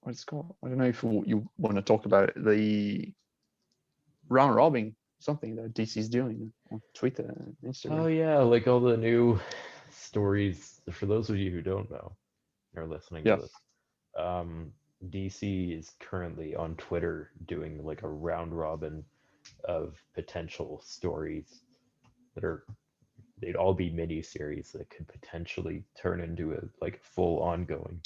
what's it called? I don't know if you want to talk about it. The round robin, something that DC's doing on Twitter and Oh Instagram. yeah, like all the new stories. For those of you who don't know, or listening to Yeah, this, um, DC is currently on Twitter doing like a round robin of potential stories that are they'd all be mini series that could potentially turn into a like full ongoing.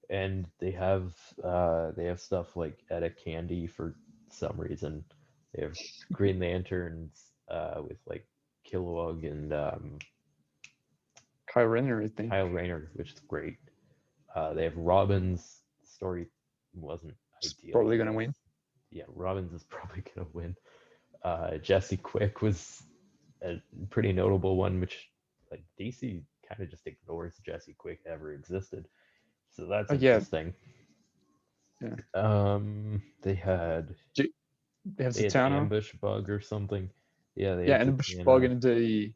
And they have stuff like Etta Candy for some reason. They have Green Lanterns with like Kilowog and Kyle Renner, I think, Kyle Rayner, which is great. They have Robin's story wasn't is ideal, probably I gonna guess. win. Yeah, Robin's is probably gonna win. Jesse Quick was a pretty notable one, which like DC kind of just ignores Jesse Quick ever existed. So that's Yeah, interesting. yeah. They had J- they have Zatanna. Ambush Bug or something. Yeah, they Yeah, had and ambush bug Zatanna.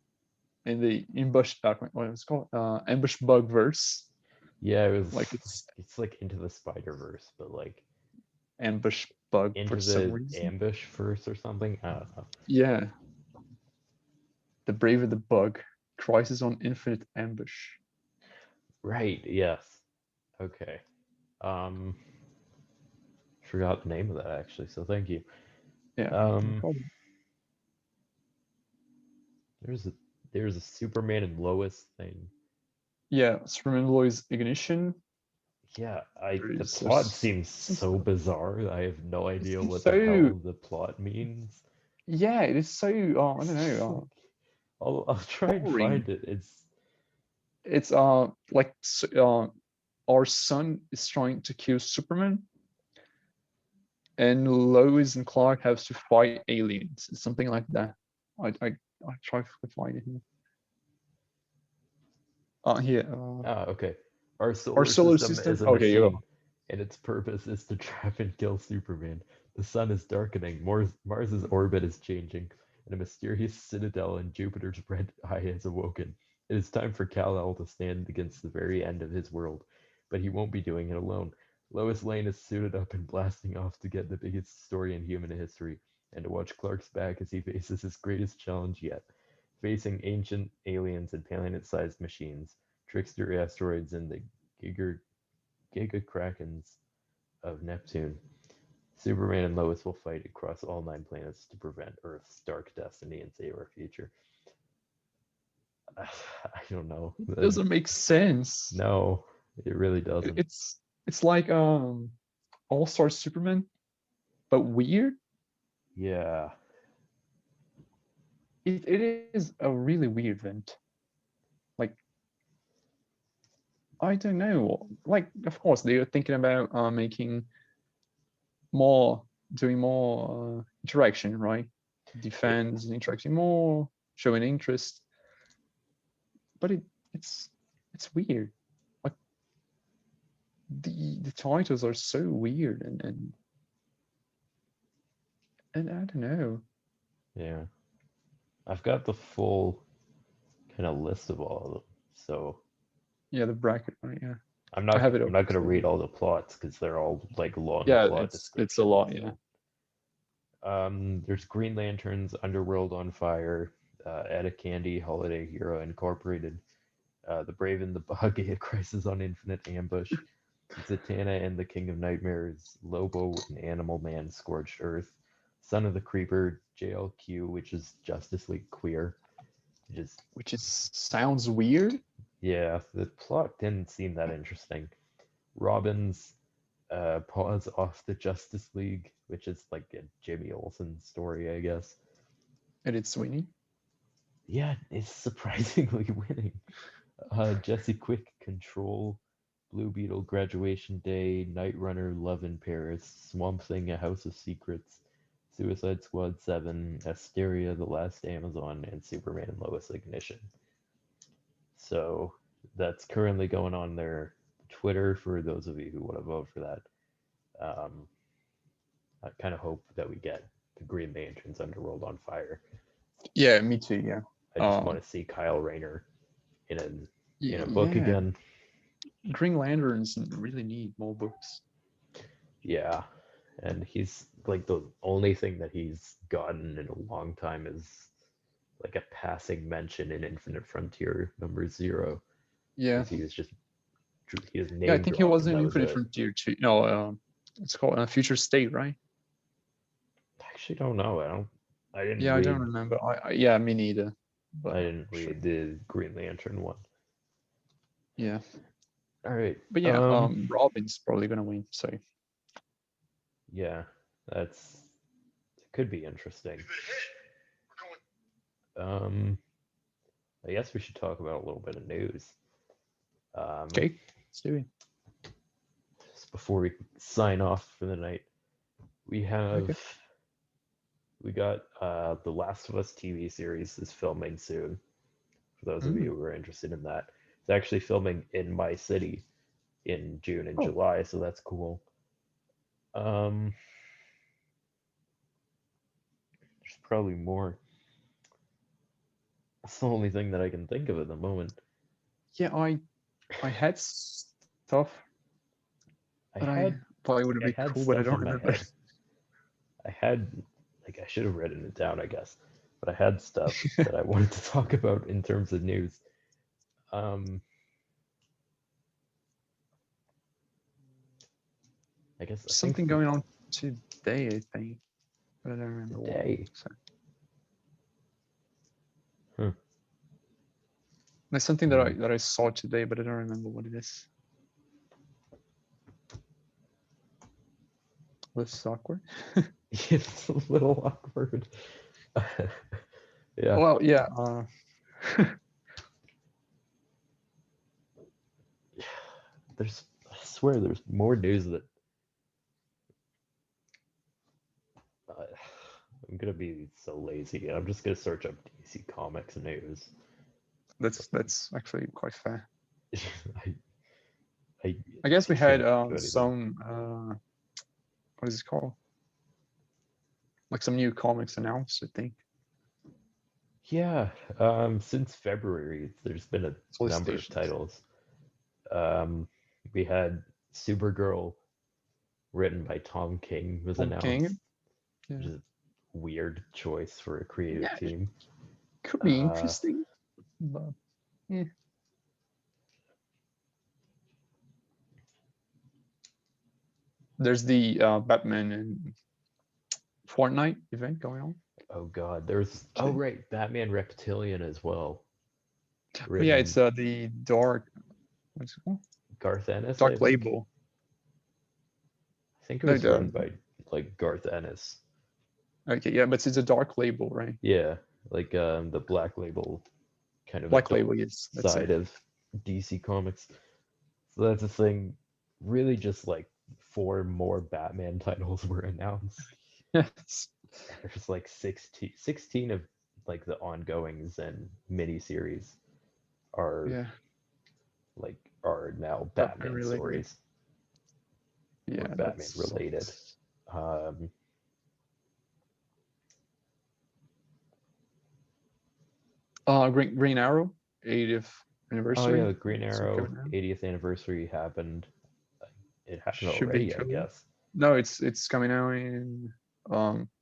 in the ambush what was it called? Ambush bug verse. Yeah, it was. Like it's It's like Into the Spider Verse, but like ambush bug for Into some the reason. Ambush Verse or something. I don't know. Yeah, the braver the bug. Crisis on Infinite Ambush. Right. Yes. Okay. Um, forgot the name of that actually. So thank you. Yeah, no Um, problem. there's a Superman and Lois thing. Yeah, Superman Lois Ignition. Yeah, the There's plot seems some so stuff. bizarre. I have no It idea seems what the so. hell the plot means. Yeah, it is so. I don't It's just like know. I'll try and Boring. find it. It's It's like our son is trying to kill Superman, and Lois and Clark have to fight aliens. It's something like that. I try to find it here. Here. okay. Our Our solar solar system system. is a Okay, you go. machine, and its purpose is to trap and kill Superman. The sun is darkening. Mars's orbit is changing, and a mysterious citadel in Jupiter's red eye has awoken. It is time for Kal-El to stand against the very end of his world, but he won't be doing it alone. Lois Lane is suited up and blasting off to get the biggest story in human history, and to watch Clark's back as he faces his greatest challenge yet, facing ancient aliens and planet-sized machines, trickster asteroids, and the giga, Gigakrakens of Neptune. Superman and Lois will fight across all 9 planets to prevent Earth's dark destiny and save our future. I don't know. It doesn't make sense. No, it really doesn't. It's like All Star Superman, but weird. Yeah, It is a really weird event. Like I don't know. Like of course they are thinking about making more, doing more interaction, right? The it, fans interacting more, showing interest. But it's it's weird. Like the titles are so weird and I don't know. yeah. I've got the full kind of list of all of them, so Yeah, the bracket, right? Yeah, I'm I not have it I'm open not gonna too. read all the plots because they're all like long Yeah, plot it's a descriptions. lot. Yeah, So there's Green Lanterns, Underworld on Fire, Etta Candy, Holiday Hero Incorporated, The Brave and the Bug, A Crisis on Infinite Ambush, Zatanna and the King of Nightmares, Lobo and Animal Man, Scorched Earth, Son of the Creeper, JLQ, which is Justice League Queer. Just which is sounds weird. yeah, the plot didn't seem that interesting. Robin's Paws Off the Justice League, which is like a Jimmy Olsen story, I guess. And it's Sweeney. Yeah, it's surprisingly winning. Jesse Quick, Control, Blue Beetle, Graduation Day, Night Runner, Love in Paris, Swamp Thing, A House of Secrets, Suicide Squad 7, Asteria, The Last Amazon, and Superman and Lois Ignition. So that's currently going on their Twitter for those of you who want to vote for that. Um, I kind of hope that we get the Green Lanterns Underworld on Fire. Yeah, me too. Yeah. I just want to see Kyle Rayner in a book Yeah. again. Green Lanterns really need more books. Yeah, and he's like the only thing that he's gotten in a long time is like a passing mention in Infinite Frontier number 0, Yeah, because he was yeah. I name think he dropped was and in that was Infinite it. Frontier too. No, it's called Future State, right? I actually don't know. I didn't Yeah, I don't read remember. Yeah, me neither. But I didn't sure. read the Green Lantern one. Yeah, All right. but yeah, Robin's probably gonna win. So Yeah, that's it could be interesting. Um, I guess we should talk about a little bit of news. Um, okay, let's do it. just before we sign off for the night, we Okay. have we got the Last of Us TV series is filming soon. For those of Mm. you who are interested in that, it's actually filming in my city in June and Oh, July, so that's cool. Um, there's probably more. That's the only thing that I can think of at the moment. yeah. I had stuff I that I had thought it would I be had cool, but I stuff don't in my remember. head. I had I should have written it down, I guess, but I had stuff that I wanted to talk about in terms of news. Um, I think Something going on today, I think, but I don't remember what. today. So Huh. there's something Hmm. that I saw today, but I don't remember what it is. This is awkward. It's a little awkward. Yeah, Well, yeah. there's. I swear, there's more news that. Uh, I'm gonna be so lazy. I'm just gonna search up DC Comics news. That's actually quite fair. I, I I guess we had shouldn't do anything. some what is it called? Like some new comics announced, I think. Yeah, since February, there's been a number of Solicitations. titles. Um, we had Supergirl, written by Tom King, was Tom announced, King. which Yeah. is a weird choice for a creative Yeah, it team. could be Uh, interesting, but yeah. There's the Batman and Fortnite event going on. oh God, there's oh Too. right, Batman Reptilian as well, Oh yeah, it's written the dark. What's it called? Garth Ennis, I Dark think. Label. I think it No, was the written by like Garth Ennis. okay, yeah, but it's a dark label, right? Yeah, like the Black Label kind of Black adult Label, yes, that's it. side of DC Comics. So that's the thing. Really, just like 4 more Batman titles were announced. Yes. There's like 16 of like the ongoings and miniseries are Yeah, are now Batman Batman related. stories or Yeah, that Batman related. sucks. Um, Green Arrow, 80th oh yeah, anniversary. the Green It's Arrow coming out. 80th anniversary happened. It happened Should be already, I cool. guess. No, it's coming out in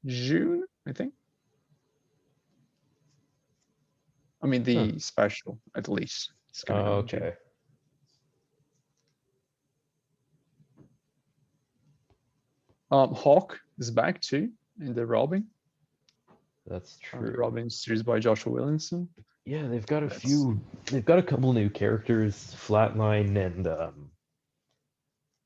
June, I think. I mean Huh. the special at least. It's coming out in June. Okay. Hawk is back too in the Robin. That's The true. Robin series by Joshua Williamson. Yeah, they've got a That's few. They've got a couple new characters, Flatline and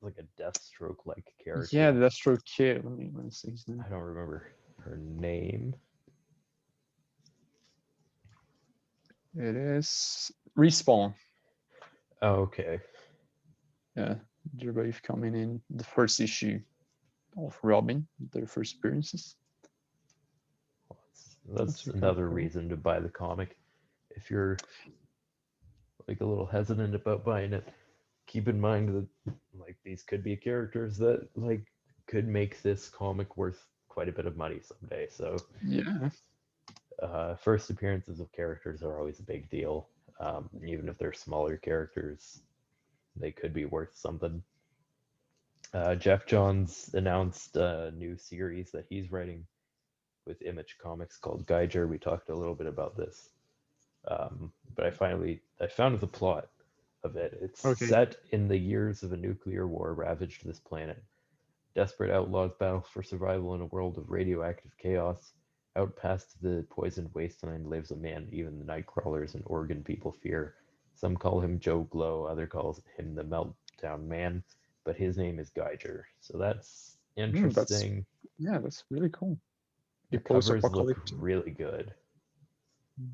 like a Deathstroke like yeah, character. the Deathstroke kid. Let me see his name. I don't remember her name. It is Respawn. Oh, okay. Yeah, they're both coming in the first issue of Robin, their first appearances. That's That's kind of another cool. reason to buy the comic. If you're like a little hesitant about buying it, keep in mind that like these could be characters that like could make this comic worth quite a bit of money someday. So Yeah, first appearances of characters are always a big deal, even if they're smaller characters. they could be worth something. Jeff Johns announced a new series that he's writing with Image Comics called Geiger. We talked a little bit about this, but I found the plot of it. It's Okay. set in the years of a nuclear war ravaged this planet. Desperate outlaws battle for survival in a world of radioactive chaos. Out past the poisoned wasteland lives a man even the night crawlers and Oregon people fear. Some call him Joe Glow, other calls him the Meltdown Man, but his name is Geiger. So that's That's interesting. yeah, that's really cool. The The covers look post-apocalyptic. really good.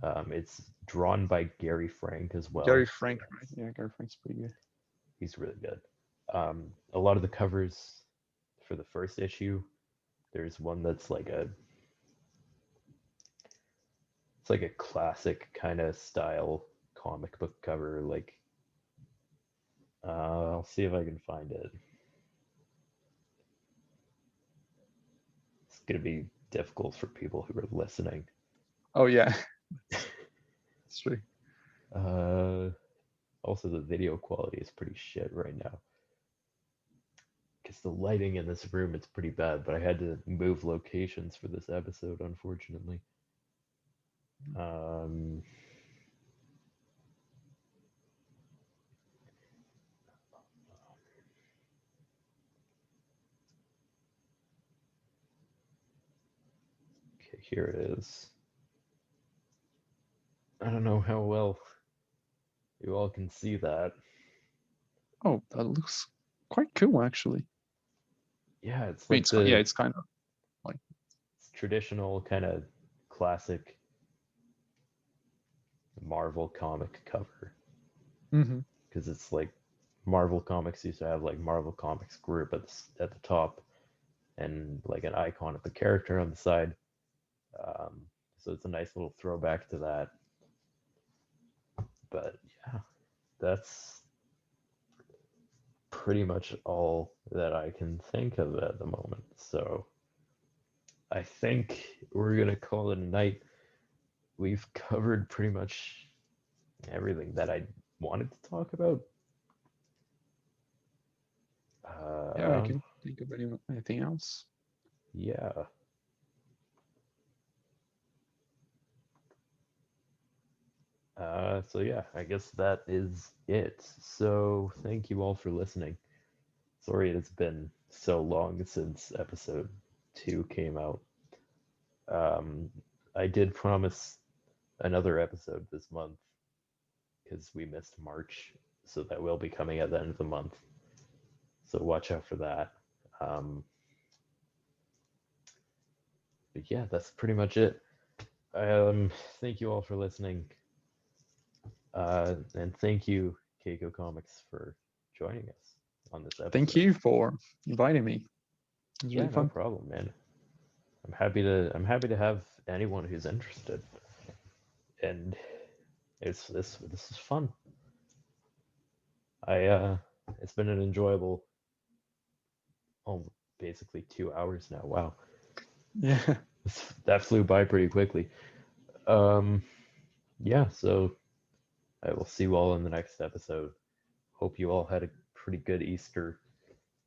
Mm. It's drawn by Gary Frank as Gary well. Frank, right? Yeah, Gary Frank's pretty good. He's really good. A lot of the covers for the first issue, there's one that's like it's like a classic kind of style comic book cover. Like, I'll see if I can find it. It's gonna be difficult for people who are listening. Oh yeah, that's true. Uh, Also, the video quality is pretty shit right now because the lighting in this room it's pretty bad. But I had to move locations for this episode, unfortunately. Um, okay, here it is. I don't know how well you all can see that. Oh, that looks quite cool actually. Yeah, it's I mean, like it's yeah, the it's kind of like traditional kind of classic Marvel comic cover hmm because it's like Marvel Comics used to have like Marvel Comics Group at the top and like an icon of the character on the side. Um, so it's a nice little throwback to that. But yeah, that's pretty much all that I can think of at the moment. So I think we're gonna call it a night. We've covered pretty much everything that I wanted to talk about. yeah, I Uh, can think of anything else. yeah. So yeah, I guess that is it. So thank you all for listening. Sorry it's been so long since episode 2 came out. Um, I did promise another episode this month because we missed March, so that will be coming at the end of the month. So watch out for that. Um, but yeah, that's pretty much it. Thank you all for listening. And thank you, Keiko Comics, for joining us on this Thank episode. you for inviting me. It was Yeah, really no fun. problem, man. I'm happy to have anyone who's interested. And this is fun. I It's been an enjoyable oh basically 2 hours now. Wow. Yeah. That flew by pretty quickly. Um yeah, so I will see you all in the next episode. Hope you all had a pretty good Easter.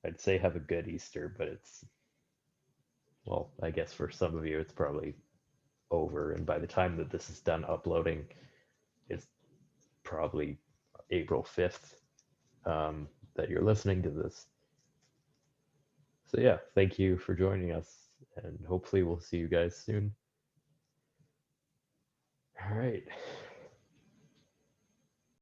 I'd say have a good Easter, but it's well, I guess for some of you it's probably over, and by the time that this is done uploading, it's probably April 5th that you're listening to this. So, yeah, thank you for joining us, and hopefully, we'll see you guys soon. All right.